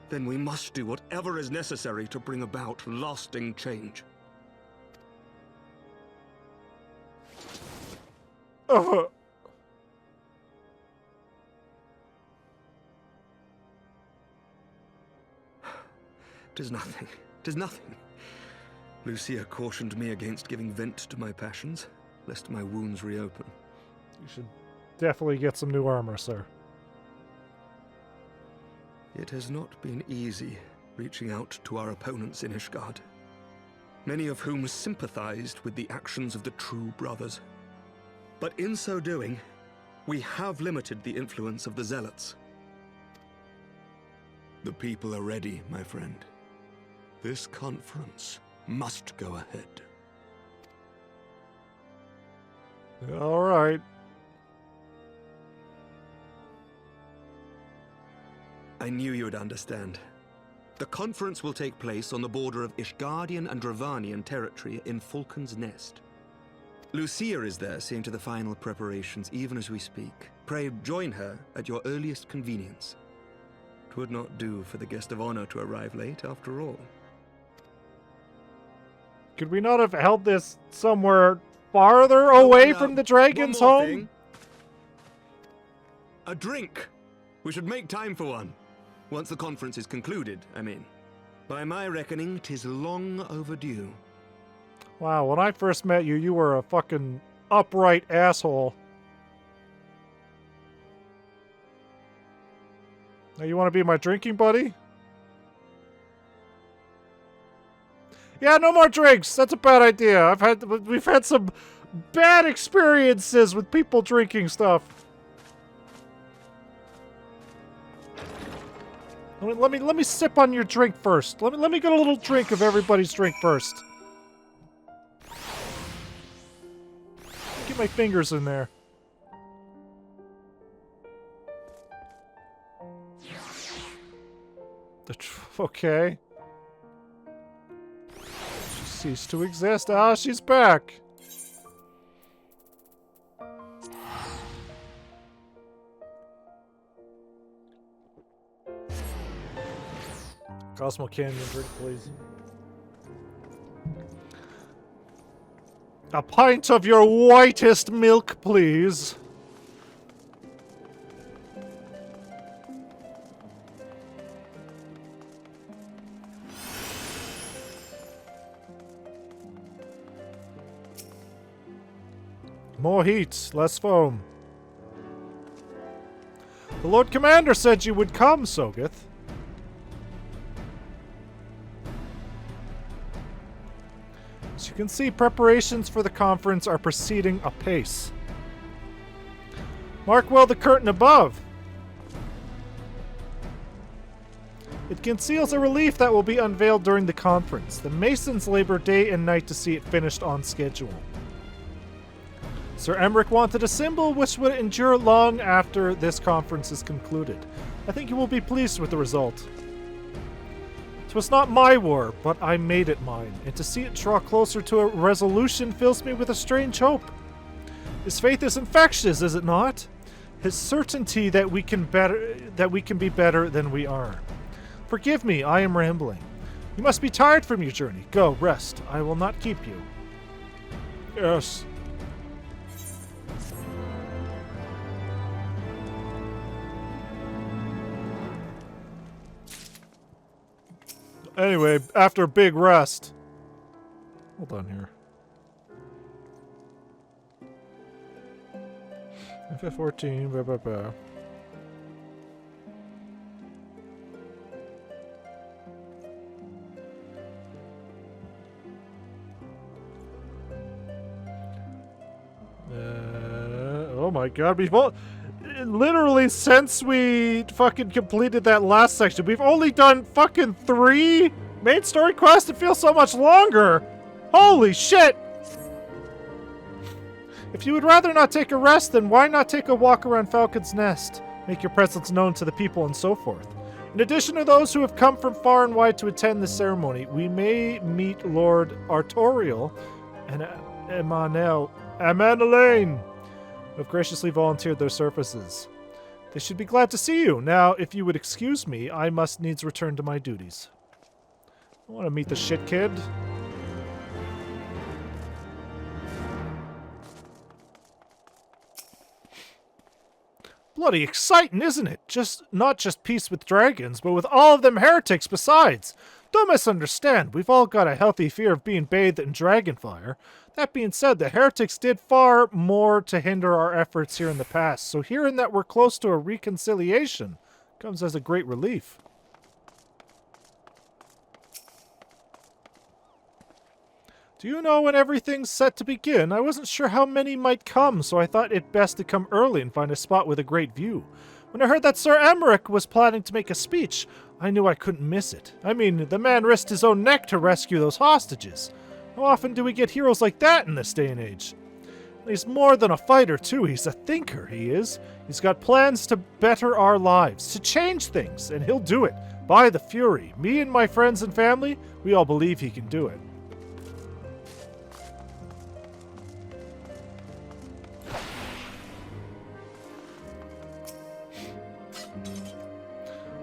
then we must do whatever is necessary to bring about lasting change. Tis nothing. Tis nothing. Lucia cautioned me against giving vent to my passions, lest my wounds reopen. You should definitely get some new armor, sir. It has not been easy reaching out to our opponents in Ishgard, many of whom sympathized with the actions of the true brothers. But in so doing, we have limited the influence of the zealots. The people are ready, my friend. This conference must go ahead. All right. I knew you would understand. The conference will take place on the border of Ishgardian and Dravanian territory in Falcon's Nest. Lucia is there seeing to the final preparations even as we speak. Pray join her at your earliest convenience. 'Twould not do for the guest of honor to arrive late, after all. Could we not have held this somewhere farther away from the dragon's home? Thing. A drink! We should make time for one. Once the conference is concluded, I mean. By my reckoning, 'tis long overdue. Wow, when I first met you, you were a fucking upright asshole. Now you want to be my drinking buddy? Yeah, no more drinks. That's a bad idea. We've had some bad experiences with people drinking stuff. Let me sip on your drink first. Let me get a little drink of everybody's drink first. Get my fingers in there. Okay. She ceased to exist. Ah, she's back. Cosmo Canyon drink, please. A pint of your whitest milk, please. More heat, less foam. The Lord Commander said you would come, Sogeth. can see, preparations for the conference are proceeding apace. Mark well the curtain above. It conceals a relief that will be unveiled during the conference. The Masons labor day and night to see it finished on schedule. Sir Emmerich wanted a symbol which would endure long after this conference is concluded. I think you will be pleased with the result. 'Twas not my war, but I made it mine, and to see it draw closer to a resolution fills me with a strange hope. His faith is infectious, is it not? His certainty that we can be better than we are. Forgive me, I am rambling. You must be tired from your journey. Go, rest. I will not keep you. Yes. Anyway, after a big rest. Hold on here. FF14, blah, blah, blah. Oh my god, we've all... Literally, since we fucking completed that last section, we've only done fucking 3 main story quests. It feels so much longer. Holy shit! If you would rather not take a rest, then why not take a walk around Falcon's Nest? Make your presence known to the people and so forth. In addition to those who have come from far and wide to attend the ceremony, we may meet Lord Artorial and Heavensward, who have graciously volunteered their services. They should be glad to see you. Now, if you would excuse me, I must needs return to my duties. I want to meet the shit kid. Bloody exciting, isn't it? Not just peace with dragons, but with all of them heretics besides. Don't misunderstand. We've all got a healthy fear of being bathed in dragon fire. That being said, the heretics did far more to hinder our efforts here in the past, so hearing that we're close to a reconciliation comes as a great relief. Do you know when everything's set to begin? I wasn't sure how many might come, so I thought it best to come early and find a spot with a great view. When I heard that Sir Emmerich was planning to make a speech, I knew I couldn't miss it. I mean, the man risked his own neck to rescue those hostages. How often do we get heroes like that in this day and age? And he's more than a fighter, too. He's a thinker, he is. He's got plans to better our lives, to change things, and he'll do it. By the Fury. Me and my friends and family, we all believe he can do it.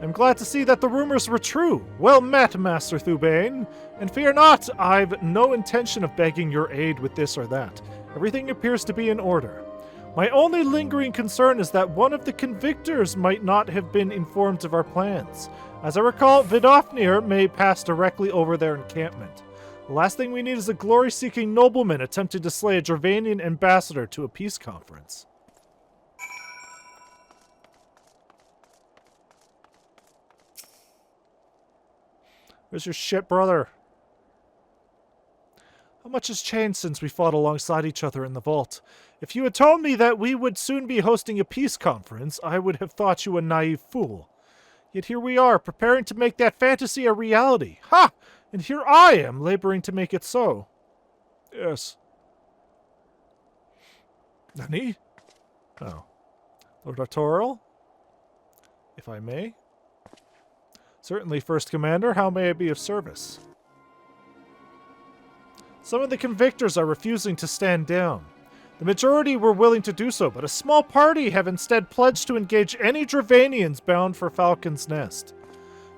I'm glad to see that the rumors were true. Well met, Master Thubain. And fear not, I've no intention of begging your aid with this or that. Everything appears to be in order. My only lingering concern is that one of the convictors might not have been informed of our plans. As I recall, Vidofnir may pass directly over their encampment. The last thing we need is a glory-seeking nobleman attempting to slay a Dravanian ambassador to a peace conference. Where's your shit brother? How much has changed since we fought alongside each other in the vault? If you had told me that we would soon be hosting a peace conference, I would have thought you a naive fool. Yet here we are, preparing to make that fantasy a reality. Ha! And here I am, laboring to make it so. Yes. Nani? Oh. Lord Artorial? If I may? Certainly, First Commander. How may I be of service? Some of the convictors are refusing to stand down. The majority were willing to do so, but a small party have instead pledged to engage any Dravanians bound for Falcon's Nest.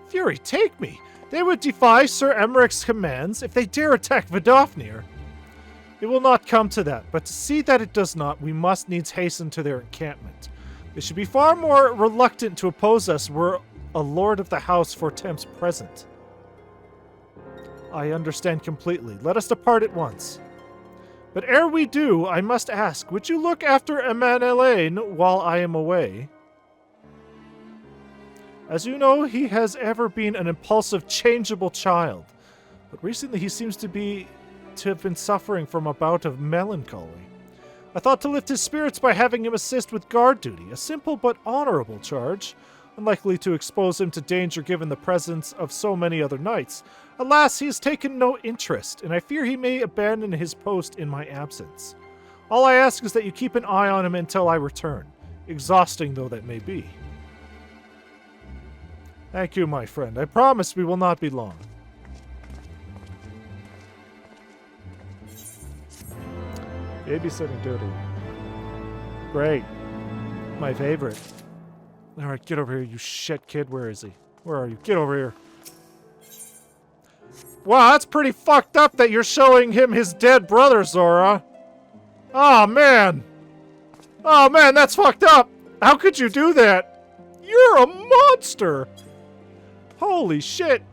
Fury, take me! They would defy Sir Emmerich's commands if they dare attack Vidofnir. It will not come to that, but to see that it does not, we must needs hasten to their encampment. They should be far more reluctant to oppose us were a lord of the house Fortemps present. I understand completely. Let us depart at once. But ere we do, I must ask, would you look after Heavensward while I am away? As you know, he has ever been an impulsive, changeable child, but recently he seems to be to have been suffering from a bout of melancholy. I thought to lift his spirits by having him assist with guard duty, a simple but honorable charge, unlikely to expose him to danger given the presence of so many other knights. Alas, he has taken no interest, and I fear he may abandon his post in my absence. All I ask is that you keep an eye on him until I return, exhausting though that may be. Thank you, my friend. I promise we will not be long. Babysitting duty. Great. My favorite. Alright, get over here, you shit kid. Where is he? Where are you? Get over here. Wow, that's pretty fucked up that you're showing him his dead brother, Zora. Oh, man. Oh, man, that's fucked up. How could you do that? You're a monster. Holy shit.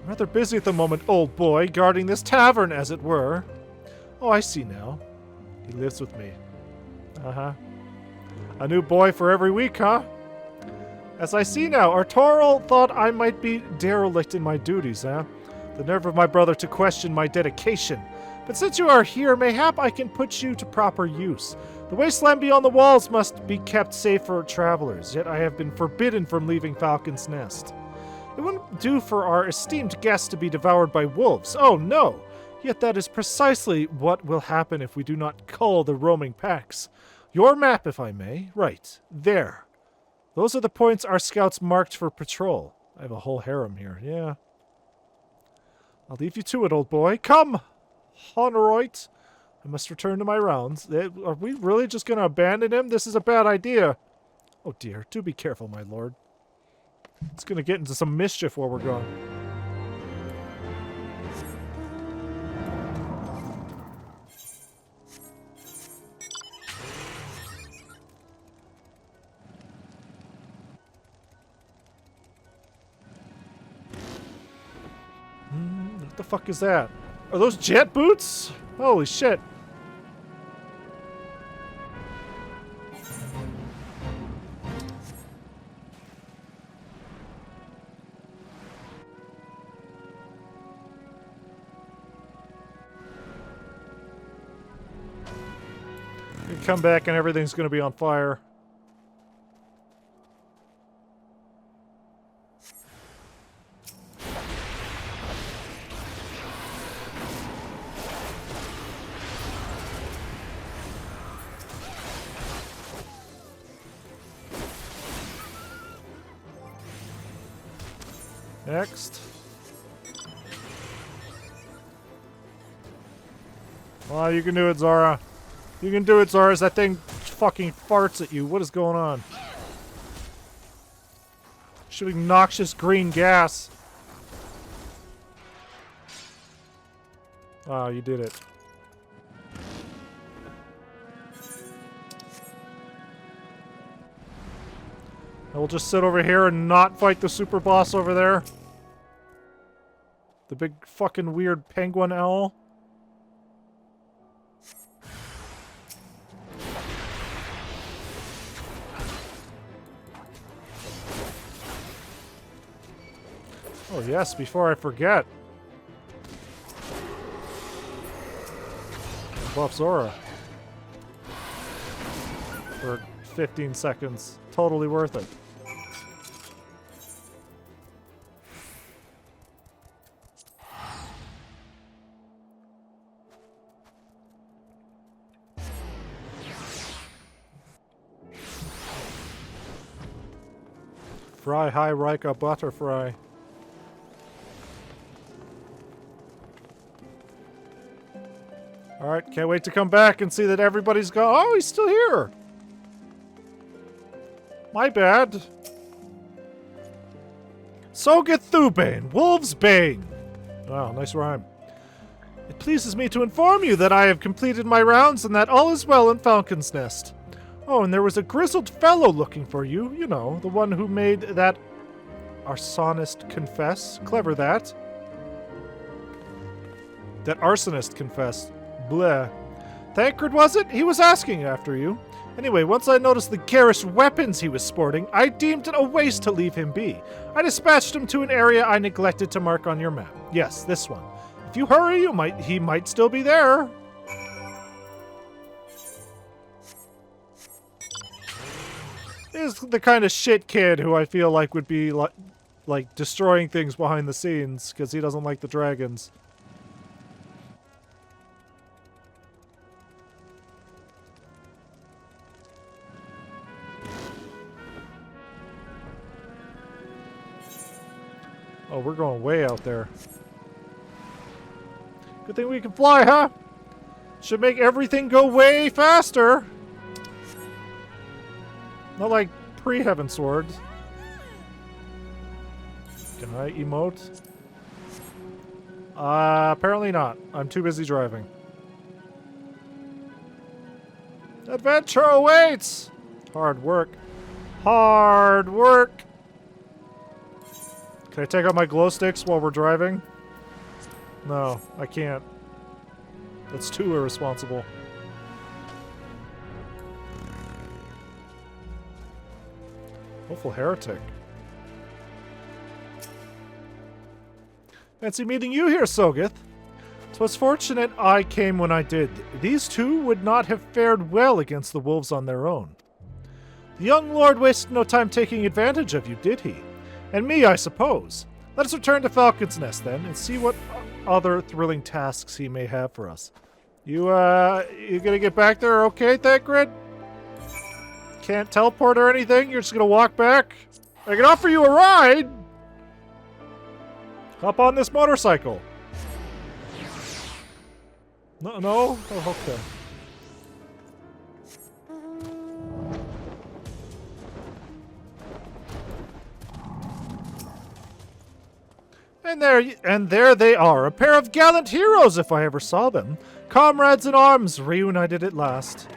I'm rather busy at the moment, old boy, guarding this tavern, as it were. Oh, I see now. He lives with me. Uh-huh. A new boy for every week, huh? As I see now, Arturo thought I might be derelict in my duties, huh? The nerve of my brother to question my dedication. But since you are here, mayhap I can put you to proper use. The wasteland beyond the walls must be kept safe for travelers, yet I have been forbidden from leaving Falcon's Nest. It wouldn't do for our esteemed guest to be devoured by wolves. Oh, no! Yet that is precisely what will happen if we do not cull the roaming packs. Your map, if I may. Right. There. Those are the points our scouts marked for patrol. I have a whole harem here. Yeah. I'll leave you to it, old boy. Come! Honoroit. I must return to my rounds. Are we really just going to abandon him? This is a bad idea. Oh, dear. Do be careful, my lord. It's going to get into some mischief while we're gone. What the fuck is that? Are those jet boots? Holy shit. You come back and everything's going to be on fire. Next. Oh, you can do it, Zara. You can do it, Zara, as that thing fucking farts at you. What is going on? Shooting noxious green gas. Oh, you did it. I will just sit over here and not fight the super boss over there. The big fucking weird penguin owl. Oh yes, before I forget. Buff Zora. For 15 seconds. Totally worth it. Fry high Rika butterfly. Alright, can't wait to come back and see that everybody's gone. Oh, he's still here! My bad. Sogethnubane, Wolf's Bane. Wow, nice rhyme. It pleases me to inform you that I have completed my rounds and that all is well in Falcon's Nest. Oh, and there was a grizzled fellow looking for you. You know, the one who made that arsonist confess. Clever, that. That arsonist confessed. Bleh. Tancred, was it? He was asking after you. Anyway, once I noticed the garish weapons he was sporting, I deemed it a waste to leave him be. I dispatched him to an area I neglected to mark on your map. Yes, this one. If you hurry, he might still be there. This is the kind of shit kid who I feel like would be like destroying things behind the scenes because he doesn't like the dragons. Oh, we're going way out there. Good thing we can fly, huh? Should make everything go way faster. Not like pre-Heavensward. Can I emote? Apparently not. I'm too busy driving. Adventure awaits! Hard work. Hard work! Can I take out my glow sticks while we're driving? No, I can't. That's too irresponsible. Hopeful heretic. Fancy meeting you here, Sogeth. 'Twas fortunate I came when I did. These two would not have fared well against the wolves on their own. The young lord wasted no time taking advantage of you, did he? And me, I suppose. Let us return to Falcon's Nest, then, and see what other thrilling tasks he may have for us. You gonna get back there okay, Thagrid? Can't teleport or anything? You're just gonna walk back? I can offer you a ride! Hop on this motorcycle. No? No? Oh, okay. And there they are, a pair of gallant heroes if I ever saw them. Comrades in arms, reunited at last.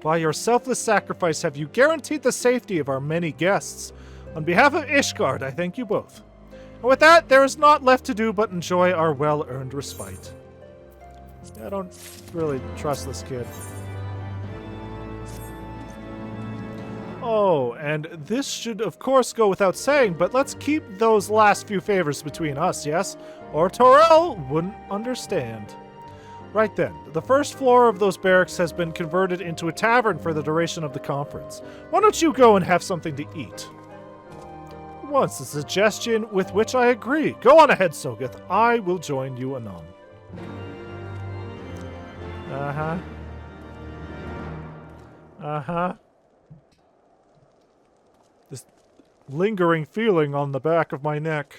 By your selfless sacrifice have you guaranteed the safety of our many guests. On behalf of Ishgard, I thank you both. And with that, there is naught left to do but enjoy our well-earned respite. I don't really trust this kid. Oh, and this should of course go without saying, but let's keep those last few favors between us, yes? Or Torel wouldn't understand. Right then, the first floor of those barracks has been converted into a tavern for the duration of the conference. Why don't you go and have something to eat? Once a suggestion with which I agree. Go on ahead, Sogeth. I will join you anon. Uh-huh. Uh-huh. This lingering feeling on the back of my neck.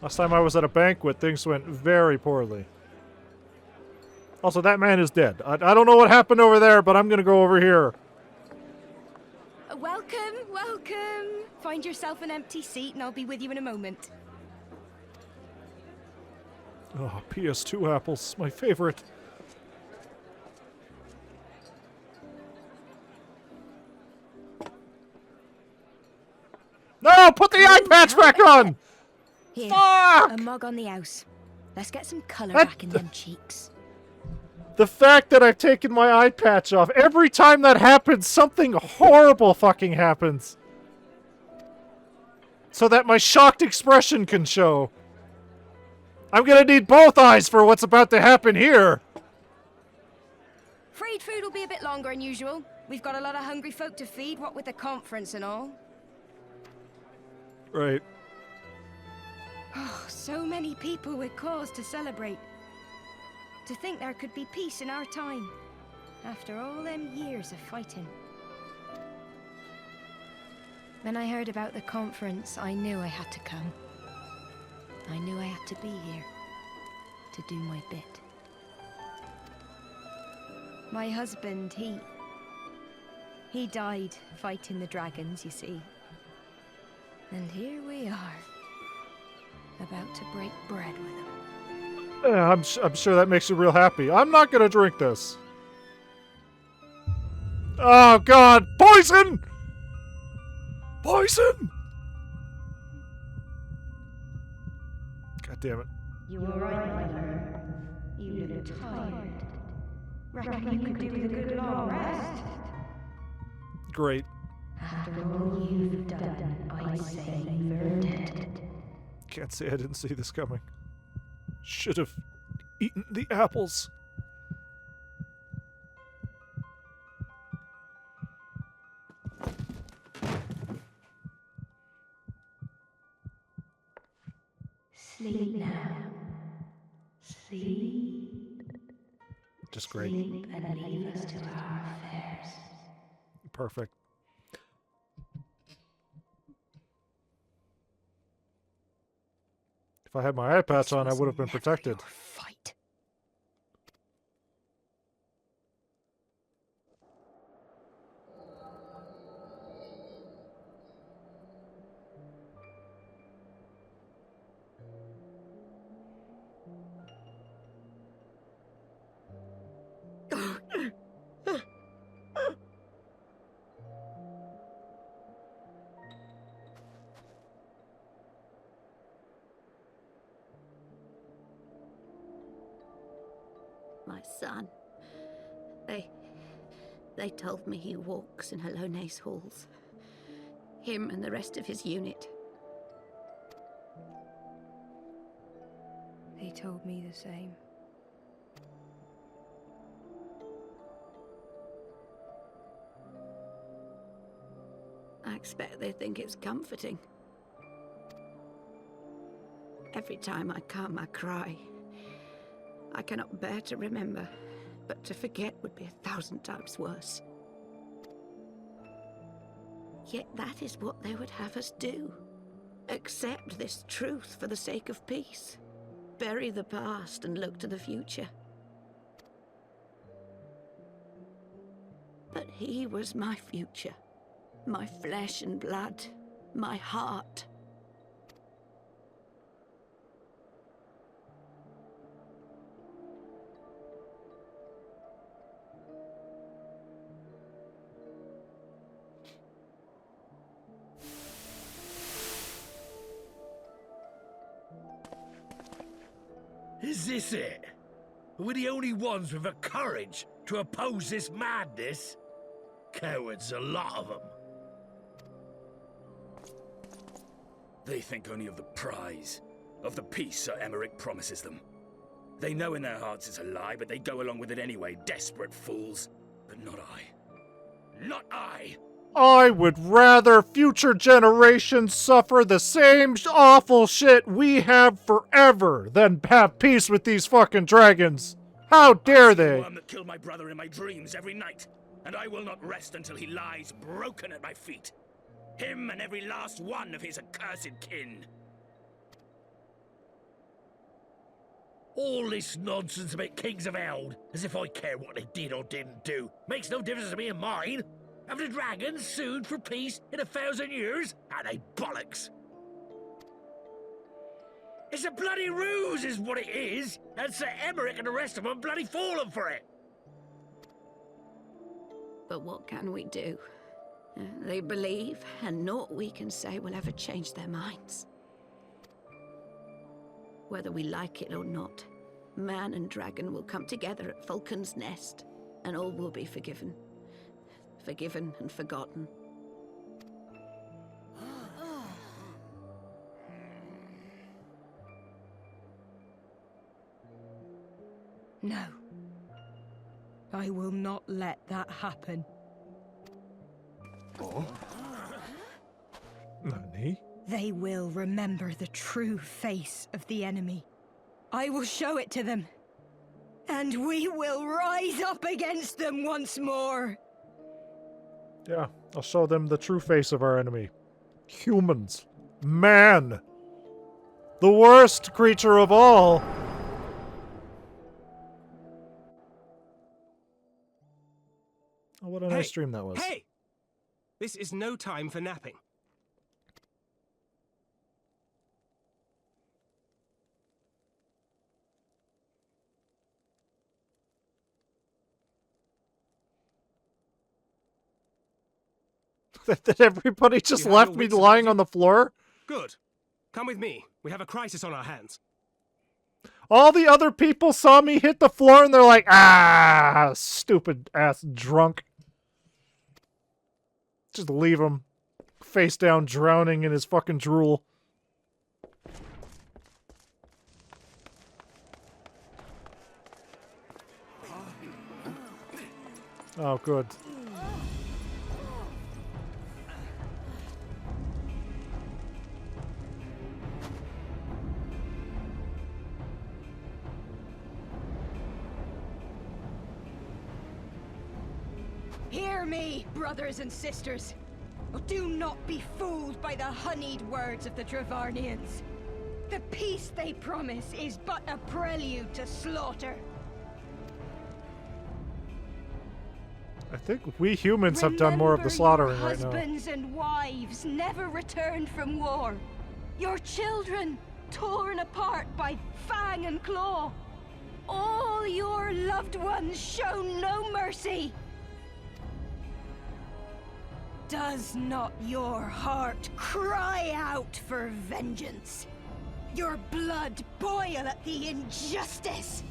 Last time I was at a banquet, things went very poorly. Also, that man is dead. I don't know what happened over there, but I'm gonna go over here. Welcome, welcome. Find yourself an empty seat and I'll be with you in a moment. Oh, PS2 apples, my favorite. No, put the eye patch back on! Here, Fuck! a mug on the house. Let's get some colour back in them cheeks. The fact that I've taken my eye patch off, every time that happens, something horrible fucking happens. So that my shocked expression can show. I'm gonna need both eyes for what's about to happen here. Freed food will be a bit longer than usual. We've got a lot of hungry folk to feed, what with the conference and all. Right. Oh, so many people with cause to celebrate. To think there could be peace in our time, after all them years of fighting. When I heard about the conference, I knew I had to come. I knew I had to be here, to do my bit. My husband, he died fighting the dragons, you see. And here we are, about to break bread with him. I'm sure that makes you real happy. I'm not gonna drink this. Oh god, poison! Poison! God damn it. You alright, my friend? You look tired. Reckon you could do with a good long rest? Great. After all you've done, I'd say you're dead. Can't say I didn't see this coming. Should have eaten the apples. Sleep now. Sleep. Just great. Sleep and leave us to our affairs. Perfect. If I had my eye patch on, I would have been protected. Fight. My son. They told me he walks in Hydaelyn's halls. Him and the rest of his unit. They told me the same. I expect they think it's comforting. Every time I come, I cry. I cannot bear to remember, but to forget would be 1,000 times worse. Yet that is what they would have us do. Accept this truth for the sake of peace. Bury the past and look to the future. But he was my future. My flesh and blood. My heart. Is this it? We're the only ones with the courage to oppose this madness? Cowards, a lot of them. They think only of the prize, of the peace Sir Emmerich promises them. They know in their hearts it's a lie, but they go along with it anyway, desperate fools. But not I. Not I! I would rather future generations suffer the same awful shit we have forever than have peace with these fucking dragons. How dare they? The one that killed my brother in my dreams every night, and I will not rest until he lies broken at my feet. Him and every last one of his accursed kin. All this nonsense about Kings of Eld, as if I care what they did or didn't do, makes no difference to me and mine. Have the dragons sued for peace in 1,000 years? Are they bollocks? It's a bloody ruse is what it is, and Sir Emmerich and the rest of them bloody fallen for it. But what can we do? They believe, and naught we can say will ever change their minds. Whether we like it or not, man and dragon will come together at Falcon's Nest, and all will be forgiven. Forgiven and forgotten. No. I will not let that happen. Oh? Nani? They will remember the true face of the enemy. I will show it to them. And we will rise up against them once more. Yeah, I'll show them the true face of our enemy. Humans. Man! The worst creature of all! Oh, what a nice stream that was. Hey! This is no time for napping. That everybody just left me lying on the floor? Good. Come with me. We have a crisis on our hands. All the other people saw me hit the floor and they're like, ah, stupid ass drunk. Just leave him face down, drowning in his fucking drool. Oh, good. Hear me, brothers and sisters. Do not be fooled by the honeyed words of the Dravarnians. The peace they promise is but a prelude to slaughter. I think we humans have done more of the slaughtering right now. Husbands and wives never returned from war. Your children torn apart by fang and claw. All your loved ones shown no mercy. Does not your heart cry out for vengeance? Your blood boil at the injustice?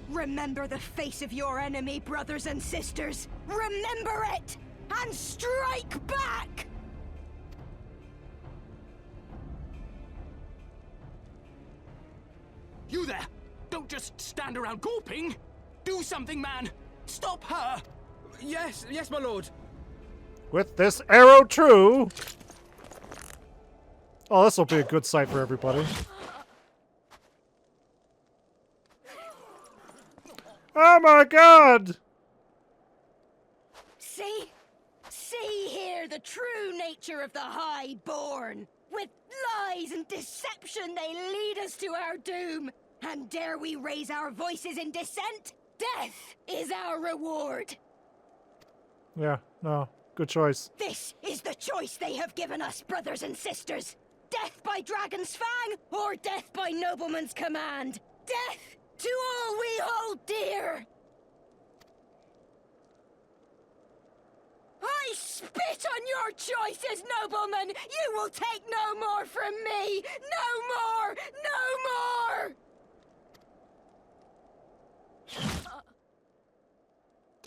Remember the face of your enemy, brothers and sisters. Remember it, and strike back! You there! Don't just stand around gawping! Do something, man! Stop her! Yes, my lord. With this arrow true. Oh, this will be a good sight for everybody. Oh my god! See here the true nature of the Highborn. With lies and deception they lead us to our doom. And dare we raise our voices in dissent? Death is our reward. Yeah, no. Good choice. This is the choice they have given us, brothers and sisters. Death by dragon's fang, or death by nobleman's command. Death to all we hold dear. I spit on your choices, noblemen. You will take no more from me. No more. No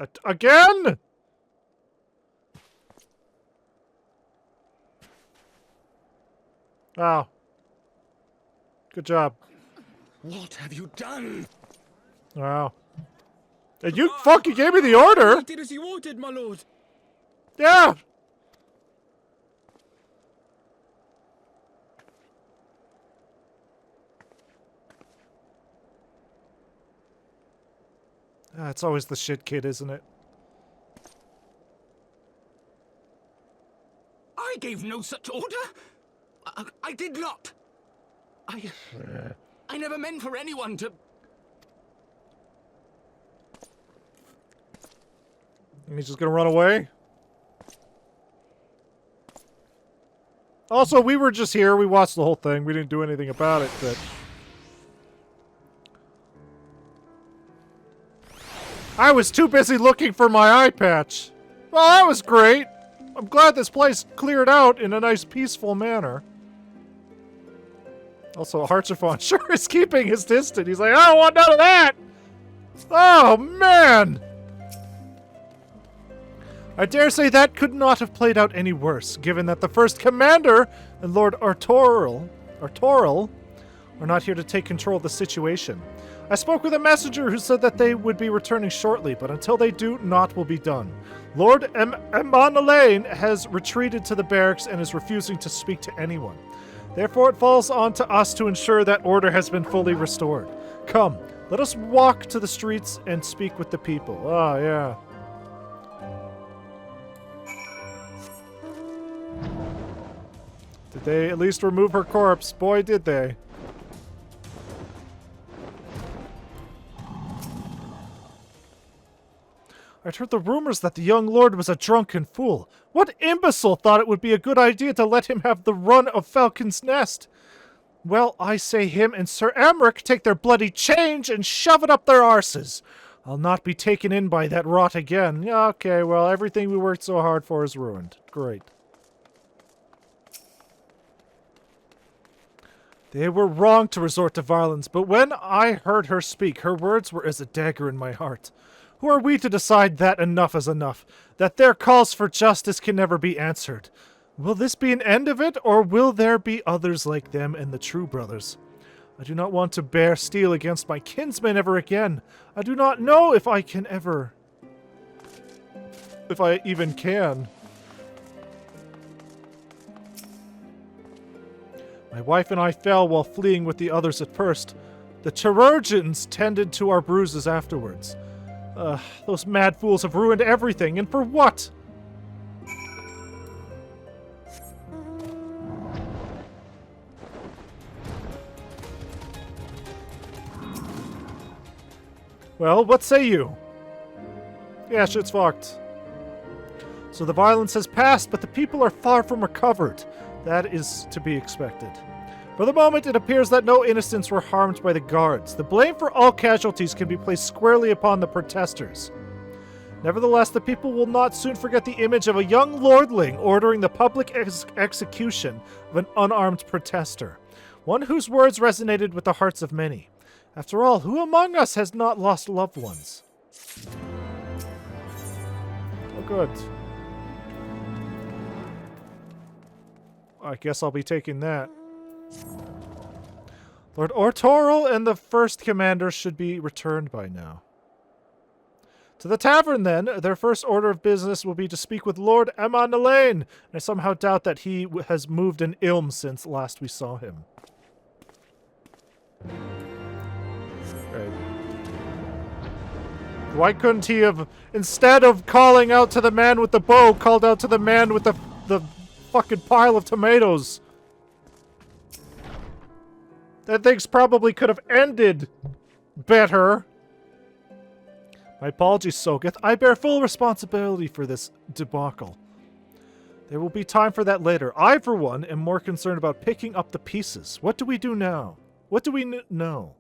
more. Again? Wow. Good job. What have you done? Wow. And you fucking gave me the order! I did as you ordered, my lord. Yeah! It's always the shit kid, isn't it? I gave no such order. I did not. I never meant for anyone to... And he's just gonna run away? Also, we were just here. We watched the whole thing. We didn't do anything about it, but... I was too busy looking for my eye patch. Well, that was great. I'm glad this place cleared out in a nice, peaceful manner. Also, Harchifon sure is keeping his distance. He's like, I don't want none of that! Oh, man! I dare say that could not have played out any worse, given that the first commander and Lord Artorial are not here to take control of the situation. I spoke with a messenger who said that they would be returning shortly, but until they do, naught will be done. Lord Emanalain has retreated to the barracks and is refusing to speak to anyone. Therefore, it falls on to us to ensure that order has been fully restored. Come, let us walk to the streets and speak with the people. Oh, yeah. Did they at least remove her corpse? Boy, did they. I'd heard the rumors that the young lord was a drunken fool. What imbecile thought it would be a good idea to let him have the run of Falcon's Nest? Well, I say him and Sir Amric take their bloody change and shove it up their arses. I'll not be taken in by that rot again. Yeah, okay, well, everything we worked so hard for is ruined. Great. They were wrong to resort to violence, but when I heard her speak, her words were as a dagger in my heart. Who are we to decide that enough is enough, that their calls for justice can never be answered? Will this be an end of it, or will there be others like them and the true brothers? I do not want to bear steel against my kinsmen ever again. I do not know if I can ever... if I even can. My wife and I fell while fleeing with the others at first. The chirurgeons tended to our bruises afterwards. Those mad fools have ruined everything, and for what? Well, what say you? Yeah, shit's fucked. So the violence has passed, but the people are far from recovered. That is to be expected. For the moment, it appears that no innocents were harmed by the guards. The blame for all casualties can be placed squarely upon the protesters. Nevertheless, the people will not soon forget the image of a young lordling ordering the public execution of an unarmed protester, one whose words resonated with the hearts of many. After all, who among us has not lost loved ones? Oh, good. I guess I'll be taking that. Lord Ortoril and the first commander should be returned by now. To the tavern, then. Their first order of business will be to speak with Lord Heavensward. I somehow doubt that he has moved an ilm since last we saw him. Right. Why couldn't he have, instead of calling out to the man with the bow, called out to the man with the fucking pile of tomatoes? That things probably could have ended better. My apologies, Sogeth. I bear full responsibility for this debacle. There will be time for that later. I, for one, am more concerned about picking up the pieces. What do we do now? What do we know?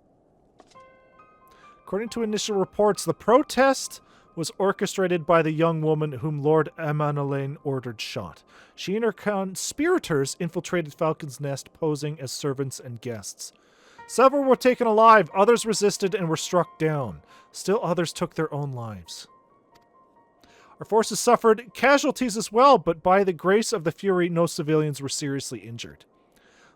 According to initial reports, the protest was orchestrated by the young woman whom Lord Heavensward ordered shot. She and her conspirators infiltrated Falcon's Nest, posing as servants and guests. Several were taken alive, others resisted and were struck down. Still others took their own lives. Our forces suffered casualties as well, but by the grace of the Fury, no civilians were seriously injured.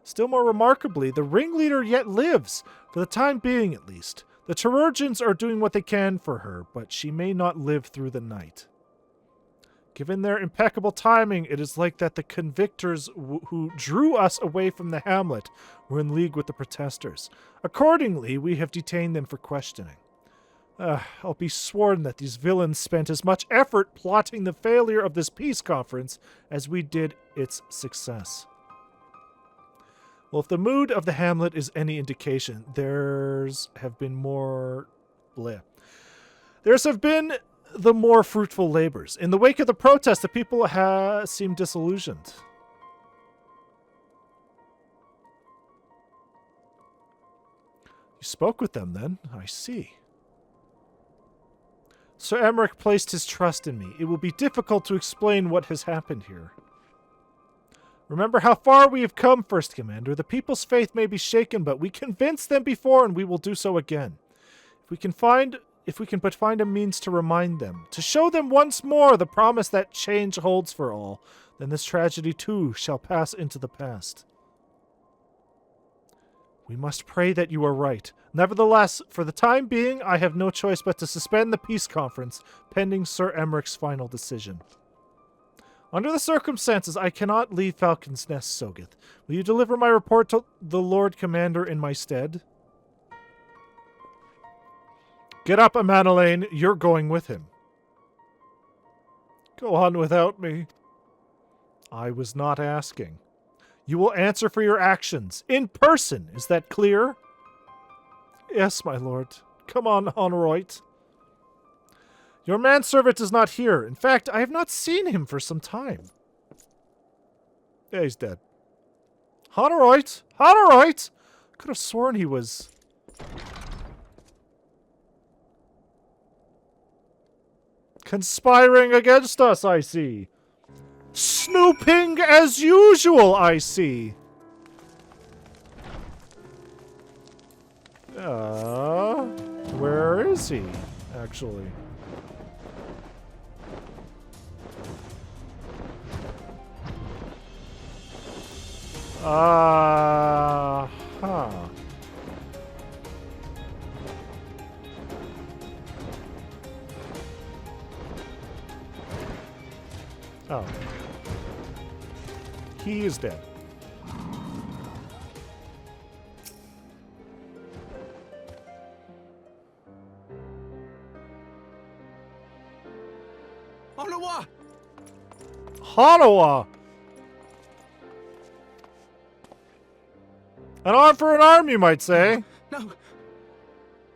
Still more remarkably, the ringleader yet lives, for the time being at least. The chirurgeons are doing what they can for her, but she may not live through the night. Given their impeccable timing, it is like that the convictors who drew us away from the hamlet were in league with the protesters. Accordingly, we have detained them for questioning. I'll be sworn that these villains spent as much effort plotting the failure of this peace conference as we did its success. Well, if the mood of the hamlet is any indication, There's have been the more fruitful labors. In the wake of the protest, the people seem disillusioned. You spoke with them, then? I see. Sir Emmerich placed his trust in me. It will be difficult to explain what has happened here. Remember how far we have come, First Commander. The people's faith may be shaken, but we convinced them before, and we will do so again. If we can but find a means to remind them, to show them once more the promise that change holds for all, then this tragedy too shall pass into the past. We must pray that you are right. Nevertheless, for the time being, I have no choice but to suspend the peace conference, pending Sir Emmerich's final decision. Under the circumstances, I cannot leave Falcon's Nest, Sogeth. Will you deliver my report to the Lord Commander in my stead? Get up, Heavensward. You're going with him. Go on without me. I was not asking. You will answer for your actions. In person, is that clear? Yes, my lord. Come on, Honorite. Your manservant is not here. In fact, I have not seen him for some time. Yeah, he's dead. Honorite! Honorite! Could have sworn he was... conspiring against us, I see. Snooping as usual, I see. Where is he, actually? Huh. Oh. He is dead. Onawa! Hanawa! An arm for an arm, you might say. No.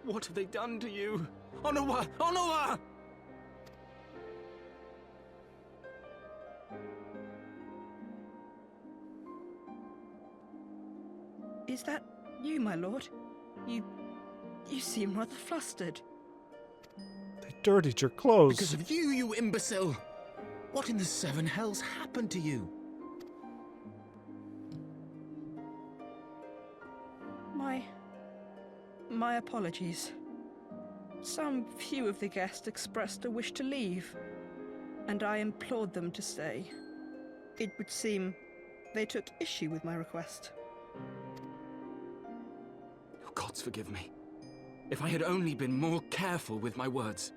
What have they done to you? Onawa! Onawa! Is that you, my lord? You seem rather flustered. They dirtied your clothes. Because of you, you imbecile! What in the seven hells happened to you? My apologies. Some few of the guests expressed a wish to leave, and I implored them to stay. It would seem they took issue with my request. Oh, gods forgive me. If I had only been more careful with my words.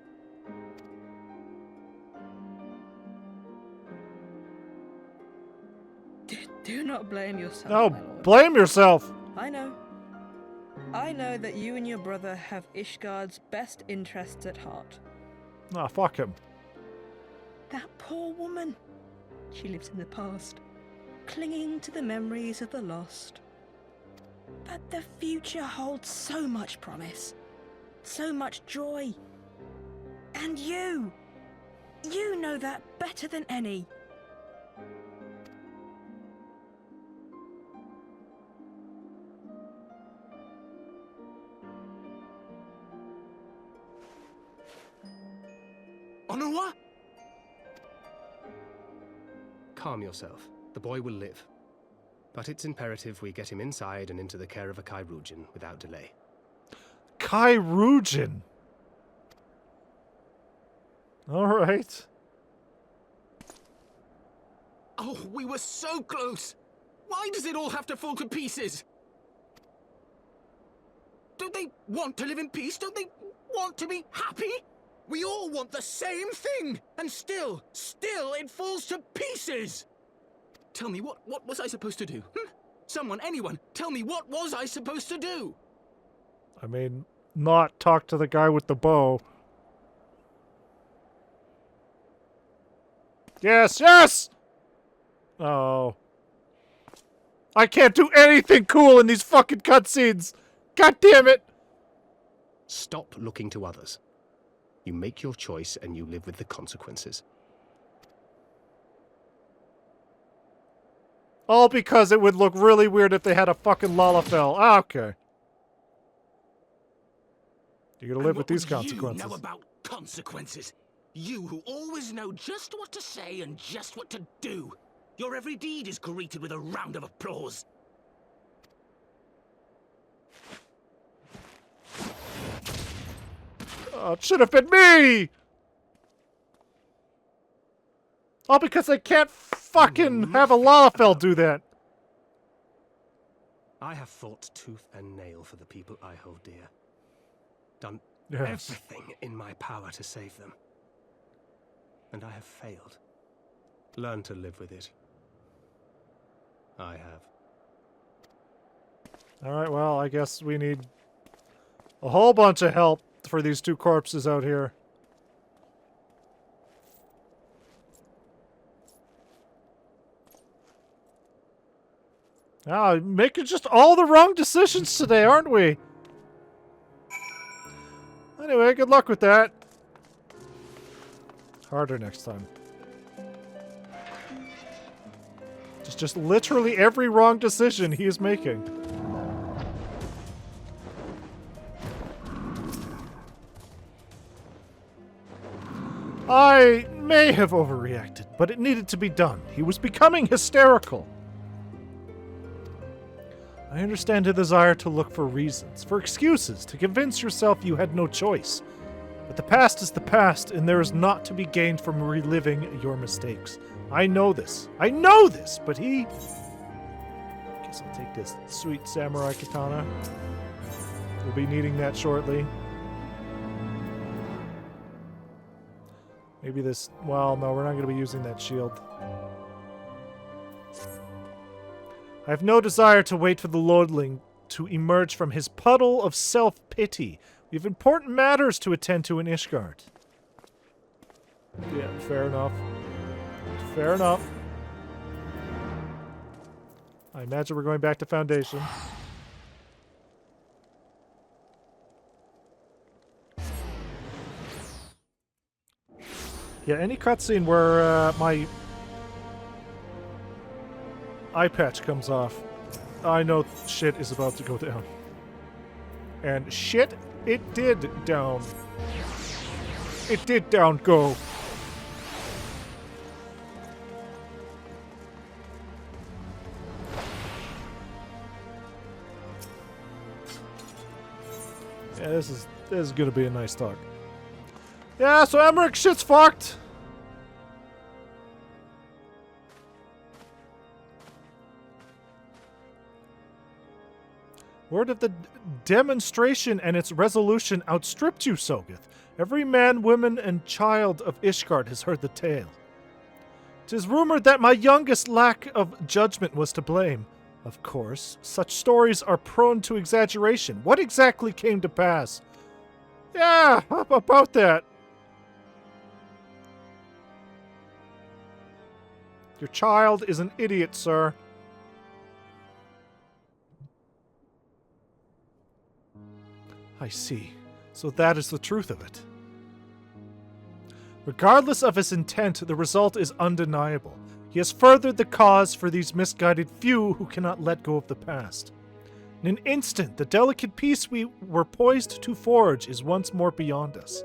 Do not blame yourself, No, my lord. blame yourself! I know that you and your brother have Ishgard's best interests at heart. Ah, fuck him. That poor woman. She lives in the past, clinging to the memories of the lost. But the future holds so much promise, so much joy. And you know that better than any. Onawa? Calm yourself. The boy will live. But it's imperative we get him inside and into the care of a Kairujin without delay. Kairujin? Alright. Oh, we were so close! Why does it all have to fall to pieces? Don't they want to live in peace? Don't they want to be happy? We all want the same thing! And still it falls to pieces! Tell me, what was I supposed to do? Someone, anyone, tell me, what was I supposed to do? I mean, not talk to the guy with the bow. Yes, yes! Oh. I can't do anything cool in these fucking cutscenes! God damn it! Stop looking to others. You make your choice and you live with the consequences. All because it would look really weird if they had a fucking Lalafell. Ah, okay. You're gonna live with these consequences. You know about consequences. You who always know just what to say and just what to do. Your every deed is greeted with a round of applause. Oh, it should have been me! All because I can't fucking have a Lalafell do that. I have fought tooth and nail for the people I hold dear. Done Yes. everything in my power to save them. And I have failed. Learn to live with it. I have. Alright, well, I guess we need a whole bunch of help for these two corpses out here. Ah, making just all the wrong decisions today, aren't we? Anyway, good luck with that. Harder next time. Just literally every wrong decision he is making. I may have overreacted, but it needed to be done. He was becoming hysterical. I understand the desire to look for reasons, for excuses, to convince yourself you had no choice. But the past is the past, and there is naught to be gained from reliving your mistakes. I know this. I know this, but he... Guess I'll take this sweet samurai katana. We'll be needing that shortly. Maybe this... Well, no, we're not going to be using that shield. I have no desire to wait for the lordling to emerge from his puddle of self-pity. We have important matters to attend to in Ishgard. Yeah, fair enough. Fair enough. I imagine we're going back to Foundation. Yeah, any cutscene where my eye patch comes off, I know shit is about to go down. And shit, it did down. It did down go. Yeah, this is gonna be a nice talk. Yeah, so Emmerich, shit's fucked. Word of the demonstration and its resolution outstripped you, Sogeth. Every man, woman, and child of Ishgard has heard the tale. 'Tis rumored that my youngest lack of judgment was to blame. Of course, such stories are prone to exaggeration. What exactly came to pass? Yeah, about that. Your child is an idiot, sir. I see. So that is the truth of it. Regardless of his intent, the result is undeniable. He has furthered the cause for these misguided few who cannot let go of the past. In an instant, the delicate peace we were poised to forge is once more beyond us.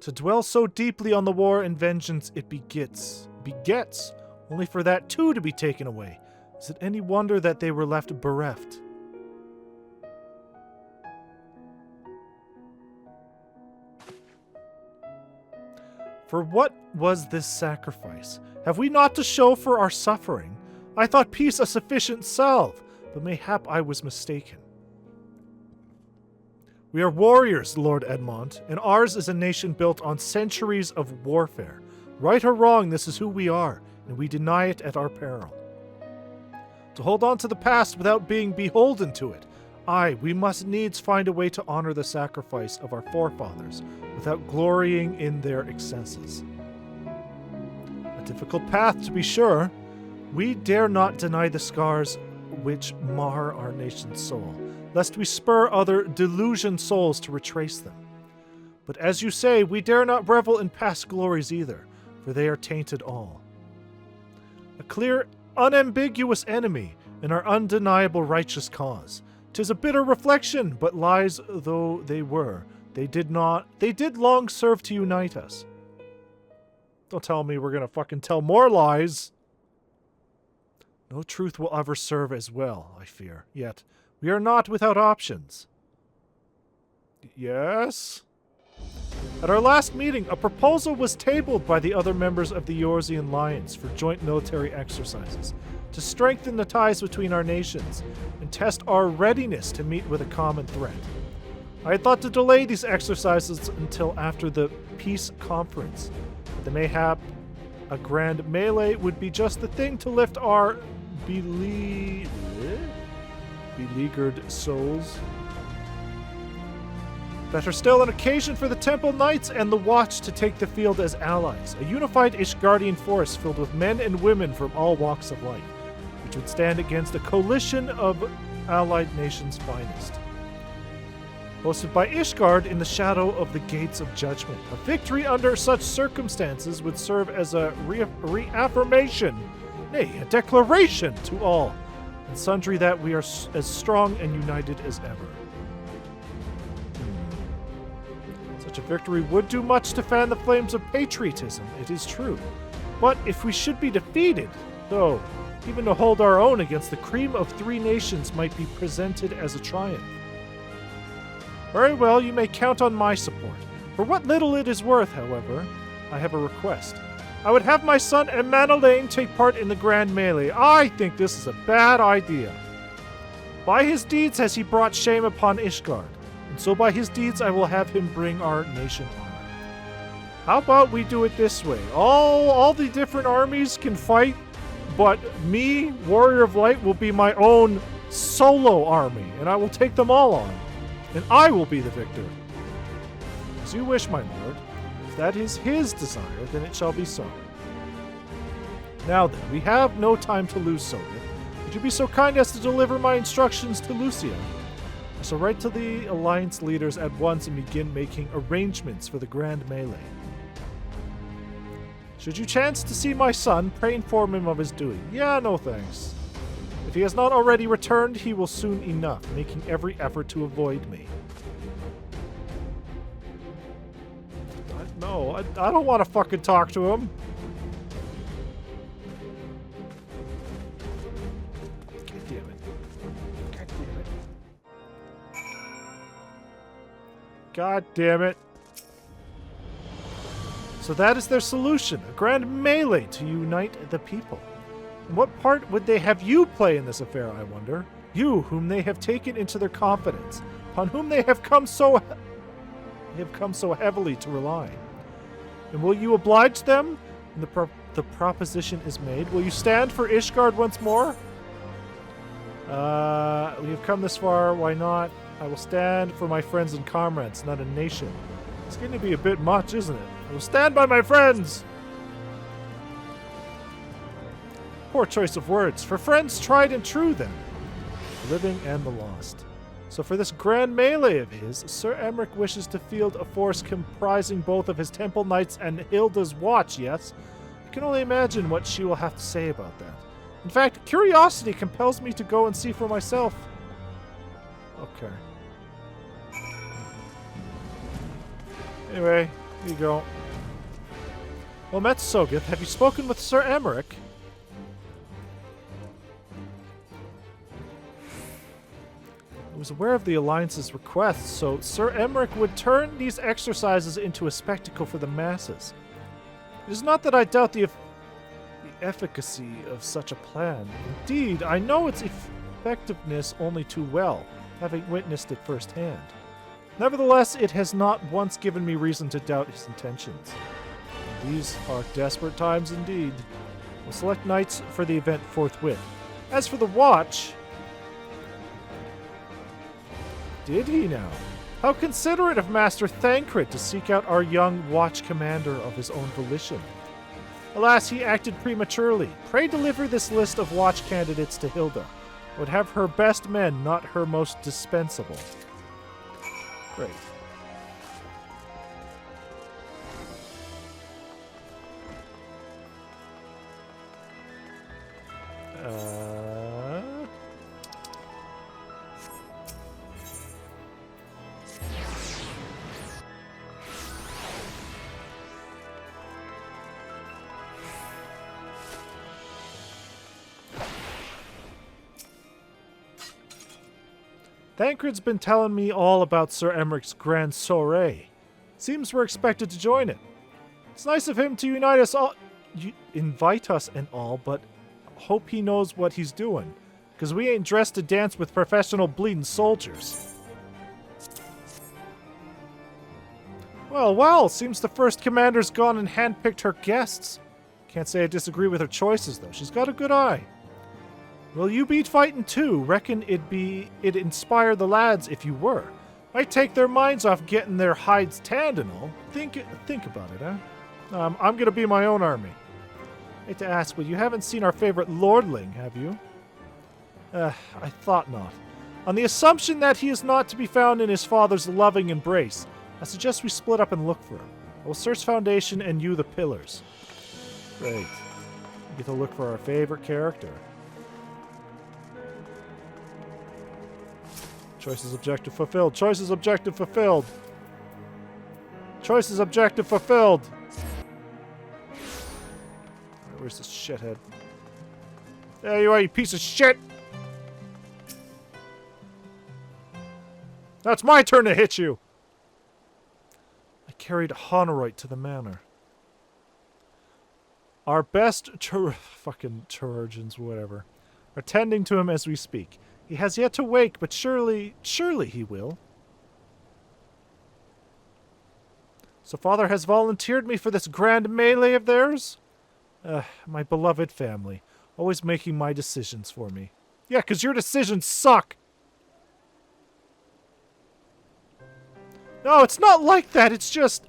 To dwell so deeply on the war and vengeance it begets, only for that too to be taken away. Is it any wonder that they were left bereft? For what was this sacrifice? Have we not to show for our suffering? I thought peace a sufficient salve, but mayhap I was mistaken. We are warriors, Lord Edmond, and ours is a nation built on centuries of warfare. Right or wrong, this is who we are, and we deny it at our peril. To hold on to the past without being beholden to it, we must needs find a way to honor the sacrifice of our forefathers, without glorying in their excesses. A difficult path, to be sure. We dare not deny the scars which mar our nation's soul, lest we spur other delusioned souls to retrace them. But as you say, we dare not revel in past glories either, for they are tainted all. A clear, unambiguous enemy in our undeniable righteous cause. 'Tis a bitter reflection, but lies though they were, they did long serve to unite us. Don't tell me we're gonna fucking tell more lies. No truth will ever serve as well, I fear. Yet, we are not without options. Yes? At our last meeting, a proposal was tabled by the other members of the Eorzean Alliance for joint military exercises, to strengthen the ties between our nations, and test our readiness to meet with a common threat. I had thought to delay these exercises until after the peace conference, but mayhap a grand melee would be just the thing to lift our beleaguered souls. Better still, an occasion for the Temple Knights and the Watch to take the field as allies, a unified Ishgardian force filled with men and women from all walks of life, which would stand against a coalition of allied nations' finest. Hosted by Ishgard in the shadow of the Gates of Judgment, a victory under such circumstances would serve as a reaffirmation, nay, a declaration to all, and sundry that we are as strong and united as ever. Such a victory would do much to fan the flames of patriotism, it is true. But if we should be defeated, though, Even to hold our own against the cream of 3 nations might be presented as a triumph. Very well, you may count on my support. For what little it is worth, however, I have a request. I would have my son Heavensward take part in the grand melee. I think this is a bad idea. By his deeds has he brought shame upon Ishgard, and so by his deeds I will have him bring our nation honor. How about we do it this way? All the different armies can fight, but me, Warrior of Light, will be my own solo army, and I will take them all on, and I will be the victor. As you wish, my lord. If that is his desire, then it shall be so. Now then, we have no time to lose, Soga. Would you be so kind as to deliver my instructions to Lucia? I shall write to the Alliance leaders at once and begin making arrangements for the grand melee. Should you chance to see my son, pray inform him of his doing. Yeah, no thanks. If he has not already returned, he will soon enough, making every effort to avoid me. No, I don't want to fucking talk to him. God damn it. God damn it. God damn it. So that is their solution, a grand melee to unite the people. And what part would they have you play in this affair, I wonder? You, whom they have taken into their confidence, upon whom they have come so heavily to rely. And will you oblige them when the proposition is made? Will you stand for Ishgard once more? We have come this far, why not? I will stand for my friends and comrades, not a nation. It's going to be a bit much, isn't it? I will stand by my friends! Poor choice of words. For friends tried and true, then. The living and the lost. So for this grand melee of his, Sir Emmerich wishes to field a force comprising both of his Temple Knights and Hilda's Watch, yes? I can only imagine what she will have to say about that. In fact, curiosity compels me to go and see for myself. Okay. Anyway, here you go. Well met, Sogeth. Have you spoken with Sir Emmerich? I was aware of the Alliance's requests, so Sir Emmerich would turn these exercises into a spectacle for the masses. It is not that I doubt the efficacy of such a plan. Indeed, I know its effectiveness only too well, having witnessed it firsthand. Nevertheless, it has not once given me reason to doubt his intentions. These are desperate times indeed. We'll select knights for the event forthwith. As for the watch... Did he now? How considerate of Master Thancred to seek out our young watch commander of his own volition. Alas, he acted prematurely. Pray deliver this list of watch candidates to Hilda. I would have her best men, not her most dispensable. Great. Thancred's been telling me all about Sir Emmerich's grand soiree. Seems we're expected to join it. It's nice of him to unite us all, invite us and all, but hope he knows what he's doing, because we ain't dressed to dance with professional bleeding soldiers. Well, seems the first commander's gone and handpicked her guests. Can't say I disagree with her choices, though. She's got a good eye. Will you be fighting too? Reckon it'd inspire the lads if you were. Might take their minds off getting their hides tanned and all. Think about it, huh? I'm gonna be my own army. Hate to ask, but you haven't seen our favorite lordling, have you? I thought not. On the assumption that he is not to be found in his father's loving embrace, I suggest we split up and look for him. I will search Foundation and you the pillars. Great. We get to look for our favorite character. Choices objective fulfilled. Choices objective fulfilled. Choices objective fulfilled. Alright, where's this shithead? There you are, you piece of shit! Now it's my turn to hit you! I carried Honorite to the manor. Our best fucking chirurgeons, whatever, are tending to him as we speak. He has yet to wake, but surely he will. So father has volunteered me for this grand melee of theirs? My beloved family, always making my decisions for me. Yeah, 'cause your decisions suck! No, it's not like that, it's just...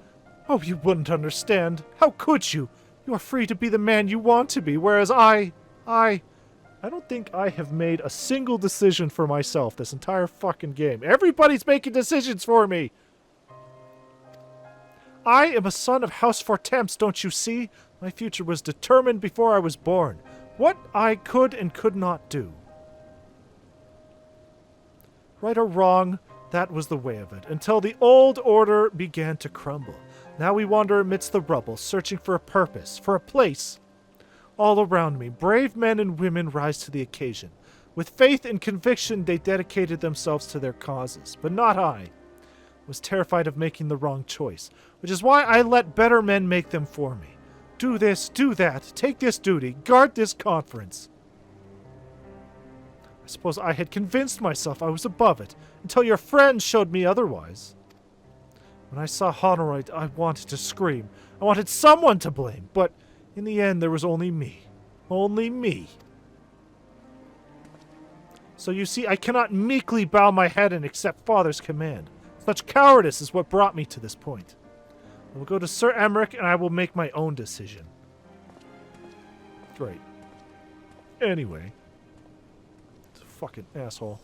Oh, you wouldn't understand. How could you? You are free to be the man you want to be, whereas I don't think I have made a single decision for myself this entire fucking game. Everybody's making decisions for me! I am a son of House Fortemps, don't you see? My future was determined before I was born. What I could and could not do. Right or wrong, that was the way of it, until the old order began to crumble. Now we wander amidst the rubble, searching for a purpose, for a place. All around me, brave men and women rise to the occasion. With faith and conviction, they dedicated themselves to their causes, but not I. Was terrified of making the wrong choice, which is why I let better men make them for me. Do this, do that, take this duty, guard this conference. I suppose I had convinced myself I was above it, until your friends showed me otherwise. When I saw Honorite, I wanted to scream. I wanted someone to blame, but in the end there was only me. Only me. So you see, I cannot meekly bow my head and accept Father's command. Such cowardice is what brought me to this point. I will go to Sir Emmerich and I will make my own decision. Great. Anyway. It's a fucking asshole.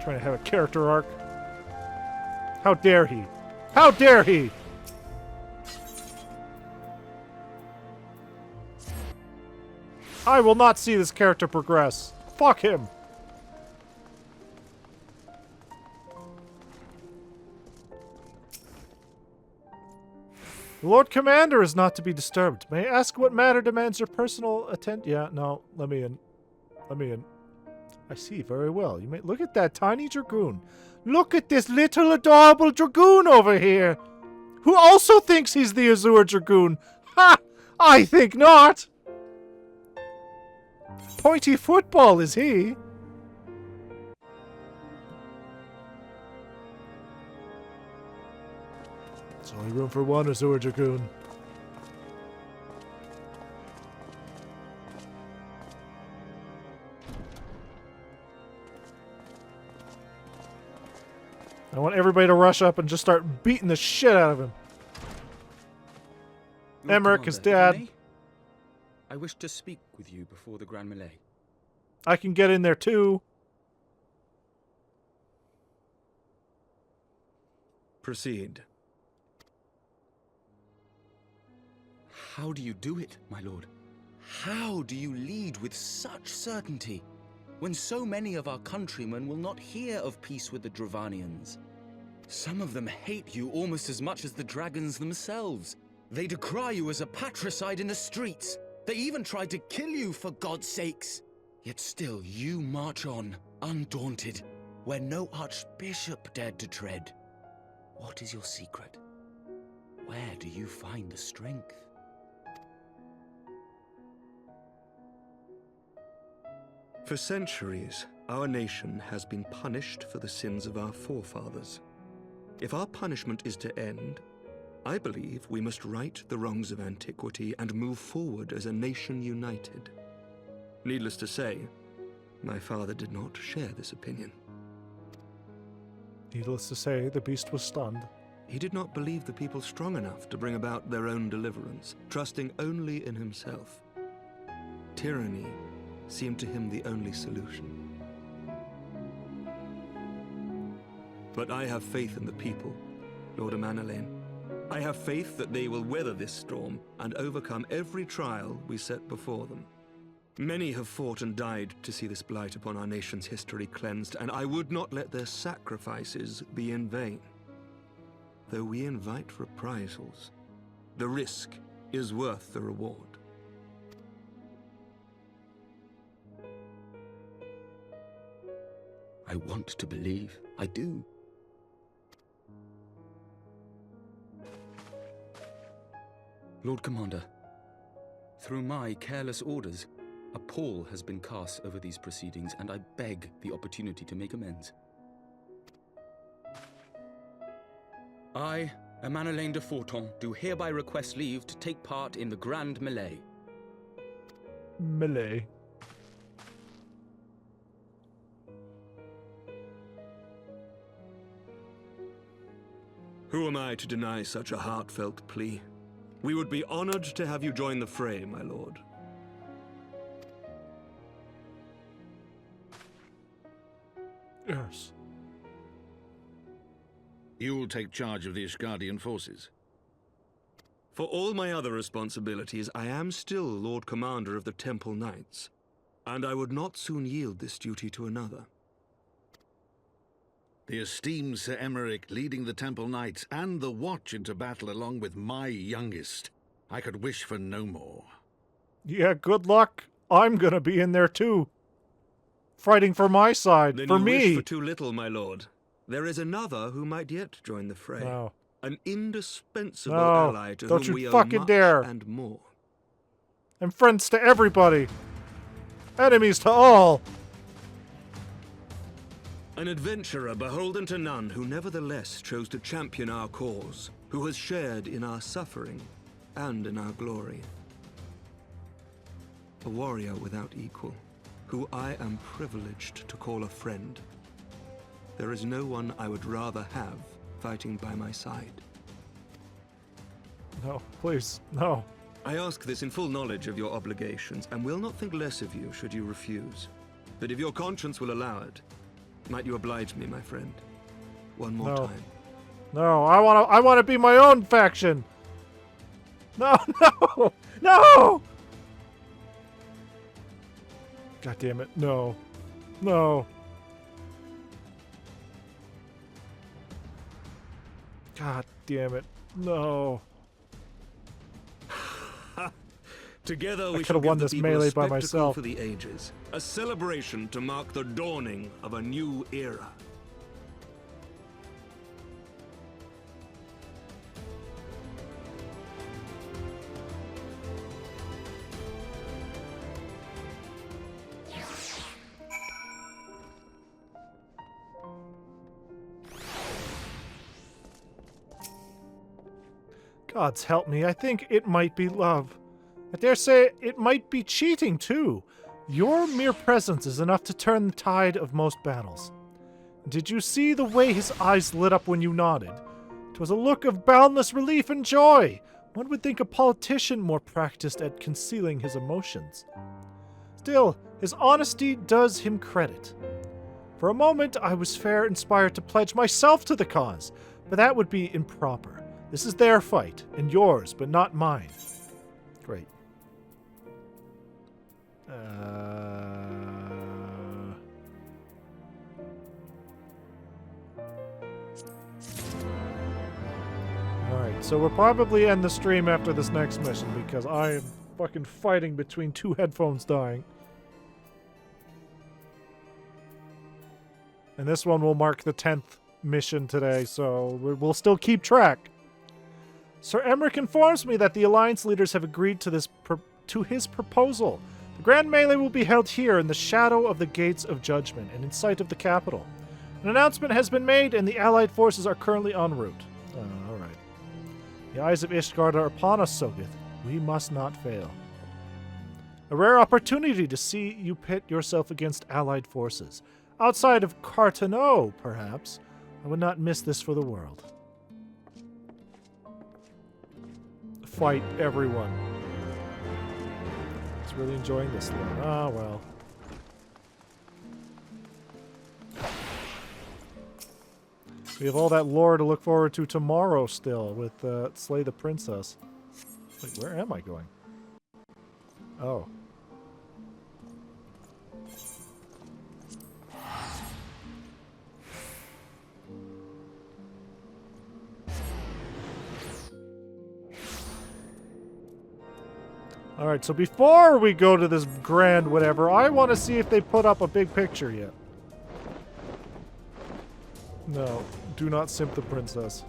Trying to have a character arc. How dare he? How dare he? I will not see this character progress. Fuck him. The Lord Commander is not to be disturbed. May I ask what matter demands your personal attention? Yeah, no, let me in. Let me in. I see, very well. You may look at that tiny dragoon. Look at this little adorable dragoon over here, who also thinks he's the Azure Dragoon. Ha! I think not. Pointy football is he. There's only room for one Azure Dragoon. I want everybody to rush up and just start beating the shit out of him. Lord Emmerich is Commander, if I dead. may, I wish to speak with you before the Grand Melee. I can get in there too. Proceed. How do you do it, my lord? How do you lead with such certainty, when so many of our countrymen will not hear of peace with the Dravanians? Some of them hate you almost as much as the dragons themselves. They decry you as a patricide in the streets. They even tried to kill you, for God's sakes. Yet still you march on, undaunted, where no archbishop dared to tread. What is your secret? Where do you find the strength? For centuries, our nation has been punished for the sins of our forefathers. If our punishment is to end, I believe we must right the wrongs of antiquity and move forward as a nation united. Needless to say, my father did not share this opinion. Needless to say, the beast was stunned. He did not believe the people strong enough to bring about their own deliverance, trusting only in himself. Tyranny seemed to him the only solution. But I have faith in the people, Lord Heavensward. I have faith that they will weather this storm and overcome every trial we set before them. Many have fought and died to see this blight upon our nation's history cleansed, and I would not let their sacrifices be in vain. Though we invite reprisals, the risk is worth the reward. I want to believe. I do. Lord Commander, through my careless orders, a pall has been cast over these proceedings, and I beg the opportunity to make amends. I, Heavensward de Forton, do hereby request leave to take part in the Grand Melee. Melee. Who am I to deny such a heartfelt plea? We would be honored to have you join the fray, my lord. Yes. You'll take charge of the Ishgardian forces. For all my other responsibilities, I am still Lord Commander of the Temple Knights, and I would not soon yield this duty to another. The esteemed Sir Emeric leading the Temple Knights and the Watch into battle along with my youngest. I could wish for no more. Yeah, good luck. I'm gonna be in there too. Fighting for my side, Then for you me. wish for too little, my lord. There is another who might yet join the fray. No. An indispensable No, ally to don't whom you we owe fucking much dare. and more. I'm friends to everybody. Enemies to all. An adventurer beholden to none, who nevertheless chose to champion our cause, who has shared in our suffering and in our glory. A warrior without equal, who I am privileged to call a friend. There is no one I would rather have fighting by my side. No, please, no. I ask this in full knowledge of your obligations, and will not think less of you should you refuse. But if your conscience will allow it, might you oblige me, my friend? One more time. No, I wanna be my own faction. No, no, no! God damn it, no. No. God damn it, no. Together I we could shall have won give this the people melee a by spectacle myself. for the ages, a celebration to mark the dawning of a new era. Gods help me, I think it might be love. I dare say it might be cheating, too. Your mere presence is enough to turn the tide of most battles. Did you see the way his eyes lit up when you nodded? 'Twas a look of boundless relief and joy. One would think a politician more practiced at concealing his emotions. Still, his honesty does him credit. For a moment, I was fair inspired to pledge myself to the cause, but that would be improper. This is their fight, and yours, but not mine. Great. Alright, so we'll probably end the stream after this next mission, because I am fucking fighting between two headphones dying. And this one will mark the 10th mission today, so we'll still keep track. Sir Emeric informs me that the Alliance leaders have agreed to his proposal. The Grand Melee will be held here in the shadow of the Gates of Judgment and in sight of the capital. An announcement has been made and the Allied forces are currently en route. Alright. The eyes of Ishgard are upon us, Sogeth. We must not fail. A rare opportunity to see you pit yourself against Allied forces. Outside of Carteneau, perhaps. I would not miss this for the world. Fight everyone. It's really enjoying this though. Ah, well. We have all that lore to look forward to tomorrow still with Slay the Princess. Wait, where am I going? Oh. Alright, so before we go to this grand whatever, I want to see if they put up a big picture yet. No, do not simp the princess.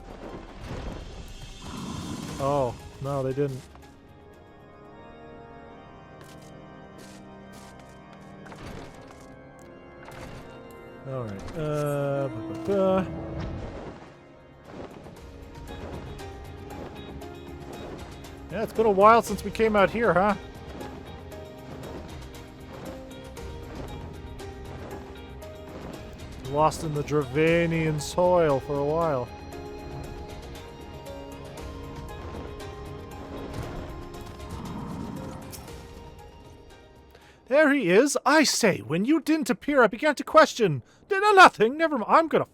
Oh, no, they didn't. Alright, yeah, it's been a while since we came out here, huh? Lost in the Dravanian soil for a while. There he is. I say, when you didn't appear, I began to question. Nothing. Never mind. I'm gonna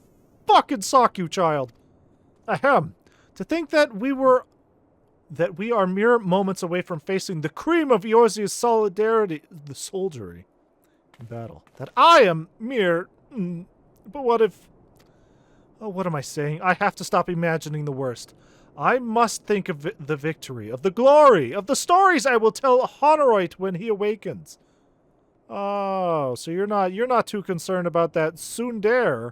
fucking sock you, child. Ahem. To think that we are mere moments away from facing the cream of Eorzea's solidarity, the soldiery, in battle. That I am mere. But what if... Oh, what am I saying? I have to stop imagining the worst. I must think of the victory, of the glory, of the stories I will tell Honoroid when he awakens. Oh, so you're not too concerned about that tsundere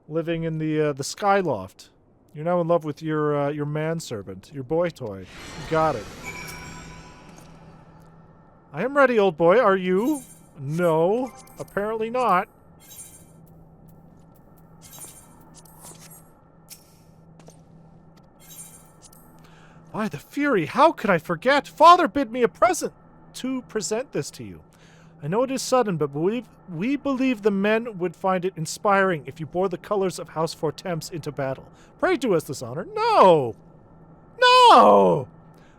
living in the skyloft. You're now in love with your manservant, your boy toy. Got it. I am ready, old boy. Are you? No, apparently not. By the Fury, how could I forget? Father bid me a present to present this to you. I know it is sudden, but we believe the men would find it inspiring if you bore the colors of House Fortemps into battle. Pray do us this honor. No! No!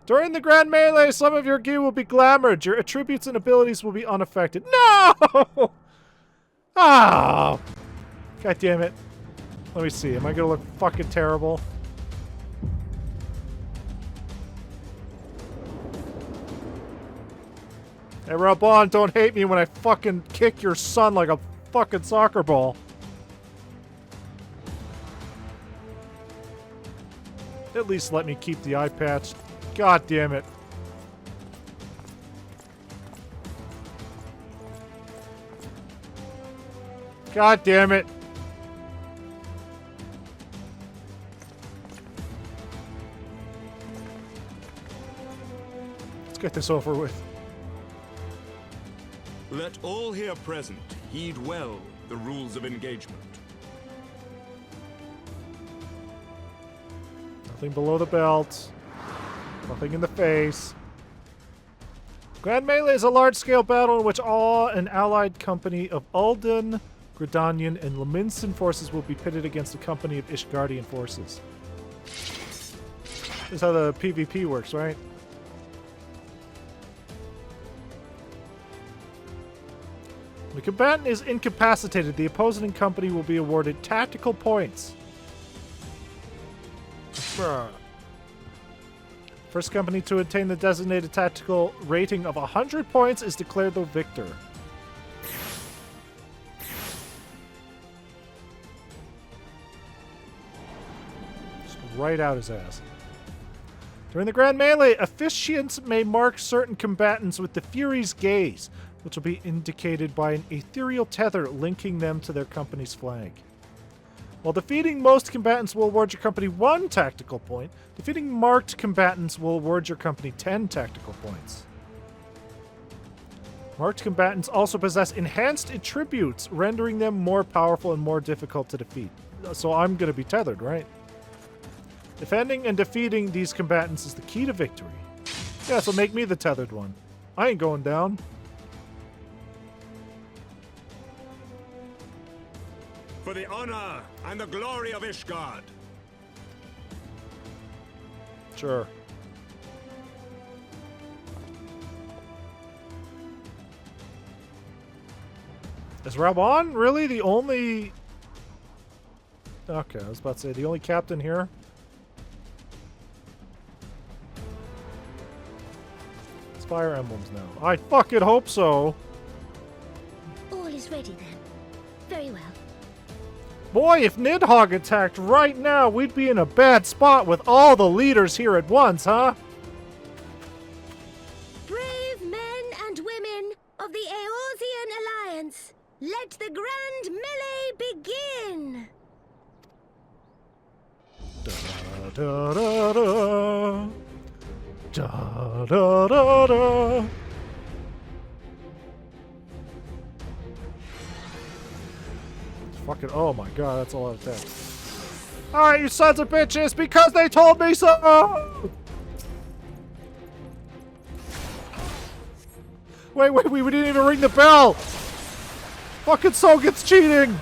During the grand melee, some of your gear will be glamored. Your attributes and abilities will be unaffected. No! Oh! God damn it. Let me see. Am I gonna look fucking terrible? Hey, Rabon, don't hate me when I fucking kick your son like a fucking soccer ball. At least let me keep the eye patch. God damn it. God damn it. Let's get this over with. Let all here present heed well the rules of engagement. Nothing below the belt. Nothing in the face. Grand Melee is a large-scale battle in which all an allied company of Uldan, Gridanian, and Leminson forces will be pitted against a company of Ishgardian forces. This is how the PvP works, right? The combatant is incapacitated. The opposing company will be awarded tactical points. First company to attain the designated tactical rating of 100 points is declared the victor. Just right out his ass. During the Grand Melee, officiants may mark certain combatants with the Fury's gaze, which will be indicated by an ethereal tether linking them to their company's flag. While defeating most combatants will award your company 1 tactical point, defeating marked combatants will award your company 10 tactical points. Marked combatants also possess enhanced attributes, rendering them more powerful and more difficult to defeat. So I'm going to be tethered, right? Defending and defeating these combatants is the key to victory. Yeah, so make me the tethered one. I ain't going down. For the honor and the glory of Ishgard. Sure. Is Rabon really the only... Okay, I was about to say, the only captain here? It's Fire Emblems now. I fucking hope so. All is ready then. Very well. Boy, if Nidhogg attacked right now, we'd be in a bad spot with all the leaders here at once, huh? Brave men and women of the Eorzean Alliance, Let the grand melee begin! Da da da da. Da da da da. Fucking, oh my god, that's a lot of text. Alright, you sons of bitches, because they told me so! Wait, we didn't even ring the bell! Fucking Soget's cheating!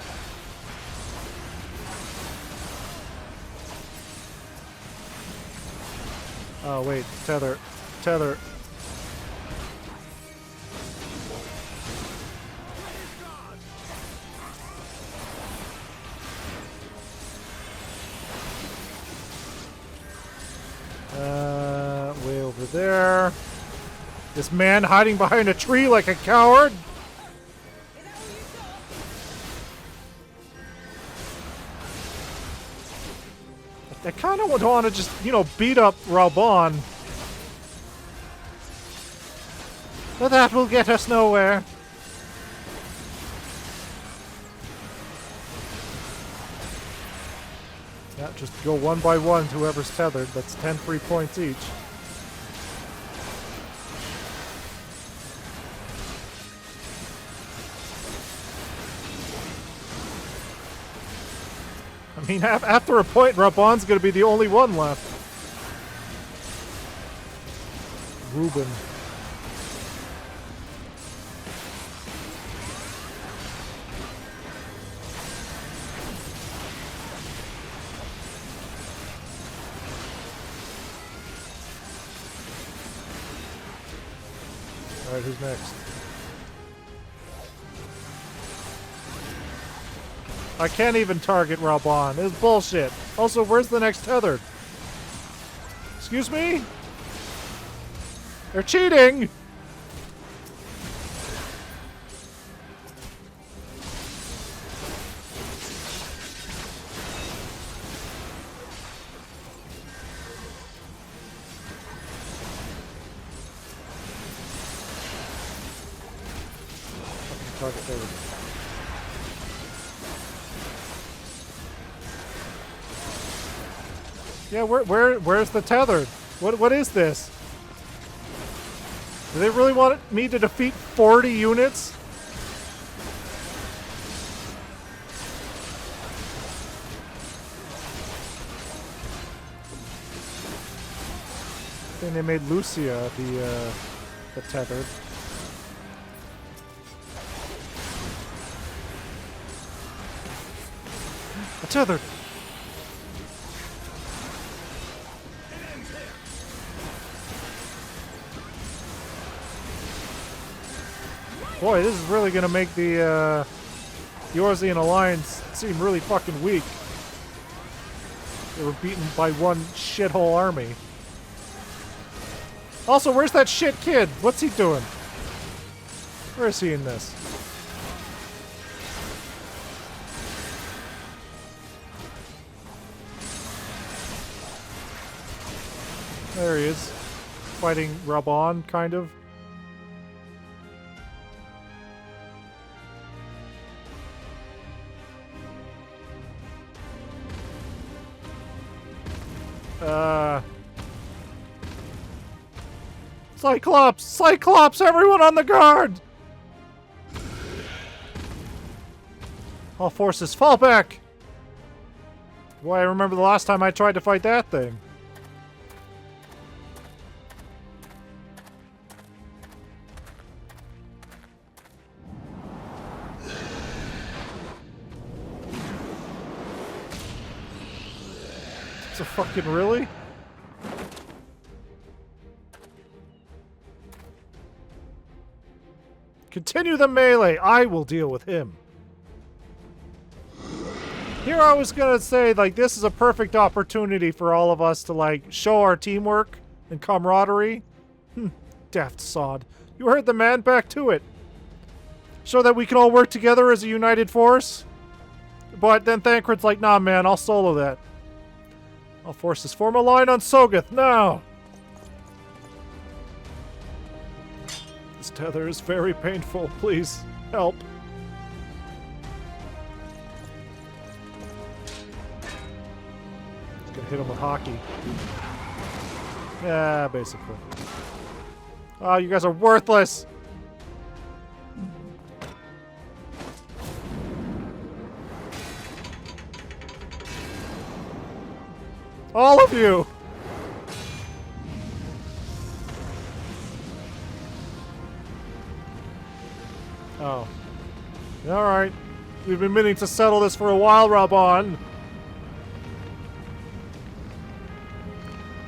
Oh wait, tether. Way over there. This man hiding behind a tree like a coward. I kind of want to just, beat up Raubon. But that will get us nowhere. Yeah, just go one by one to whoever's tethered. That's 10 free points each. I mean, after a point, Raubon's going to be the only one left. Ruben. Alright, who's next? I can't even target Raubon. This is bullshit. Also, where's the next tethered? Excuse me? They're cheating! Target there. Yeah, where's the tethered? What is this? Do they really want me to defeat 40 units? I think they made Lucia the tethered. A tethered. Boy, this is really gonna make the Eorzean Alliance seem really fucking weak. They were beaten by one shithole army. Also, where's that shit kid? What's he doing? Where is he in this? There he is. Fighting Raubon, kind of. Cyclops! Cyclops! Everyone on the guard! All forces, fall back! Boy, I remember the last time I tried to fight that thing. It's a fucking really? Continue the melee. I will deal with him. Here I was gonna say, like, this is a perfect opportunity for all of us to, like, show our teamwork and camaraderie. Daft sod. You heard the man, back to it. So that we can all work together as a united force. But then Thancred's like, nah man, I'll solo that. All forces form a line on Sogeth, now! This tether is very painful, please, help. hit him with hockey. Yeah, basically. Oh, you guys are worthless! All of you! Oh. Alright. We've been meaning to settle this for a while, Rabon.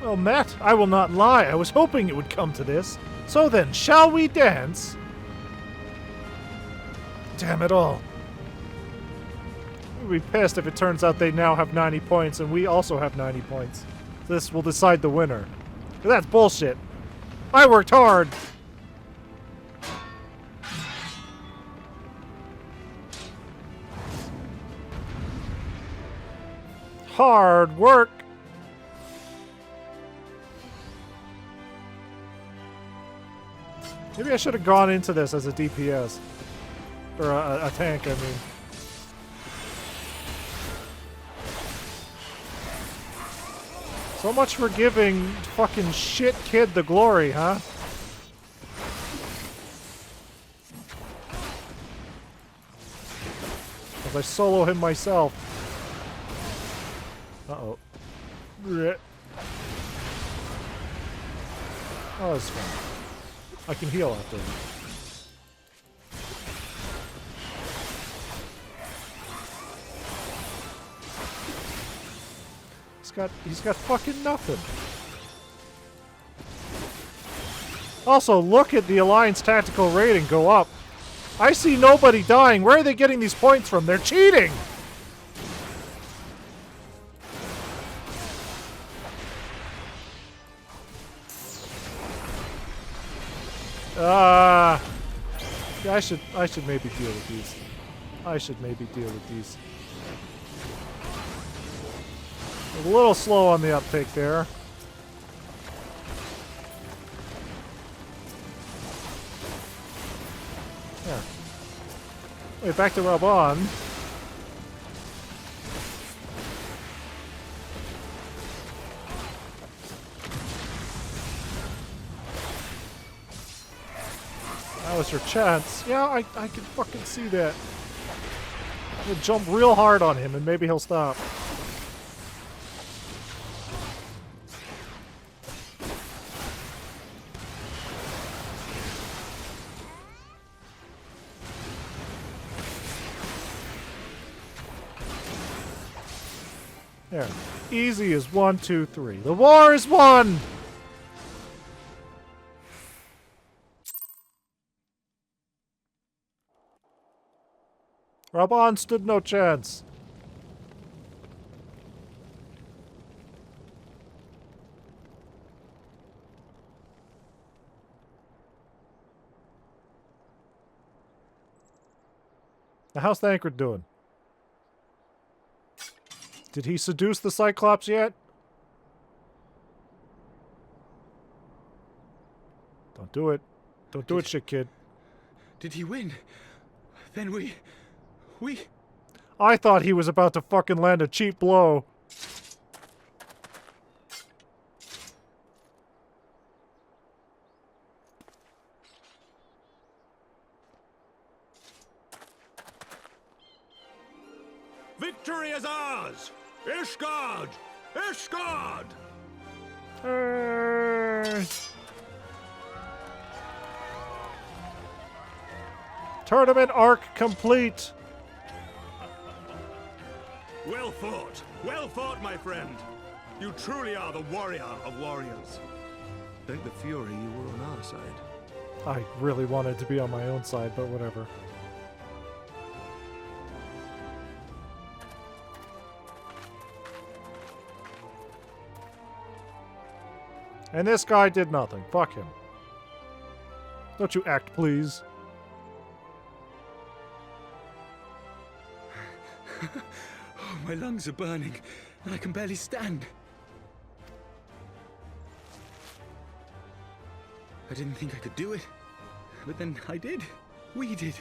Well, Matt, I will not lie. I was hoping it would come to this. So then, shall we dance? Damn it all. We'll be pissed if it turns out they now have 90 points and we also have 90 points. This will decide the winner. That's bullshit. I worked hard. Hard work. Maybe I should have gone into this as a DPS. Or a tank, I mean. So much for giving fucking shit kid the glory, huh? As I solo him myself. Uh-oh. Oh, that's fine. I can heal after him. He's got fucking nothing. Also, look at the Alliance tactical rating go up. I see nobody dying. Where are they getting these points from? They're cheating! Yeah, I should maybe deal with these. I should maybe deal with these. A little slow on the uptake there. Yeah. Wait, back to Rabon. That was your chance. Yeah, I can fucking see that. I'm gonna jump real hard on him and maybe he'll stop. There. Easy as 1, 2, 3. The war is won! Rabon stood no chance. Now, how's Thancred doing? Did he seduce the Cyclops yet? Don't do it. Don't do it, shit kid. Did he win? Then we... I thought he was about to fucking land a cheap blow. Victory is ours! Ishgard! Ishgard! Tournament arc complete. Well fought, my friend. You truly are the warrior of warriors. Thank the Fury you were on our side. I really wanted to be on my own side, but whatever. And this guy did nothing. Fuck him. Don't you act, please. Oh, my lungs are burning, and I can barely stand. I didn't think I could do it, but then I did. We did.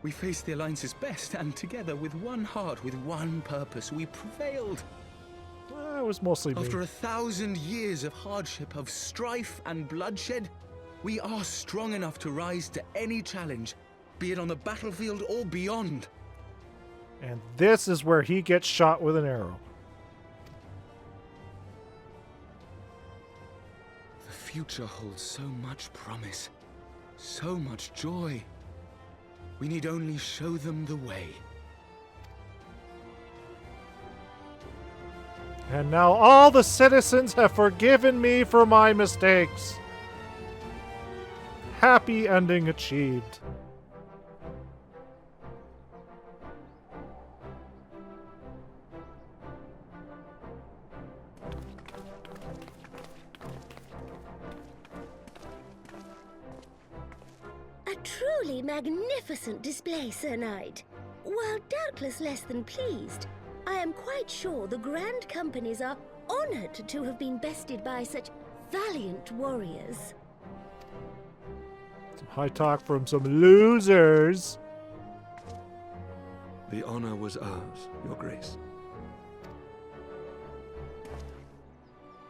We faced the Alliance's best, and together, with one heart, with one purpose, we prevailed. It was mostly me. After 1,000 years of hardship, of strife and bloodshed, we are strong enough to rise to any challenge, be it on the battlefield or beyond. And this is where he gets shot with an arrow. The future holds so much promise, so much joy. We need only show them the way. And now all the citizens have forgiven me for my mistakes. Happy ending achieved. A truly magnificent display, Sir Knight. While doubtless less than pleased, I am quite sure the Grand Companies are honored to have been bested by such valiant warriors. Some high talk from some losers. The honor was ours, Your Grace.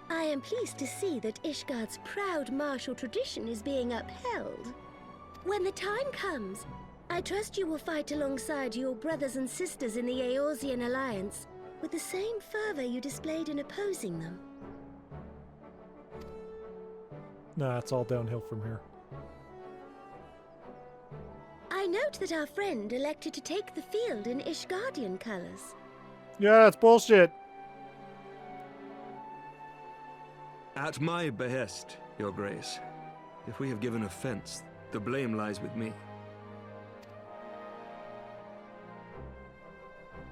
I am pleased to see that Ishgard's proud martial tradition is being upheld. When the time comes, I trust you will fight alongside your brothers and sisters in the Eorzean Alliance with the same fervor you displayed in opposing them. Nah, it's all downhill from here. I note that our friend elected to take the field in Ishgardian colors. Yeah, it's bullshit. At my behest, Your Grace. If we have given offense, the blame lies with me.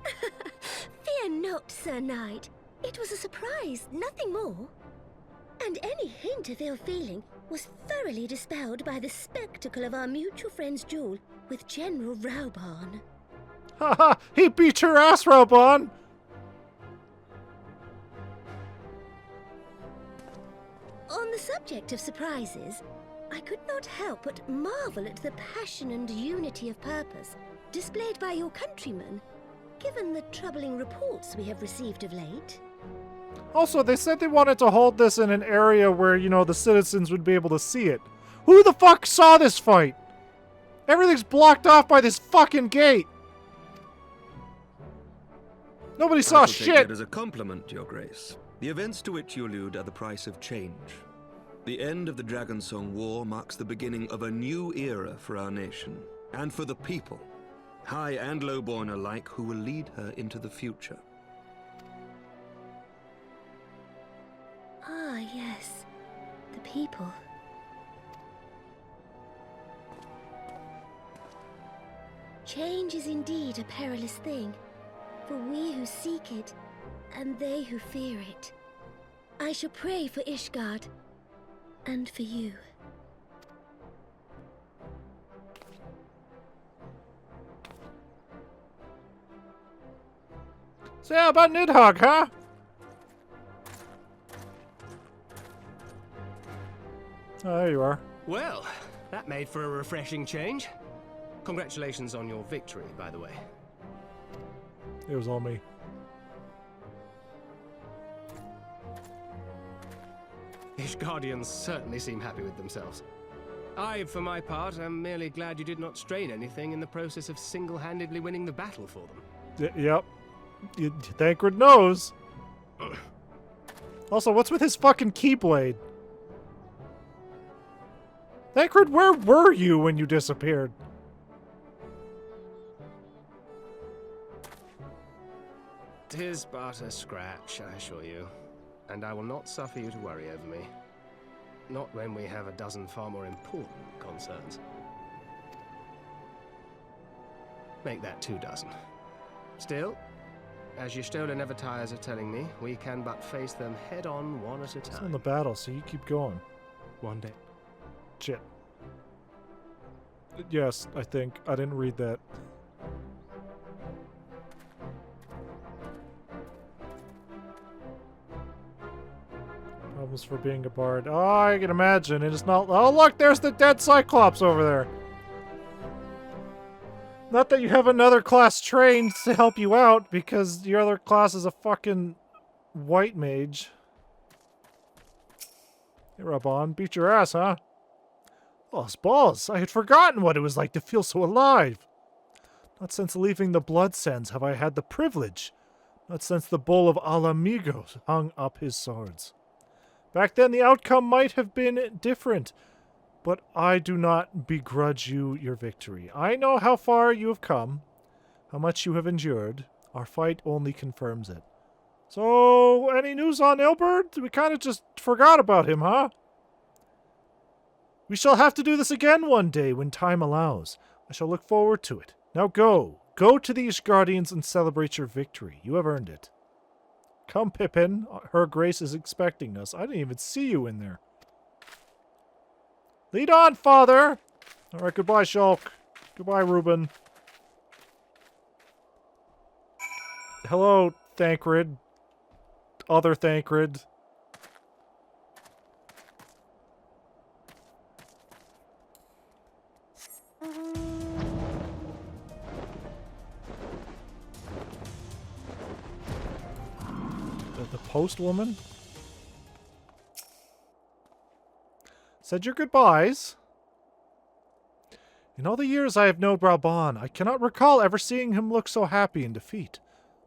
Fear not, Sir Knight. It was a surprise, nothing more. And any hint of ill feeling was thoroughly dispelled by the spectacle of our mutual friend's duel with General Rauban. Haha, he beat your ass, Rauban! On the subject of surprises, I could not help but marvel at the passion and unity of purpose displayed by your countrymen, given the troubling reports we have received of late. Also, they said they wanted to hold this in an area where, you know, the citizens would be able to see it. Who the fuck saw this fight? Everything's blocked off by this fucking gate. Nobody saw shit. Take that as a compliment, Your Grace. The events to which you allude are the price of change. The end of the Dragonsong War marks the beginning of a new era for our nation, and for the people, high and lowborn alike, who will lead her into the future. Ah, yes. The people. Change is indeed a perilous thing, for we who seek it, and they who fear it. I shall pray for Ishgard, and for you. So yeah, about Nidhogg, huh? Oh, there you are. Well, that made for a refreshing change. Congratulations on your victory, by the way. It was all me. Ishgardians certainly seem happy with themselves. I, for my part, am merely glad you did not strain anything in the process of single-handedly winning the battle for them. Yep. Thancred knows. Also, what's with his fucking keyblade? Thancred, where were you when you disappeared? "'Tis but a scratch, I assure you, and I will not suffer you to worry over me. Not when we have a dozen far more important concerns. Make that 2 dozen. Still, as Y'shtola never tires of telling me, we can but face them head-on one at a It's time. on the battle, so you keep going. One day. Shit. Yes, I think. I didn't read that. Problems for being a bard. Oh, I can imagine. It is not... Oh, look! There's the dead Cyclops over there! Not that you have another class trained to help you out, because your other class is a fucking white mage. Hey, Rabon, beat your ass, huh? Lost balls. I had forgotten what it was like to feel so alive. Not since leaving the Blood Sands have I had the privilege. Not since the Bull of Alamigos hung up his swords. Back then, the outcome might have been different, but I do not begrudge you your victory. I know how far you have come, how much you have endured. Our fight only confirms it. So, any news on Ilberd? We kind of just forgot about him, huh? We shall have to do this again one day when time allows. I shall look forward to it. Now go. Go to the Ishgardians and celebrate your victory. You have earned it. Come, Pippin. Her Grace is expecting us. I didn't even see you in there. Lead on, Father! Alright, goodbye, Shulk. Goodbye, Reuben. Hello, Thancred. Other Thancred. The postwoman? Said your goodbyes. In all the years I have known Brabant, I cannot recall ever seeing him look so happy in defeat.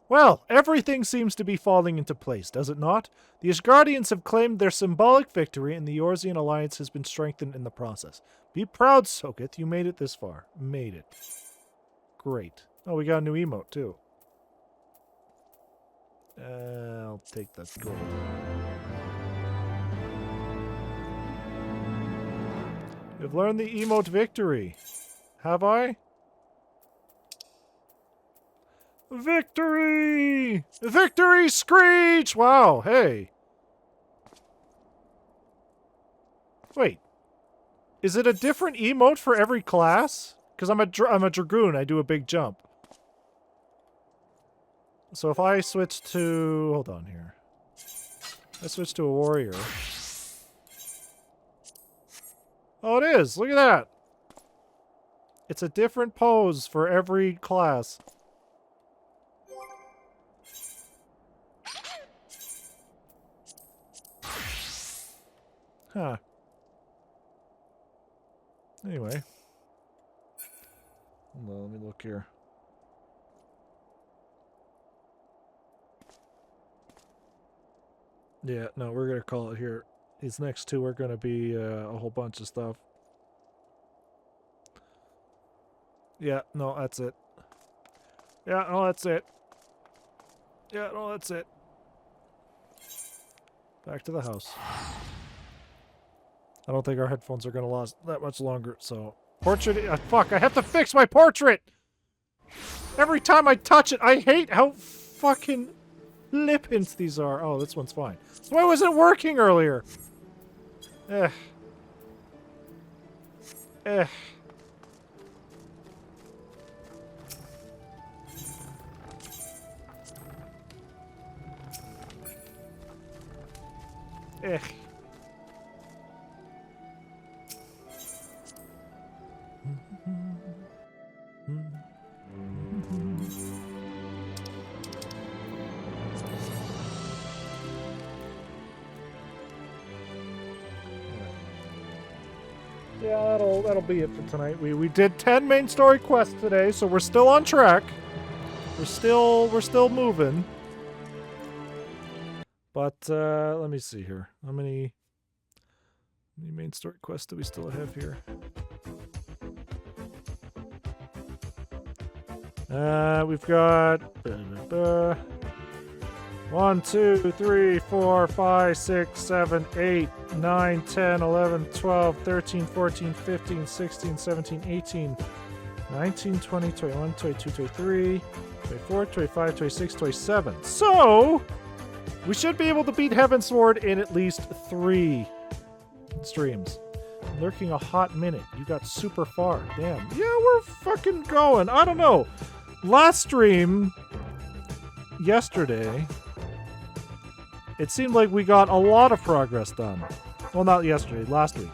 Well, everything seems to be falling into place, does it not? The Ishgardians have claimed their symbolic victory, and the Eorzean alliance has been strengthened in the process. Be proud, Sogeth. You made it this far. Made it. Great. Oh, we got a new emote, too. I'll take that gold. You've learned the emote victory. Have I? Victory! Victory Screech! Wow, hey. Wait. Is it a different emote for every class? Because I'm a Dragoon, I do a big jump. So if I switch to... Hold on here. I switch to a warrior. Oh, it is! Look at that! It's a different pose for every class. Huh. Anyway. Well, let me look here. Yeah, no, we're going to call it here. These next two are going to be a whole bunch of stuff. Yeah, no, that's it. Yeah, no, that's it. Yeah, no, that's it. Back to the house. I don't think our headphones are going to last that much longer, so... Portrait... fuck, I have to fix my portrait! Every time I touch it, I hate how fucking lip hints these are. Oh, this one's fine. Why wasn't it working earlier? Eh. Eh. Eh. Yeah, that'll be it for tonight. We did 10 main story quests today, so we're still on track. We're still moving. But let me see here. How many main story quests do we still have here? We've got 1, 2, 3, 4, 5, 6, 7, 8, 9, 10, 11, 12, 13, 14, 15, 16, 17, 18, 19, 20, 21, 22, 23, 24, 25, 26, 27. So, we should be able to beat Heavensward in at least 3 streams. Lurking a hot minute. You got super far. Damn. Yeah, we're fucking going. I don't know. Last stream, yesterday, it seemed like we got a lot of progress done. Well, not yesterday, last week.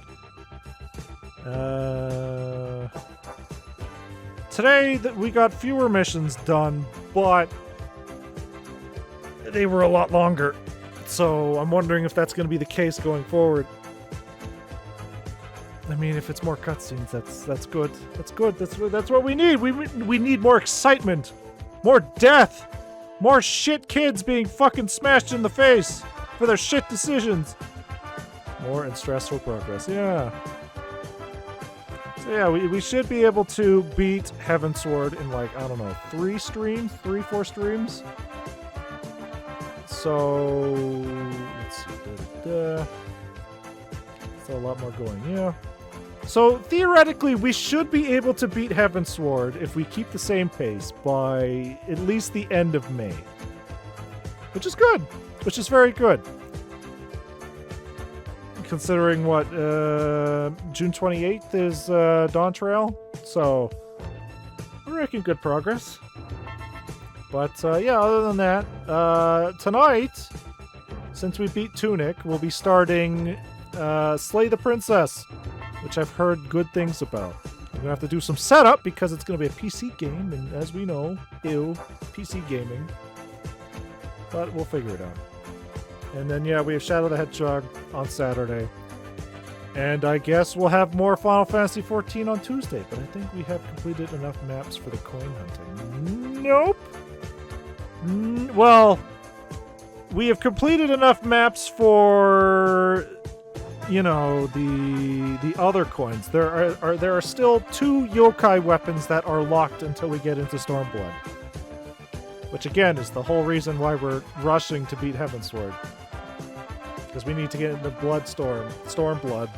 Today, we got fewer missions done, but they were a lot longer. So I'm wondering if that's going to be the case going forward. I mean, if it's more cutscenes, that's good. That's good. That's what we need. We need more excitement, more death, more shit kids being fucking smashed in the face for their shit decisions. More and stressful progress. Yeah. So yeah, we should be able to beat Heavensward in like, I don't know, 4 streams. So let's see. So a lot more going. Yeah. So, theoretically, we should be able to beat Heavensward if we keep the same pace by at least the end of May. Which is good. Which is very good. Considering what, June 28th is Dawn Trail. So, I reckon good progress. But, yeah, other than that, tonight, since we beat Tunic, we'll be starting Slay the Princess, which I've heard good things about. I'm going to have to do some setup because it's going to be a PC game, and as we know, PC gaming. But we'll figure it out. And then, yeah, we have Shadow the Hedgehog on Saturday. And I guess we'll have more Final Fantasy XIV on Tuesday, but I think we have completed enough maps for the coin hunting. Nope! Well, we have completed enough maps for, you know, the other coins. There are still 2 yokai weapons that are locked until we get into Stormblood. Which again is the whole reason why we're rushing to beat Heavensward. Because we need to get into Stormblood.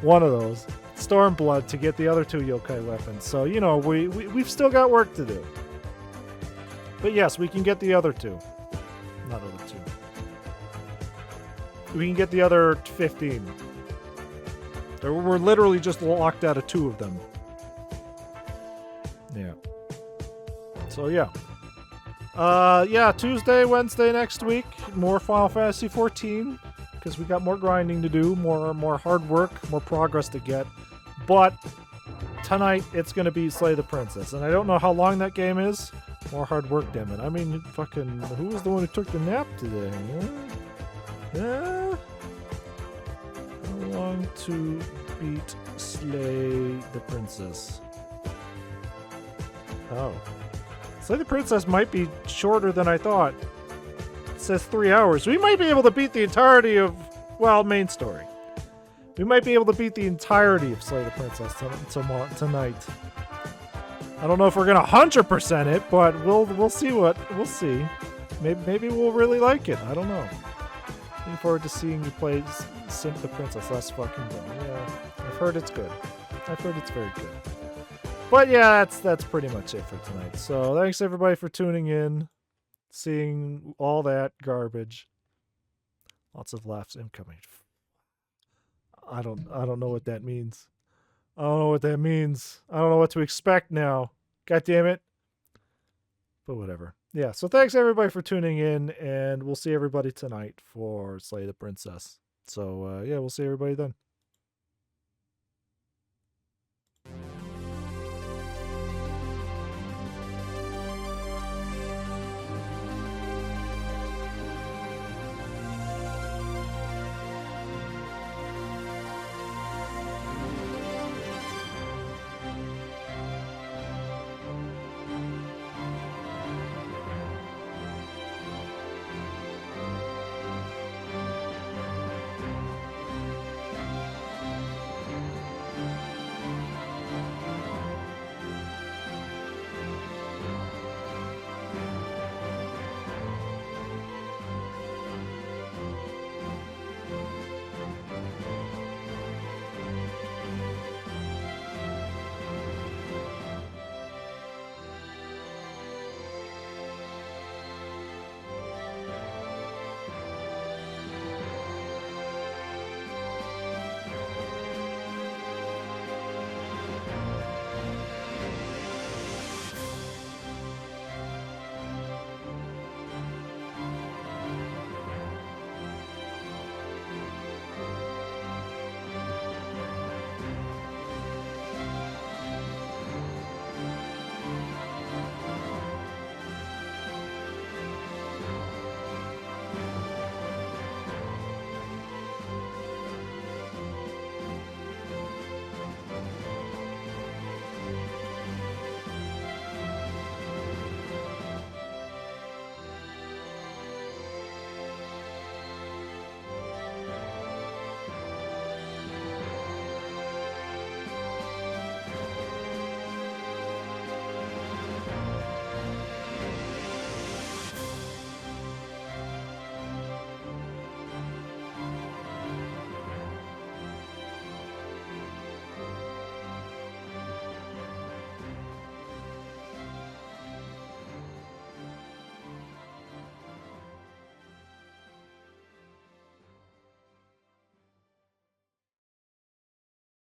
One of those. Stormblood to get the other 2 yokai weapons. So, you know, we've still got work to do. But yes, we can get the other 2. Not other 2. We can get the other 15. We're literally just locked out of 2 of them. Yeah. So yeah. Yeah, Tuesday, Wednesday next week, more Final Fantasy XIV, because we got more grinding to do, more hard work, more progress to get. But tonight, it's going to be Slay the Princess, and I don't know how long that game is. More hard work, damn it. I mean, fucking, who was the one who took the nap today? Yeah? How long to beat Slay the Princess? Oh. Slay the Princess might be shorter than I thought. It says 3 hours. We might be able to beat the entirety of, well, main story. We might be able to beat the entirety of Slay the Princess tonight. I don't know if we're gonna 100% it, but we'll see we'll see. Maybe we'll really like it. I don't know. Looking forward to seeing you play Simp the Princess. Let's fucking go. Yeah, I've heard it's good. I've heard it's very good. But yeah, that's pretty much it for tonight. So thanks everybody for tuning in, seeing all that garbage. Lots of laughs incoming. I don't know what that means. I don't know what that means. I don't know what to expect now. God damn it. But whatever. Yeah, so thanks everybody for tuning in, and we'll see everybody tonight for Slay the Princess. So yeah, we'll see everybody then.